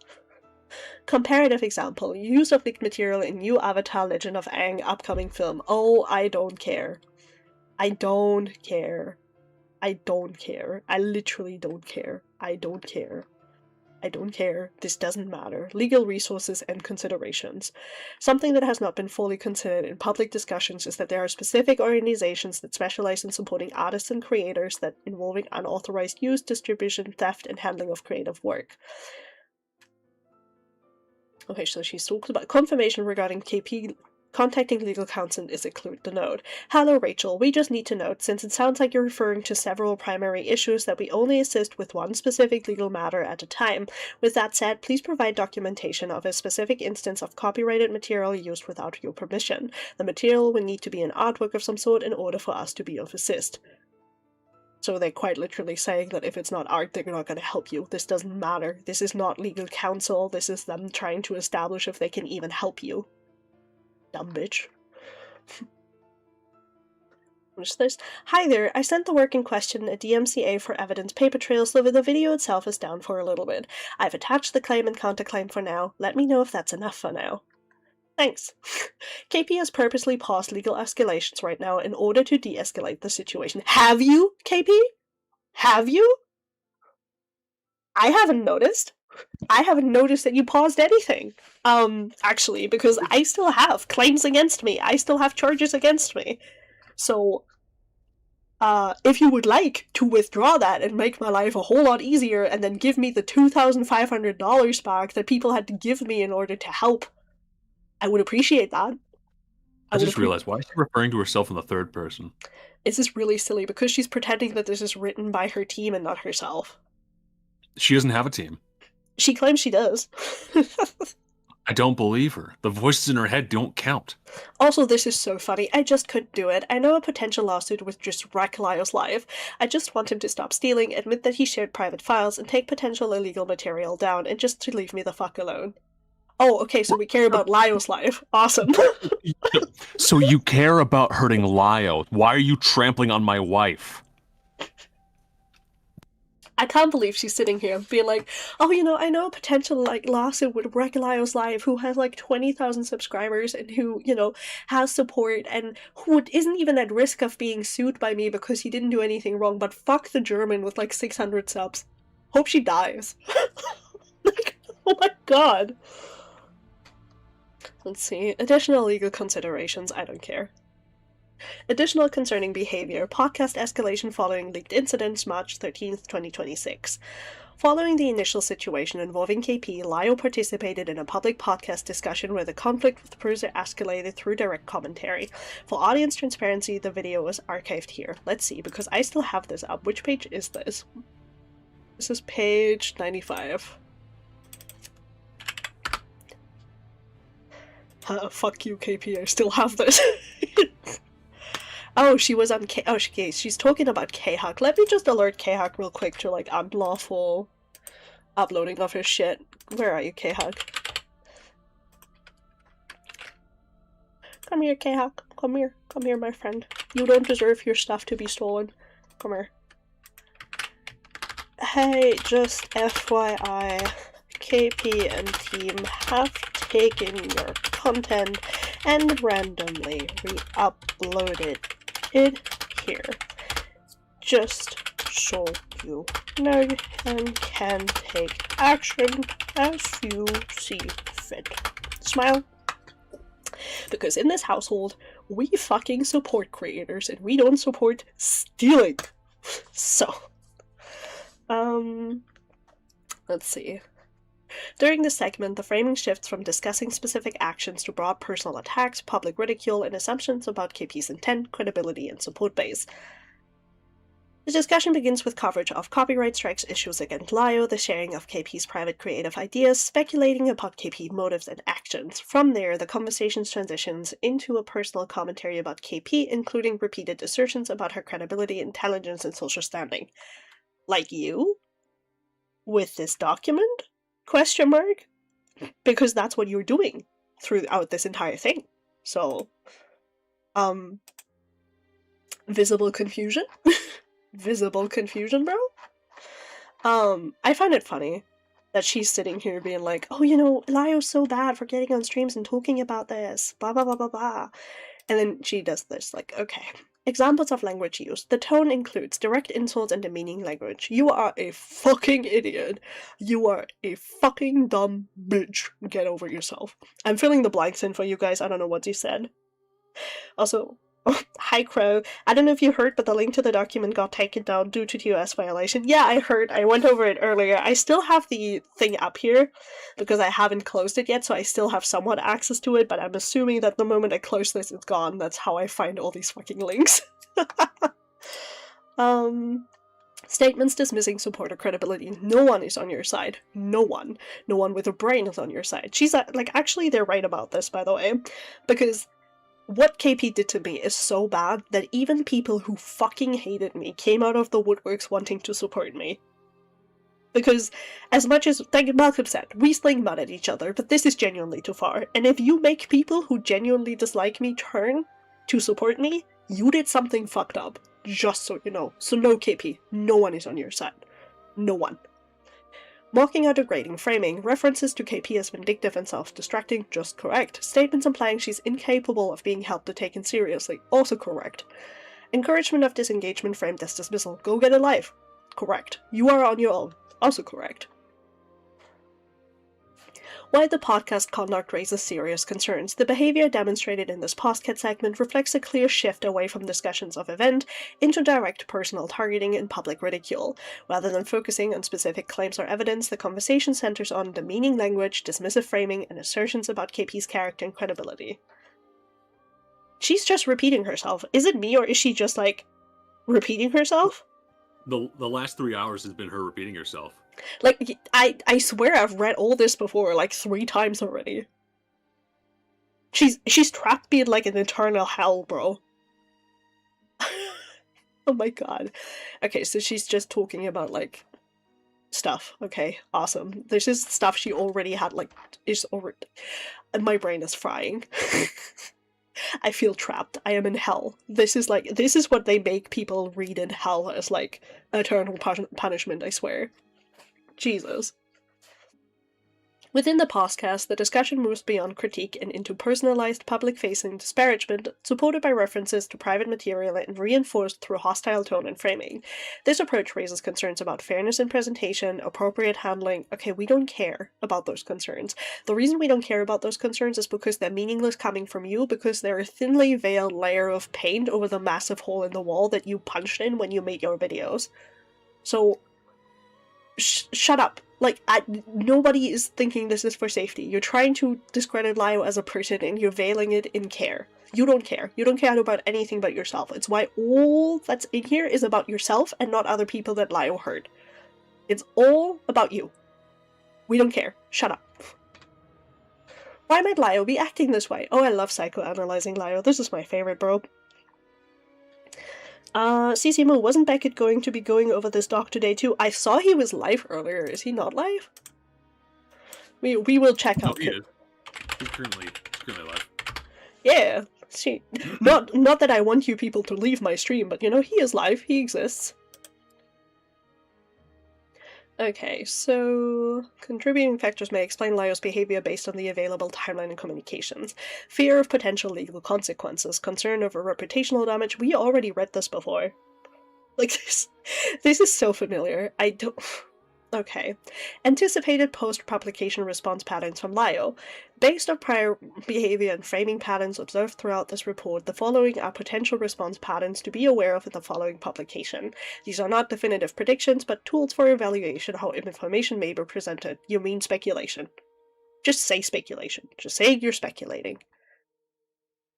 Comparative example, use of leaked material in new Avatar Legend of Aang upcoming film. Oh, I don't care. I don't care. I don't care. I literally don't care. I don't care. I don't care. This doesn't matter. Legal resources and considerations. Something that has not been fully considered in public discussions is that there are specific organizations that specialize in supporting artists and creators that involving unauthorized use, distribution, theft, and handling of creative work. Okay, so she's talked about confirmation regarding KP contacting legal counsel is include the note. Hello Rachel, we just need to note, since it sounds like you're referring to several primary issues, that we only assist with one specific legal matter at a time. With that said, please provide documentation of a specific instance of copyrighted material used without your permission. The material will need to be an artwork of some sort in order for us to be of assist. So they're quite literally saying that if it's not art, they're not going to help you. This doesn't matter. This is not legal counsel. This is them trying to establish if they can even help you. Dumb bitch. What's this? Hi there, I sent the work in question a DMCA for evidence paper trail, so the video itself is down for a little bit. I've attached the claim and counterclaim for now. Let me know if that's enough for now. Thanks. KP has purposely paused legal escalations right now in order to de-escalate the situation. Have you, KP? Have you? I haven't noticed. I haven't noticed that you paused anything. Actually, because I still have claims against me. I still have charges against me. So, if you would like to withdraw that and make my life a whole lot easier and then give me the $2,500 back that people had to give me in order to help, I would appreciate that. I just realized, why is she referring to herself in the third person? This is really silly because she's pretending that this is written by her team and not herself. She doesn't have a team. She claims she does. I don't believe her. The voices in her head don't count. Also, this is so funny. I just couldn't do it. I know a potential lawsuit would just wreck Lio's life. I just want him to stop stealing, admit that he shared private files, and take potential illegal material down, and just to leave me the fuck alone. Oh, okay, so we care about Lio's life. Awesome. So you care about hurting Lio. Why are you trampling on my wife? I can't believe she's sitting here being like, oh, I know a potential, lawsuit would wreck Lio's life, who has, 20,000 subscribers, and who, has support, and who isn't even at risk of being sued by me because he didn't do anything wrong, but fuck the German with, 600 subs. Hope she dies. Oh my god. Let's see. Additional legal considerations. I don't care. Additional concerning behavior. Podcast escalation following leaked incidents, March 13th, 2026. Following the initial situation involving KP, Lio participated in a public podcast discussion where the conflict with the producer escalated through direct commentary. For audience transparency, the video is archived here. Let's see, because I still have this up. Which page is this? This is page 95. Fuck you, KP, I still have this. Oh, she was on she's talking about K-Hack. Let me just alert K-Hack real quick to, unlawful uploading of his shit. Where are you, K-Hack? Come here, K-Hack. Come here. Come here, my friend. You don't deserve your stuff to be stolen. Come here. Hey, just FYI, KP and team have taken your content and randomly re-uploaded it here, just so you know and can take action as you see fit. Smile. Because in this household, we fucking support creators and we don't support stealing. So, let's see. During this segment, the framing shifts from discussing specific actions to broad personal attacks, public ridicule, and assumptions about KP's intent, credibility, and support base. The discussion begins with coverage of copyright strikes, issues against Lio, the sharing of KP's private creative ideas, speculating about KP motives and actions. From there, the conversation transitions into a personal commentary about KP, including repeated assertions about her credibility, intelligence, and social standing. Like you? With this document? Question mark? Because that's what you're doing throughout this entire thing. So, visible confusion? Visible confusion, bro? I find it funny that she's sitting here being like, oh, Lio's so bad for getting on streams and talking about this, blah, blah, blah, blah, blah. And then she does this, okay. Examples of language use. The tone includes direct insults and demeaning language. You are a fucking idiot. You are a fucking dumb bitch. Get over yourself. I'm filling the blanks in for you guys. I don't know what you said. Also, hi Crow. I don't know if you heard, but the link to the document got taken down due to TOS violation. Yeah, I heard. I went over it earlier. I still have the thing up here because I haven't closed it yet, so I still have somewhat access to it, but I'm assuming that the moment I close this, it's gone. That's how I find all these fucking links. Statements dismissing support or credibility. No one is on your side. No one. No one with a brain is on your side. She's actually, they're right about this, by the way, because what KP did to me is so bad that even people who fucking hated me came out of the woodworks wanting to support me. Because, as much as, like Malcolm said, we sling mud at each other, but this is genuinely too far. And if you make people who genuinely dislike me turn to support me, you did something fucked up. Just so you know. So no, KP, no one is on your side. No one. Mocking or degrading framing. References to KP as vindictive and self-destructing, just correct. Statements implying she's incapable of being helped or taken seriously, also correct. Encouragement of disengagement framed as dismissal. Go get a life. Correct. You are on your own. Also correct. While the podcast conduct raises serious concerns, the behavior demonstrated in this podcast segment reflects a clear shift away from discussions of event into direct personal targeting and public ridicule. Rather than focusing on specific claims or evidence, the conversation centers on demeaning language, dismissive framing, and assertions about KP's character and credibility. She's just repeating herself. Is it me, or is she just, repeating herself? the last 3 hours has been her repeating herself. Like, I swear I've read all this before, like 3 times already. She's trapped me in like an eternal hell, bro. Oh my god. Okay, so she's just talking about like stuff. Okay, awesome. This is stuff she already had, like, is already. My brain is frying. I feel trapped. I am in hell. This is what they make people read in hell as like eternal punishment, I swear. Jesus. Within the podcast, the discussion moves beyond critique and into personalized, public-facing disparagement, supported by references to private material and reinforced through hostile tone and framing. This approach raises concerns about fairness in presentation, appropriate handling. Okay, we don't care about those concerns. The reason we don't care about those concerns is because they're meaningless coming from you, because they're a thinly veiled layer of paint over the massive hole in the wall that you punched in when you made your videos. So, shut up. Like, nobody is thinking this is for safety. You're trying to discredit Lio as a person and you're veiling it in care. You don't care. You don't care about anything but yourself. It's why all that's in here is about yourself and not other people that Lio hurt. It's all about you. We don't care. Shut up. Why might Lio be acting this way? Oh, I love psychoanalyzing Lio. This is my favorite, bro. CCMO, wasn't Beckett going to be going over this doc today too? I saw he was live earlier. Is he not live? We will check out. He is. He's currently live. Yeah. See, not that I want you people to leave my stream, but you know, he is live. He exists. Okay, so contributing factors may explain Lio's behavior based on the available timeline and communications. Fear of potential legal consequences, concern over reputational damage. We already read this before. Like, this is so familiar. I don't... Okay. Anticipated post-publication response patterns from Lio. Based on prior behavior and framing patterns observed throughout this report, the following are potential response patterns to be aware of in the following publication. These are not definitive predictions, but tools for evaluation how information may be presented. You mean speculation. Just say speculation. Just say you're speculating.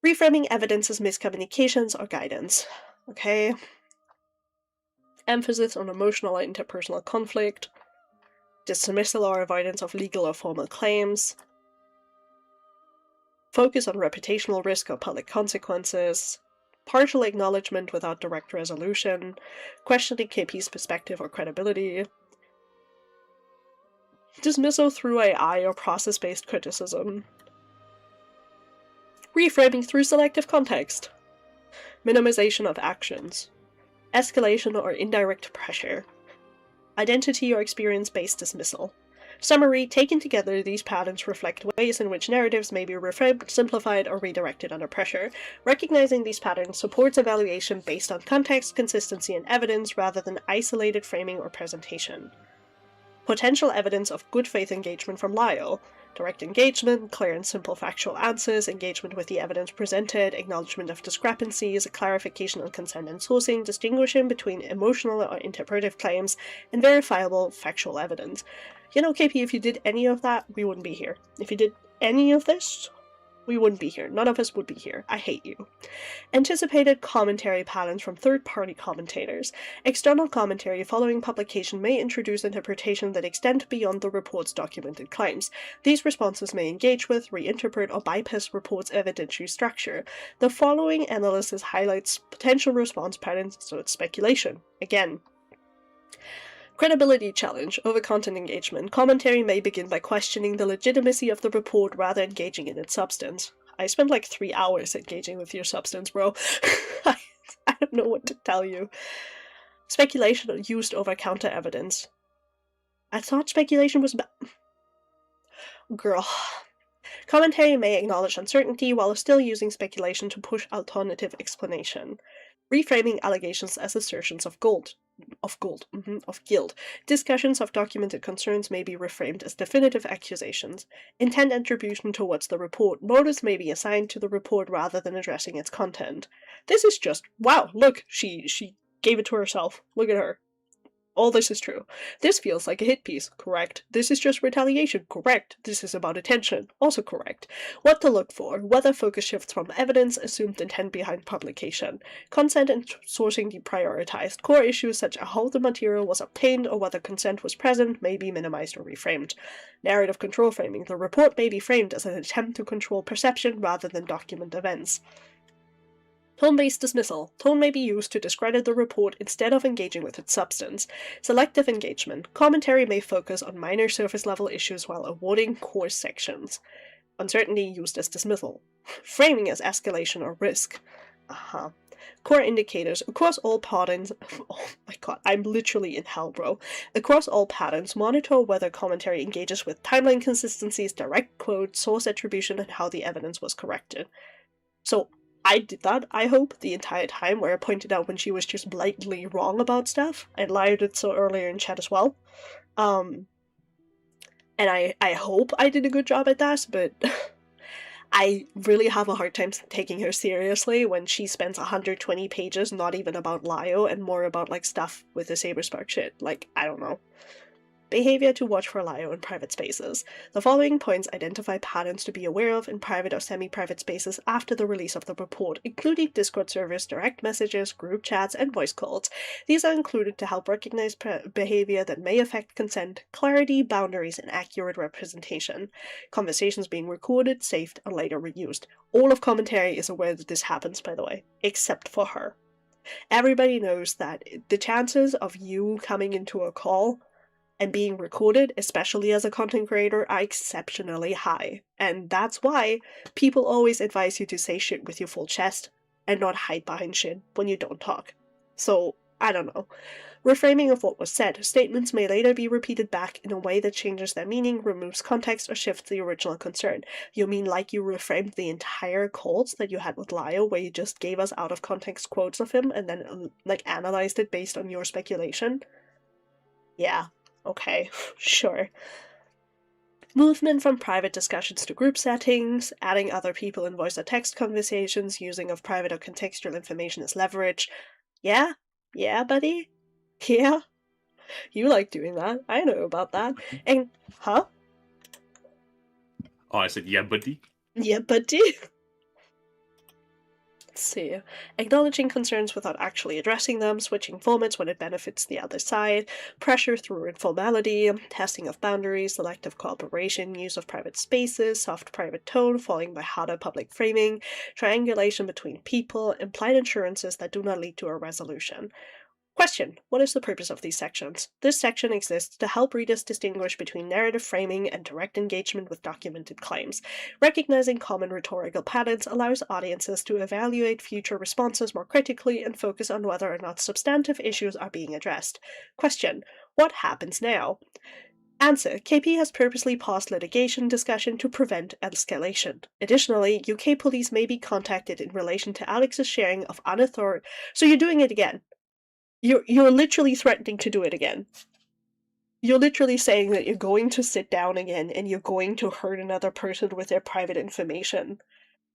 Reframing evidence as miscommunications or guidance. Okay. Emphasis on emotional and interpersonal conflict. Dismissal or avoidance of legal or formal claims. Focus on reputational risk or public consequences. Partial acknowledgement without direct resolution. Questioning KP's perspective or credibility. Dismissal through AI or process-based criticism. Reframing through selective context. Minimization of actions. Escalation or indirect pressure. Identity or experience-based dismissal. Summary, taken together, these patterns reflect ways in which narratives may be reframed, simplified, or redirected under pressure. Recognizing these patterns supports evaluation based on context, consistency, and evidence rather than isolated framing or presentation. Potential evidence of good faith engagement from Lio. Direct engagement, clear and simple factual answers, engagement with the evidence presented, acknowledgement of discrepancies, clarification on consent and sourcing, distinguishing between emotional or interpretive claims, and verifiable factual evidence. You know, KP, if you did any of that, we wouldn't be here. If you did any of this, we wouldn't be here. None of us would be here. I hate you. Anticipated commentary patterns from third-party commentators. External commentary following publication may introduce interpretation that extend beyond the report's documented claims. These responses may engage with, reinterpret, or bypass report's evidentiary structure. The following analysis highlights potential response patterns, so it's speculation. Again. Credibility challenge, over content engagement. Commentary may begin by questioning the legitimacy of the report rather engaging in its substance. I spent like 3 hours engaging with your substance, bro. I don't know what to tell you. Speculation used over counter evidence. I thought speculation was Girl. Commentary may acknowledge uncertainty while still using speculation to push alternative explanation. Reframing allegations as assertions of guilt. Discussions of documented concerns may be reframed as definitive accusations. Intent attribution towards the report. Motives may be assigned to the report rather than addressing its content. This is just, wow, look, she gave it to herself. Look at her. All this is true. This feels like a hit piece. Correct. This is just retaliation. Correct. This is about attention. Also correct. What to look for. Whether focus shifts from evidence, assumed intent behind publication. Consent and sourcing deprioritized. Core issues such as how the material was obtained or whether consent was present may be minimized or reframed. Narrative control framing. The report may be framed as an attempt to control perception rather than document events. Tone-based dismissal. Tone may be used to discredit the report instead of engaging with its substance. Selective engagement. Commentary may focus on minor surface-level issues while avoiding core sections. Uncertainty used as dismissal. Framing as escalation or risk. Core indicators. Across all patterns... Oh my god, I'm literally in hell, bro. Across all patterns, monitor whether commentary engages with timeline consistencies, direct quote, source attribution, and how the evidence was corrected. So, I did that, I hope, the entire time, where I pointed out when she was just blatantly wrong about stuff. I lied it so earlier in chat as well. And I hope I did a good job at that, but I really have a hard time taking her seriously when she spends 120 pages not even about Lio and more about, like, stuff with the Saberspark shit. Like, I don't know. Behavior to watch for Lio in private spaces. The following points identify patterns to be aware of in private or semi-private spaces after the release of the report, including Discord servers, direct messages, group chats, and voice calls. These are included to help recognize behavior that may affect consent, clarity, boundaries, and accurate representation. Conversations being recorded, saved, and later reused. All of commentary is aware that this happens, by the way, except for her. Everybody knows that the chances of you coming into a call and being recorded, especially as a content creator, are exceptionally high. And that's why people always advise you to say shit with your full chest and not hide behind shit when you don't talk. So, I don't know. Reframing of what was said. Statements may later be repeated back in a way that changes their meaning, removes context, or shifts the original concern. You mean like you reframed the entire calls that you had with Lio, where you just gave us out of context quotes of him and then, like, analyzed it based on your speculation? Yeah. Okay, sure. Movement from private discussions to group settings, adding other people in voice or text conversations, using of private or contextual information as leverage. Yeah? Yeah, buddy? Yeah? You like doing that. I know about that. And, huh? Oh, I said, yeah, buddy. Yeah, buddy? Let's see. Acknowledging concerns without actually addressing them, switching formats when it benefits the other side, pressure through informality, testing of boundaries, selective cooperation, use of private spaces, soft private tone, falling by harder public framing, triangulation between people, implied assurances that do not lead to a resolution. Question. What is the purpose of these sections? This section exists to help readers distinguish between narrative framing and direct engagement with documented claims. Recognizing common rhetorical patterns allows audiences to evaluate future responses more critically and focus on whether or not substantive issues are being addressed. Question. What happens now? Answer. KP has purposely paused litigation discussion to prevent escalation. Additionally, UK police may be contacted in relation to Alex's sharing of unauthoritative... So you're doing it again. You're literally threatening to do it again. You're literally saying that you're going to sit down again and you're going to hurt another person with their private information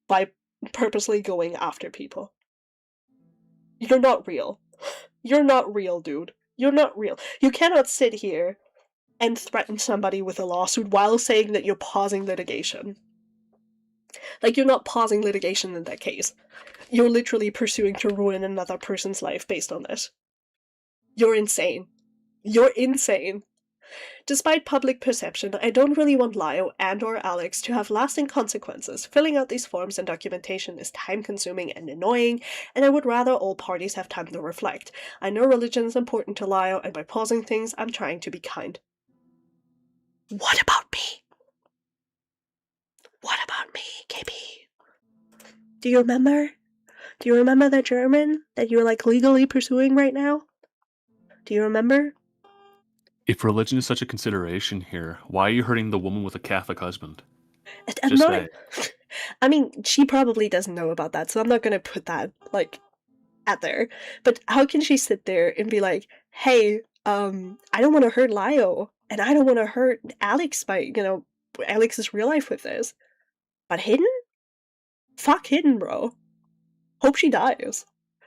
by purposely going after people. You're not real. You're not real, dude. You're not real. You cannot sit here and threaten somebody with a lawsuit while saying that you're pausing litigation. Like, you're not pausing litigation in that case. You're literally pursuing to ruin another person's life based on this. You're insane. You're insane. Despite public perception, I don't really want Lio and or Alex to have lasting consequences. Filling out these forms and documentation is time-consuming and annoying, and I would rather all parties have time to reflect. I know religion is important to Lio, and by pausing things, I'm trying to be kind. What about me? What about me, KB? Do you remember? Do you remember that German that you're, like, legally pursuing right now? Do you remember? If religion is such a consideration here, why are you hurting the woman with a Catholic husband? I'm Just not. say. I mean, she probably doesn't know about that, so I'm not gonna put that, like, out there. But how can she sit there and be like, hey, I don't want to hurt Lio, and I don't want to hurt Alex by, Alex's real life with this. But Hidden? Fuck Hidden, bro. Hope she dies.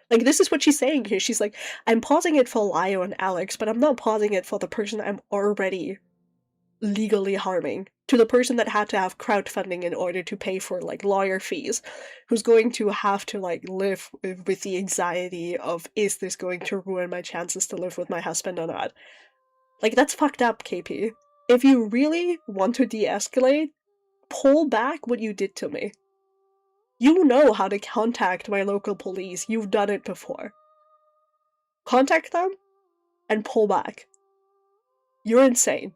Like, this is what she's saying here. She's like, I'm pausing it for Lio and Alex, but I'm not pausing it for the person I'm already legally harming. To the person that had to have crowdfunding in order to pay for, like, lawyer fees. Who's going to have to, like, live with the anxiety of, is this going to ruin my chances to live with my husband or not? Like, that's fucked up, KP. If you really want to de-escalate, pull back what you did to me. You know how to contact my local police. You've done it before. Contact them and pull back. You're insane.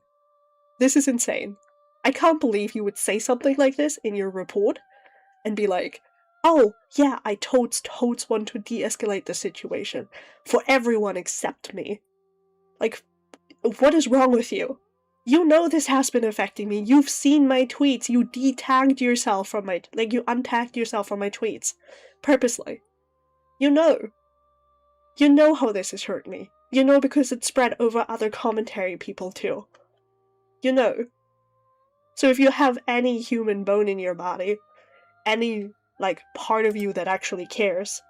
This is insane. I can't believe you would say something like this in your report and be like, oh, yeah, I totes want to de-escalate the situation for everyone except me. Like, what is wrong with you? You know this has been affecting me. You've seen my tweets. You de-tagged yourself from my... Like, you untagged yourself from my tweets. Purposely. You know. You know how this has hurt me. You know because it's spread over other commentary people too. You know. So if you have any human bone in your body, any, like, part of you that actually cares,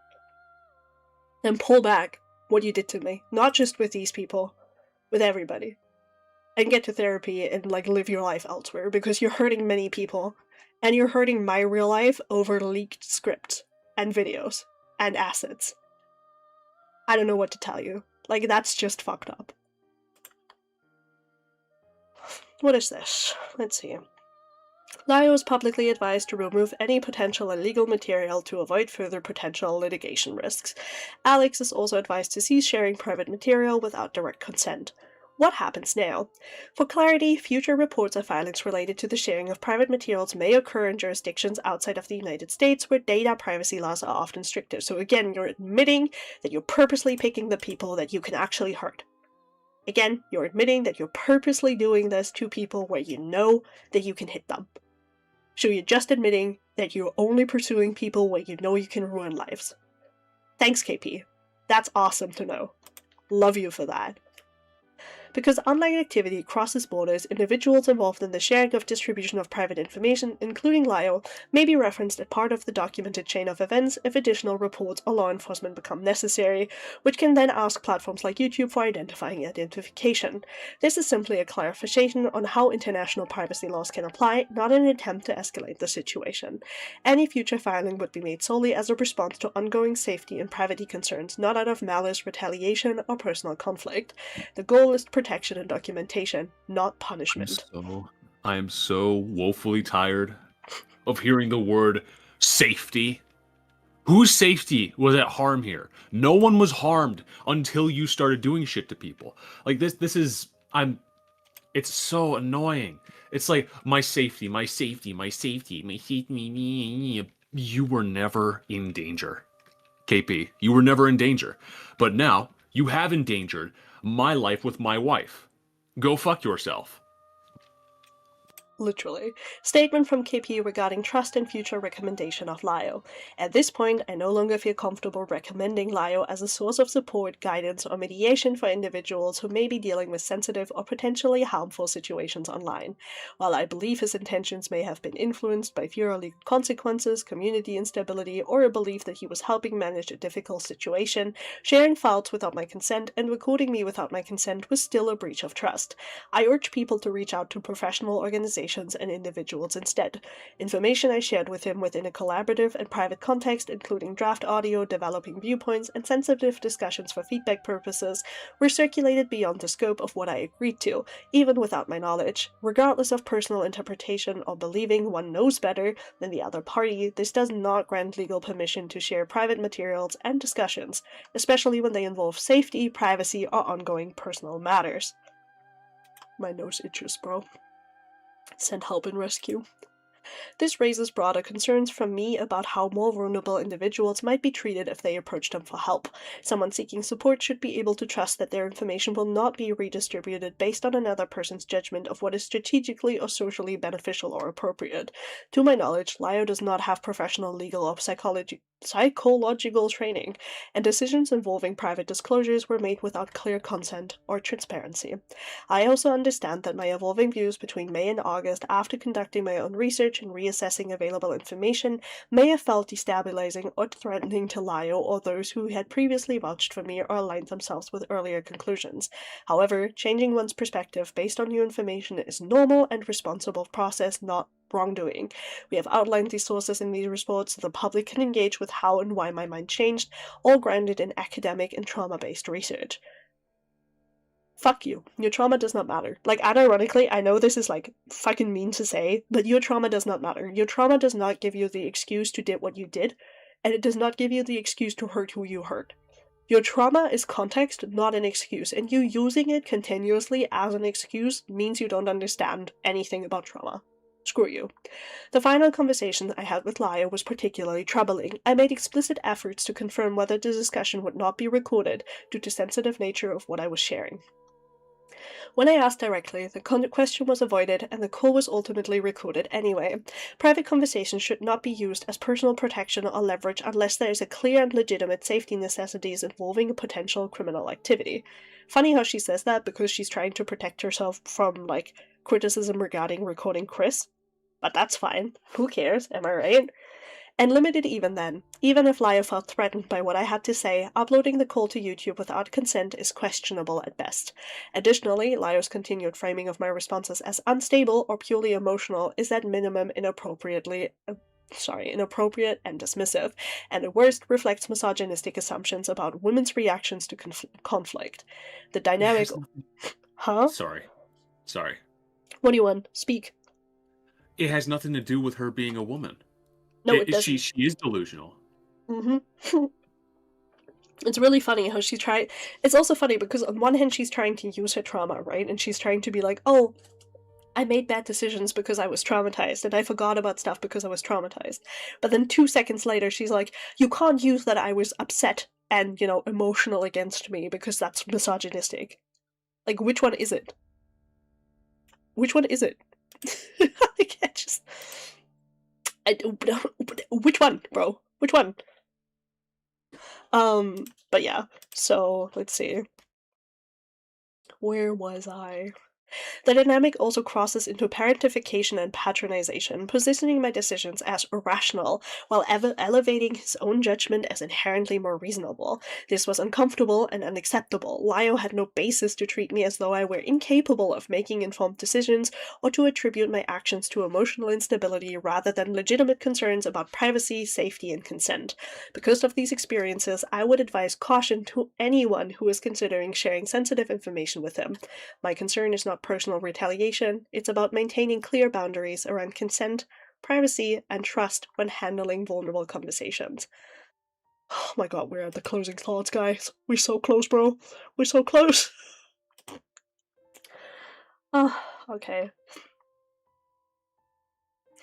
then pull back what you did to me. Not just with these people. With everybody. And get to therapy and, like, live your life elsewhere, because you're hurting many people, and you're hurting my real life over leaked scripts, and videos, and assets. I don't know what to tell you. Like, that's just fucked up. What is this? Let's see. Lio is publicly advised to remove any potential illegal material to avoid further potential litigation risks. Alex is also advised to cease sharing private material without direct consent. What happens now? For clarity, future reports or filings related to the sharing of private materials may occur in jurisdictions outside of the United States where data privacy laws are often stricter. So again, you're admitting that you're purposely picking the people that you can actually hurt. Again, you're admitting that you're purposely doing this to people where you know that you can hit them. So you're just admitting that you're only pursuing people where you know you can ruin lives. Thanks, KP. That's awesome to know. Love you for that. Because online activity crosses borders, individuals involved in the sharing of distribution of private information, including Lio, may be referenced as part of the documented chain of events if additional reports or law enforcement become necessary, which can then ask platforms like YouTube for identification. This is simply a clarification on how international privacy laws can apply, not an attempt to escalate the situation. Any future filing would be made solely as a response to ongoing safety and privacy concerns, not out of malice, retaliation, or personal conflict. The goal is protection and documentation, not punishment. I am so woefully tired of hearing the word safety. Whose safety was at harm here? No one was harmed until you started doing shit to people. Like this is it's so annoying. It's like my safety. You were never in danger. KP, you were never in danger. But now you have endangered my life with my wife. Go fuck yourself. Literally. Statement from KP regarding trust and future recommendation of Lio. At this point, I no longer feel comfortable recommending Lio as a source of support, guidance, or mediation for individuals who may be dealing with sensitive or potentially harmful situations online. While I believe his intentions may have been influenced by fear of legal consequences, community instability, or a belief that he was helping manage a difficult situation, sharing files without my consent and recording me without my consent was still a breach of trust. I urge people to reach out to professional organizations and individuals instead. Information I shared with him within a collaborative and private context, including draft audio, developing viewpoints, and sensitive discussions for feedback purposes, were circulated beyond the scope of what I agreed to, even without my knowledge. Regardless of personal interpretation or believing one knows better than the other party, this does not grant legal permission to share private materials and discussions, especially when they involve safety, privacy, or ongoing personal matters. My nose itches, bro. Send help and rescue. This raises broader concerns from me about how more vulnerable individuals might be treated if they approach them for help. Someone seeking support should be able to trust that their information will not be redistributed based on another person's judgment of what is strategically or socially beneficial or appropriate. To my knowledge, Lio does not have professional legal or psychological training, and decisions involving private disclosures were made without clear consent or transparency. I also understand that my evolving views between May and August after conducting my own research and reassessing available information may have felt destabilizing or threatening to Lio or those who had previously vouched for me or aligned themselves with earlier conclusions. However, changing one's perspective based on new information is normal and responsible process, not wrongdoing. We have outlined these sources in these reports so the public can engage with how and why my mind changed, all grounded in academic and trauma-based research. Fuck you. Your trauma does not matter. Like, unironically, I know this is, like, fucking mean to say, but your trauma does not matter. Your trauma does not give you the excuse to did what you did, and it does not give you the excuse to hurt who you hurt. Your trauma is context, not an excuse, and you using it continuously as an excuse means you don't understand anything about trauma. Screw you. The final conversation I had with Lio was particularly troubling. I made explicit efforts to confirm whether the discussion would not be recorded due to sensitive nature of what I was sharing. When I asked directly, the question was avoided and the call was ultimately recorded anyway. Private conversations should not be used as personal protection or leverage unless there is a clear and legitimate safety necessities involving a potential criminal activity. Funny how she says that because she's trying to protect herself from, like, criticism regarding recording Chris. But that's fine. Who cares? Am I right? And limited even then. Even if Lio felt threatened by what I had to say, uploading the call to YouTube without consent is questionable at best. Additionally, Lio's continued framing of my responses as unstable or purely emotional is at minimum inappropriate and dismissive, and at worst reflects misogynistic assumptions about women's reactions to conflict. The dynamic... Huh? Sorry. What do you want? Speak. It has nothing to do with her being a woman. No, it doesn't. She is delusional. Mm-hmm. It's really funny how she's trying... It's also funny because on one hand she's trying to use her trauma, right? And she's trying to be like, oh, I made bad decisions because I was traumatized, and I forgot about stuff because I was traumatized. But then 2 seconds later she's like, you can't use that I was upset and, emotional against me because that's misogynistic. Like, which one is it? Which one is it? Like, which one, bro? Which one? But yeah, so let's see. Where was I? The dynamic also crosses into parentification and patronization, positioning my decisions as irrational, while elevating his own judgment as inherently more reasonable. This was uncomfortable and unacceptable. Lio had no basis to treat me as though I were incapable of making informed decisions, or to attribute my actions to emotional instability rather than legitimate concerns about privacy, safety, and consent. Because of these experiences, I would advise caution to anyone who is considering sharing sensitive information with him. My concern is not personal retaliation, it's about maintaining clear boundaries around consent, privacy, and trust when handling vulnerable conversations. Oh my god, we're at the closing thoughts, guys. We're so close, bro. We're so close. Okay.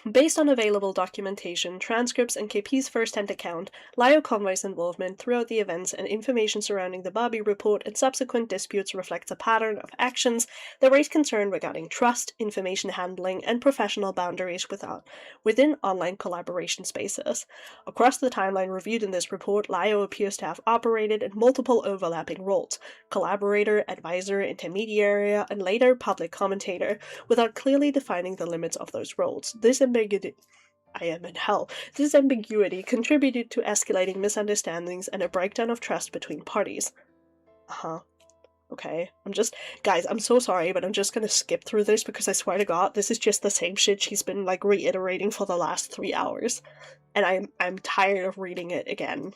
Based on available documentation, transcripts, and KP's first-hand account, Lio Convoy's involvement throughout the events and information surrounding the Bobby report and subsequent disputes reflects a pattern of actions that raise concern regarding trust, information handling, and professional boundaries within online collaboration spaces. Across the timeline reviewed in this report, Lio appears to have operated in multiple overlapping roles: collaborator, advisor, intermediary, and later public commentator, without clearly defining the limits of those roles. This ambiguity contributed to escalating misunderstandings and a breakdown of trust between parties. Okay. Guys, I'm so sorry, but I'm just gonna skip through this because I swear to god, this is just the same shit she's been, like, reiterating for the last 3 hours. And I'm tired of reading it again.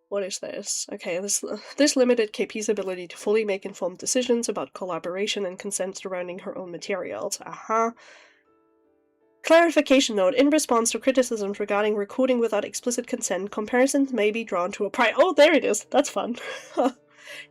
What is this? Okay, this limited KP's ability to fully make informed decisions about collaboration and consent surrounding her own materials. Clarification note: in response to criticisms regarding recording without explicit consent, comparisons may be drawn to oh, there it is! That's fun!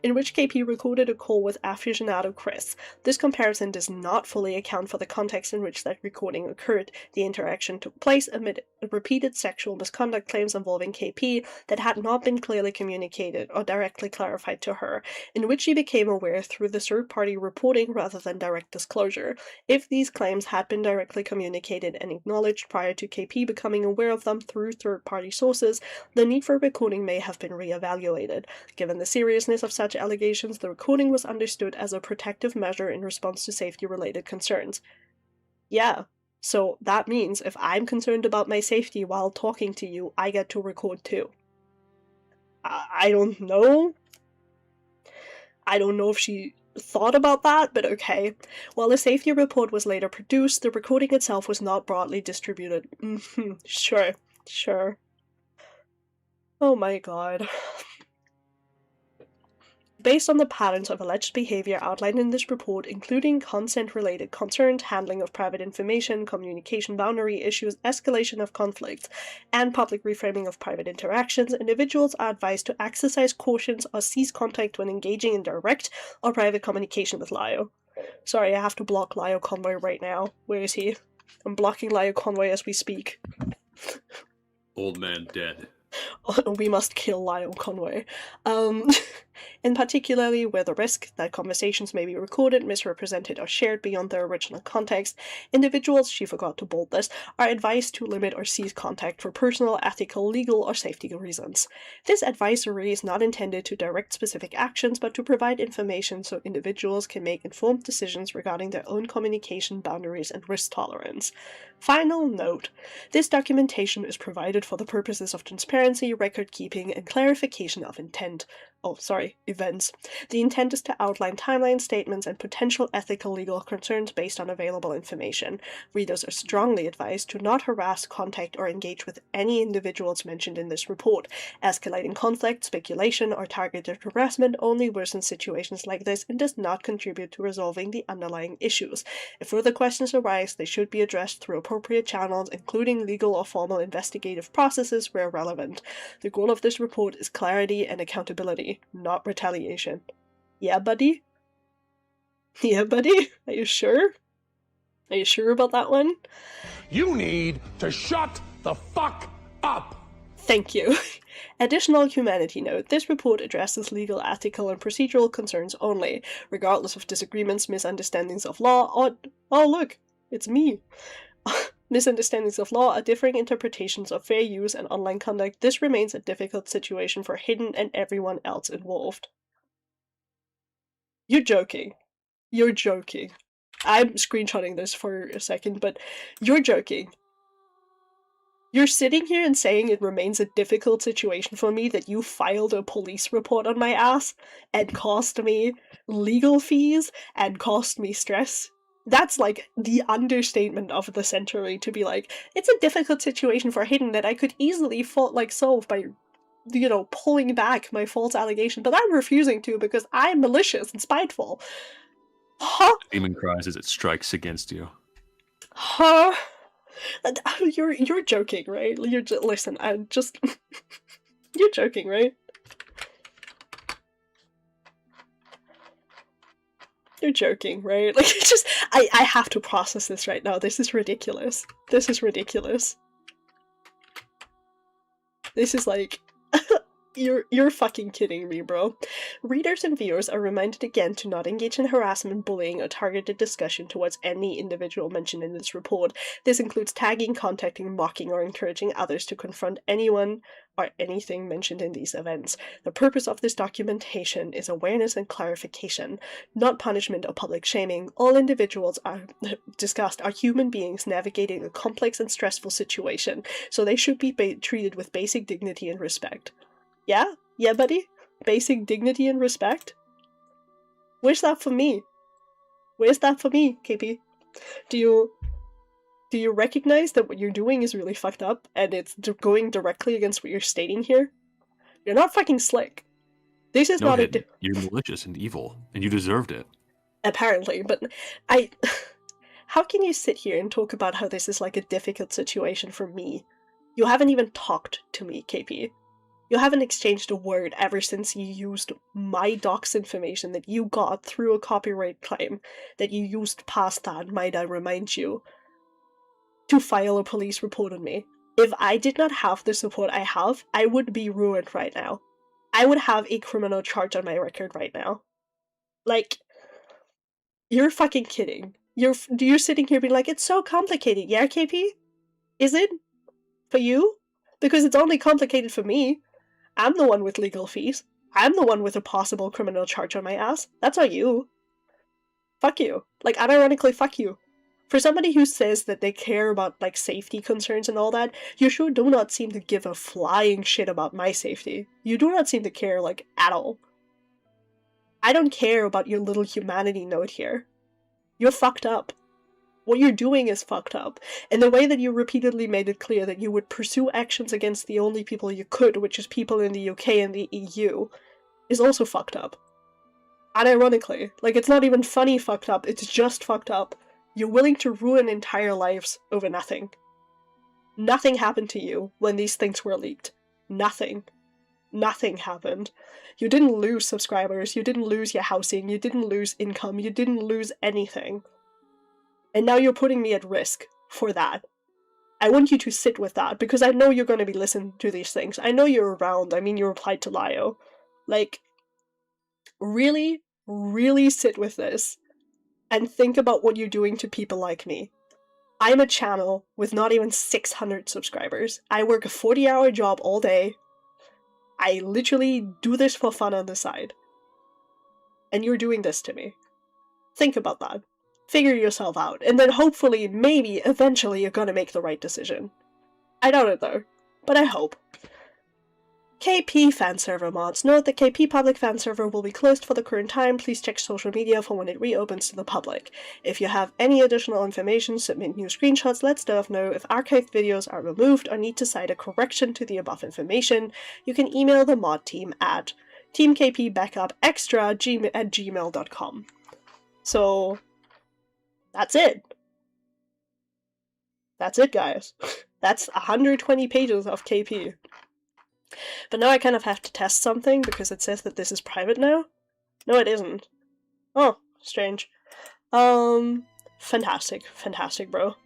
in which KP recorded a call with aficionado Chris. This comparison does not fully account for the context in which that recording occurred. The interaction took place amid repeated sexual misconduct claims involving KP that had not been clearly communicated or directly clarified to her, in which she became aware through the third-party reporting rather than direct disclosure. If these claims had been directly communicated and acknowledged prior to KP becoming aware of them through third-party sources, the need for recording may have been re-evaluated. Given the seriousness of such allegations, the recording was understood as a protective measure in response to safety-related concerns. Yeah, so that means if I'm concerned about my safety while talking to you, I get to record too. I don't know. I don't know if she thought about that, but okay. While a safety report was later produced, the recording itself was not broadly distributed. Sure. Oh my god. Based on the patterns of alleged behavior outlined in this report, including consent-related concerns, handling of private information, communication boundary issues, escalation of conflicts, and public reframing of private interactions, individuals are advised to exercise caution or cease contact when engaging in direct or private communication with Lio. Sorry, I have to block Lio Convoy right now. Where is he? I'm blocking Lio Convoy as we speak. Old man dead. We must kill Lio Convoy. In particularly where the risk that conversations may be recorded, misrepresented, or shared beyond their original context, individuals, she forgot to bold this, are advised to limit or cease contact for personal, ethical, legal, or safety reasons. This advisory is not intended to direct specific actions, but to provide information so individuals can make informed decisions regarding their own communication boundaries and risk tolerance. Final note: this documentation is provided for the purposes of transparency, record keeping, and clarification of events. The intent is to outline timeline statements and potential ethical legal concerns based on available information. Readers are strongly advised to not harass, contact, or engage with any individuals mentioned in this report. Escalating conflict, speculation, or targeted harassment only worsens situations like this and does not contribute to resolving the underlying issues. If further questions arise, they should be addressed through appropriate channels, including legal or formal investigative processes where relevant. The goal of this report is clarity and accountability, not retaliation. Yeah, buddy? Yeah, buddy? Are you sure? Are you sure about that one? You need to shut the fuck up! Thank you. Additional humanity note: this report addresses legal, ethical, and procedural concerns only, regardless of disagreements, misunderstandings of law, or— oh look, it's me. Misunderstandings of law or differing interpretations of fair use and online conduct. This remains a difficult situation for Hidden and everyone else involved. You're joking. You're joking. I'm screenshotting this for a second, but you're joking. You're sitting here and saying it remains a difficult situation for me that you filed a police report on my ass and cost me legal fees and cost me stress. That's like the understatement of the century, to be like, it's a difficult situation for Hidden that I could easily solve by, pulling back my false allegation, but I'm refusing to because I'm malicious and spiteful. Huh? Demon cries as it strikes against you. Huh? You're joking, right? Listen, I'm just... You're joking, right? You're joking, right? Like, it's just... I have to process this right now. This is ridiculous. This is ridiculous. This is like... You're fucking kidding me, bro. Readers and viewers are reminded again to not engage in harassment, bullying, or targeted discussion towards any individual mentioned in this report. This includes tagging, contacting, mocking, or encouraging others to confront anyone or anything mentioned in these events. The purpose of this documentation is awareness and clarification, not punishment or public shaming. All individuals discussed are human beings navigating a complex and stressful situation, so they should be treated with basic dignity and respect. Yeah? Yeah, buddy? Basic dignity and respect? Where's that for me? Where's that for me, KP? Do you recognize that what you're doing is really fucked up, and it's going directly against what you're stating here? You're not fucking slick. This is not a... You're malicious and evil, and you deserved it. Apparently, but how can you sit here and talk about how this is like a difficult situation for me? You haven't even talked to me, KP. You haven't exchanged a word ever since you used my docs information that you got through a copyright claim that you used past that, might I remind you, to file a police report on me. If I did not have the support I have, I would be ruined right now. I would have a criminal charge on my record right now. Like, you're fucking kidding. You're sitting here being like, it's so complicated. Yeah, KP? Is it? For you? Because it's only complicated for me. I'm the one with legal fees. I'm the one with a possible criminal charge on my ass. That's not you. Fuck you. Like, unironically, fuck you. For somebody who says that they care about, like, safety concerns and all that, you sure do not seem to give a flying shit about my safety. You do not seem to care, like, at all. I don't care about your little humanity note here. You're fucked up. What you're doing is fucked up. And the way that you repeatedly made it clear that you would pursue actions against the only people you could, which is people in the UK and the EU, is also fucked up. Unironically. Like, it's not even funny fucked up, it's just fucked up. You're willing to ruin entire lives over nothing. Nothing happened to you when these things were leaked. Nothing. Nothing happened. You didn't lose subscribers, you didn't lose your housing, you didn't lose income, you didn't lose anything. And now you're putting me at risk for that. I want you to sit with that, because I know you're going to be listening to these things. I know you're around, I mean you replied to Lio. Like, really, really sit with this. And think about what you're doing to people like me. I'm a channel with not even 600 subscribers. I work a 40-hour job all day. I literally do this for fun on the side. And you're doing this to me. Think about that. Figure yourself out. And then hopefully, maybe, eventually you're gonna make the right decision. I doubt it though. But I hope. KP fan server mods. Note that KP public fan server will be closed for the current time. Please check social media for when it reopens to the public. If you have any additional information, submit new screenshots, let staff know. If archived videos are removed or need to cite a correction to the above information, you can email the mod team at teamkpbackupextra@gmail.com. So, that's it. That's it, guys. That's 120 pages of KP. But now I kind of have to test something, because it says that this is private now. No, it isn't. Oh, strange. Fantastic. Fantastic, bro.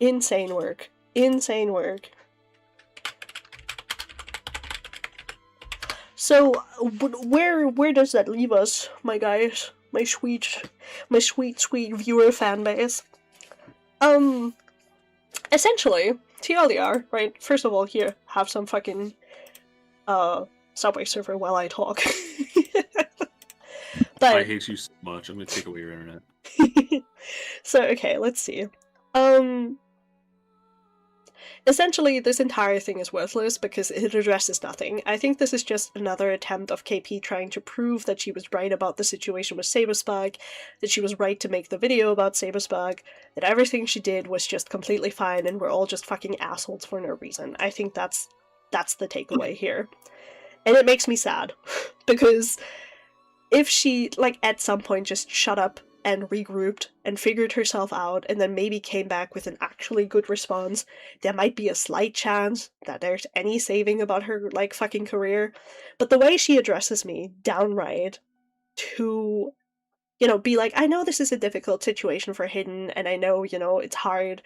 Insane work. Insane work. So, where does that leave us, my guys? My sweet, sweet viewer fan base? Essentially, TLDR, right? First of all, here, have some fucking, Subway server while I talk. But I hate you so much, I'm gonna take away your internet. So, okay, let's see. Essentially, this entire thing is worthless because it addresses nothing. I think this is just another attempt of KP trying to prove that she was right about the situation with Saberspug, that she was right to make the video about Saberspug, that everything she did was just completely fine and we're all just fucking assholes for no reason. I think that's the takeaway here. And it makes me sad, because if she, like, at some point just shut up and regrouped and figured herself out and then maybe came back with an actually good response, there might be a slight chance that there's any saving about her, like, fucking career. But the way she addresses me downright to, you know, be like, I know this is a difficult situation for Hidden and I know, you know, it's hard,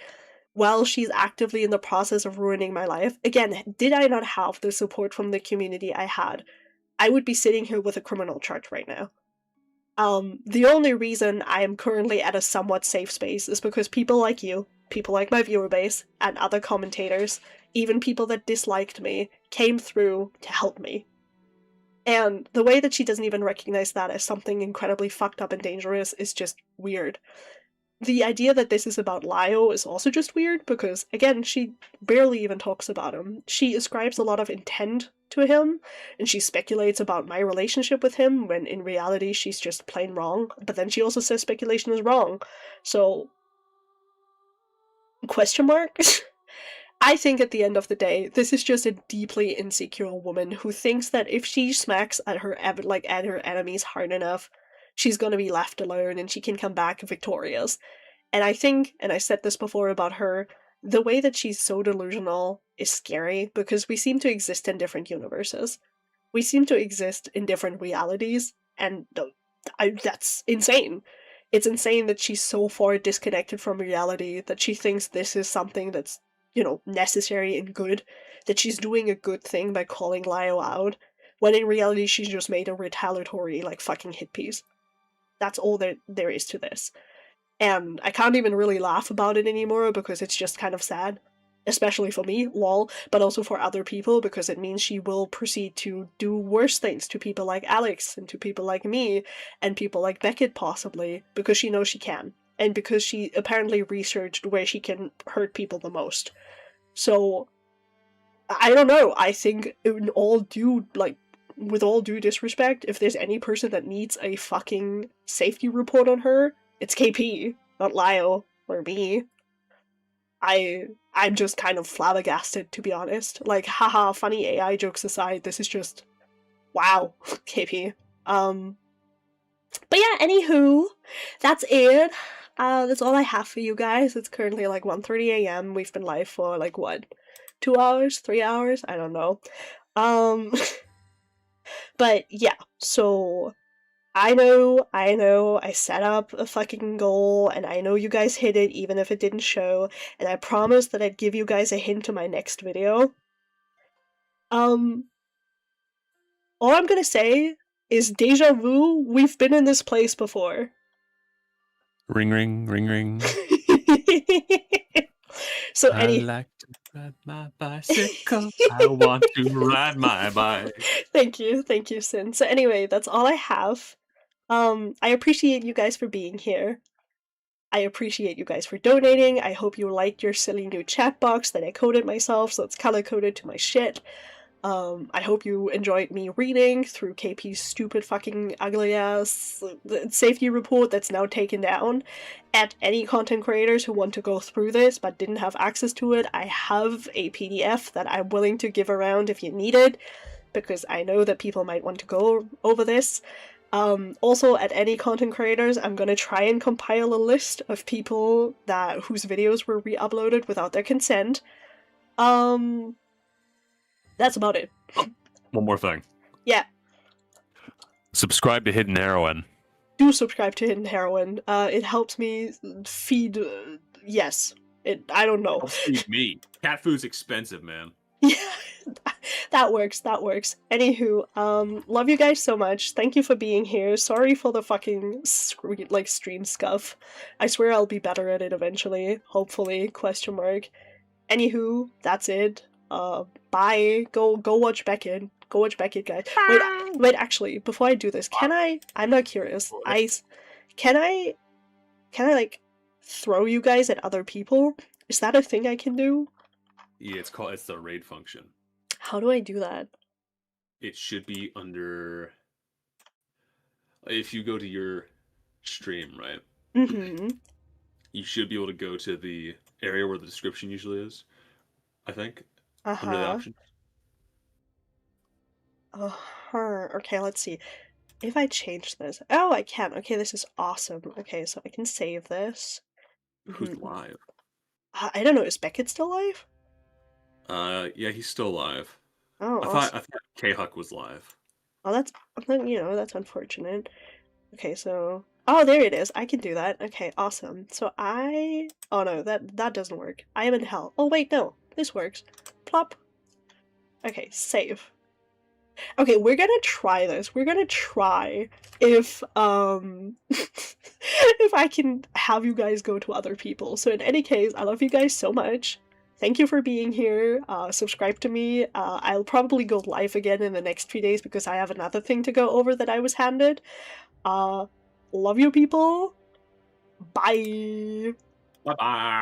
while she's actively in the process of ruining my life. Again, did I not have the support from the community I had, I would be sitting here with a criminal charge right now. The only reason I am currently at a somewhat safe space is because people like you, people like my viewer base, and other commentators, even people that disliked me, came through to help me. And the way that she doesn't even recognize that as something incredibly fucked up and dangerous is just weird. The idea that this is about Lio is also just weird, because, again, she barely even talks about him. She ascribes a lot of intent to him, and she speculates about my relationship with him, when in reality she's just plain wrong, but then she also says speculation is wrong. So, question mark? I think at the end of the day, this is just a deeply insecure woman who thinks that if she smacks at her at her enemies hard enough, she's gonna be left alone and she can come back victorious. And I think, and I said this before about her, the way that she's so delusional is scary because we seem to exist in different universes. We seem to exist in different realities, and that's insane. It's insane that she's so far disconnected from reality that she thinks this is something that's, necessary and good, that she's doing a good thing by calling Lio out, when in reality she's just made a retaliatory, fucking hit piece. That's all there is to this. And I can't even really laugh about it anymore because it's just kind of sad. Especially for me, lol, but also for other people because it means she will proceed to do worse things to people like Alex and to people like me and people like Beckett possibly because she knows she can. And because she apparently researched where she can hurt people the most. So, I don't know, I think with all due disrespect, if there's any person that needs a fucking safety report on her, it's KP, not Lio, or me. I'm just kind of flabbergasted, to be honest. Haha, funny AI jokes aside, this is just... wow, KP. But yeah, anywho, that's it. That's all I have for you guys. It's currently 1:30 a.m. We've been live for, 2 hours? 3 hours? I don't know. But yeah, so... I know, I set up a fucking goal, and I know you guys hit it even if it didn't show, and I promised that I'd give you guys a hint to my next video. All I'm gonna say is deja vu, we've been in this place before. Ring, ring, ring, ring. So I like to ride my bicycle. I want to ride my bike. Thank you, Sin. So anyway, that's all I have. I appreciate you guys for being here. I appreciate you guys for donating. I hope you liked your silly new chat box that I coded myself, so it's color-coded to my shit. I hope you enjoyed me reading through KP's stupid fucking ugly-ass safety report that's now taken down. At any content creators who want to go through this but didn't have access to it, I have a PDF that I'm willing to give around if you need it, because I know that people might want to go over this. Also, at any content creators, I'm gonna try and compile a list of people whose videos were re-uploaded without their consent. That's about it. One more thing. Yeah. Subscribe to Hidden Heroine. Do subscribe to Hidden Heroine. It helps me feed... yes. I don't know. Don't feed me. Cat food's expensive, man. Yeah, that works. Anywho, love you guys so much. Thank you for being here. Sorry for the fucking stream scuff. I swear I'll be better at it eventually. Hopefully, ? Anywho, that's it. Bye. Go watch Beckett. Go watch Beckett, guys. Wait, actually, before I do this, I'm not curious. Can I throw you guys at other people? Is that a thing I can do? Yeah, it's the raid function. How do I do that? It should be under... if you go to your stream, right? Mm-hmm. You should be able to go to the area where the description usually is, I think. Uh-huh. Under the options. Okay, let's see. If I change this... oh, I can. Okay, this is awesome. Okay, so I can save this. Who's live? I don't know, is Beckett still live? Yeah, he's still live. Oh, I awesome. thought K-Huck was live. Oh, that's unfortunate. Okay, so... oh, there it is. I can do that. Okay, awesome. So oh no, that doesn't work. I am in hell. Oh wait, no. This works. Plop. Okay, save. Okay, we're gonna try this. We're gonna try if if I can have you guys go to other people. So in any case, I love you guys so much. Thank you for being here. Subscribe to me. I'll probably go live again in the next few days because I have another thing to go over that I was handed. Love you people. Bye. Bye-bye.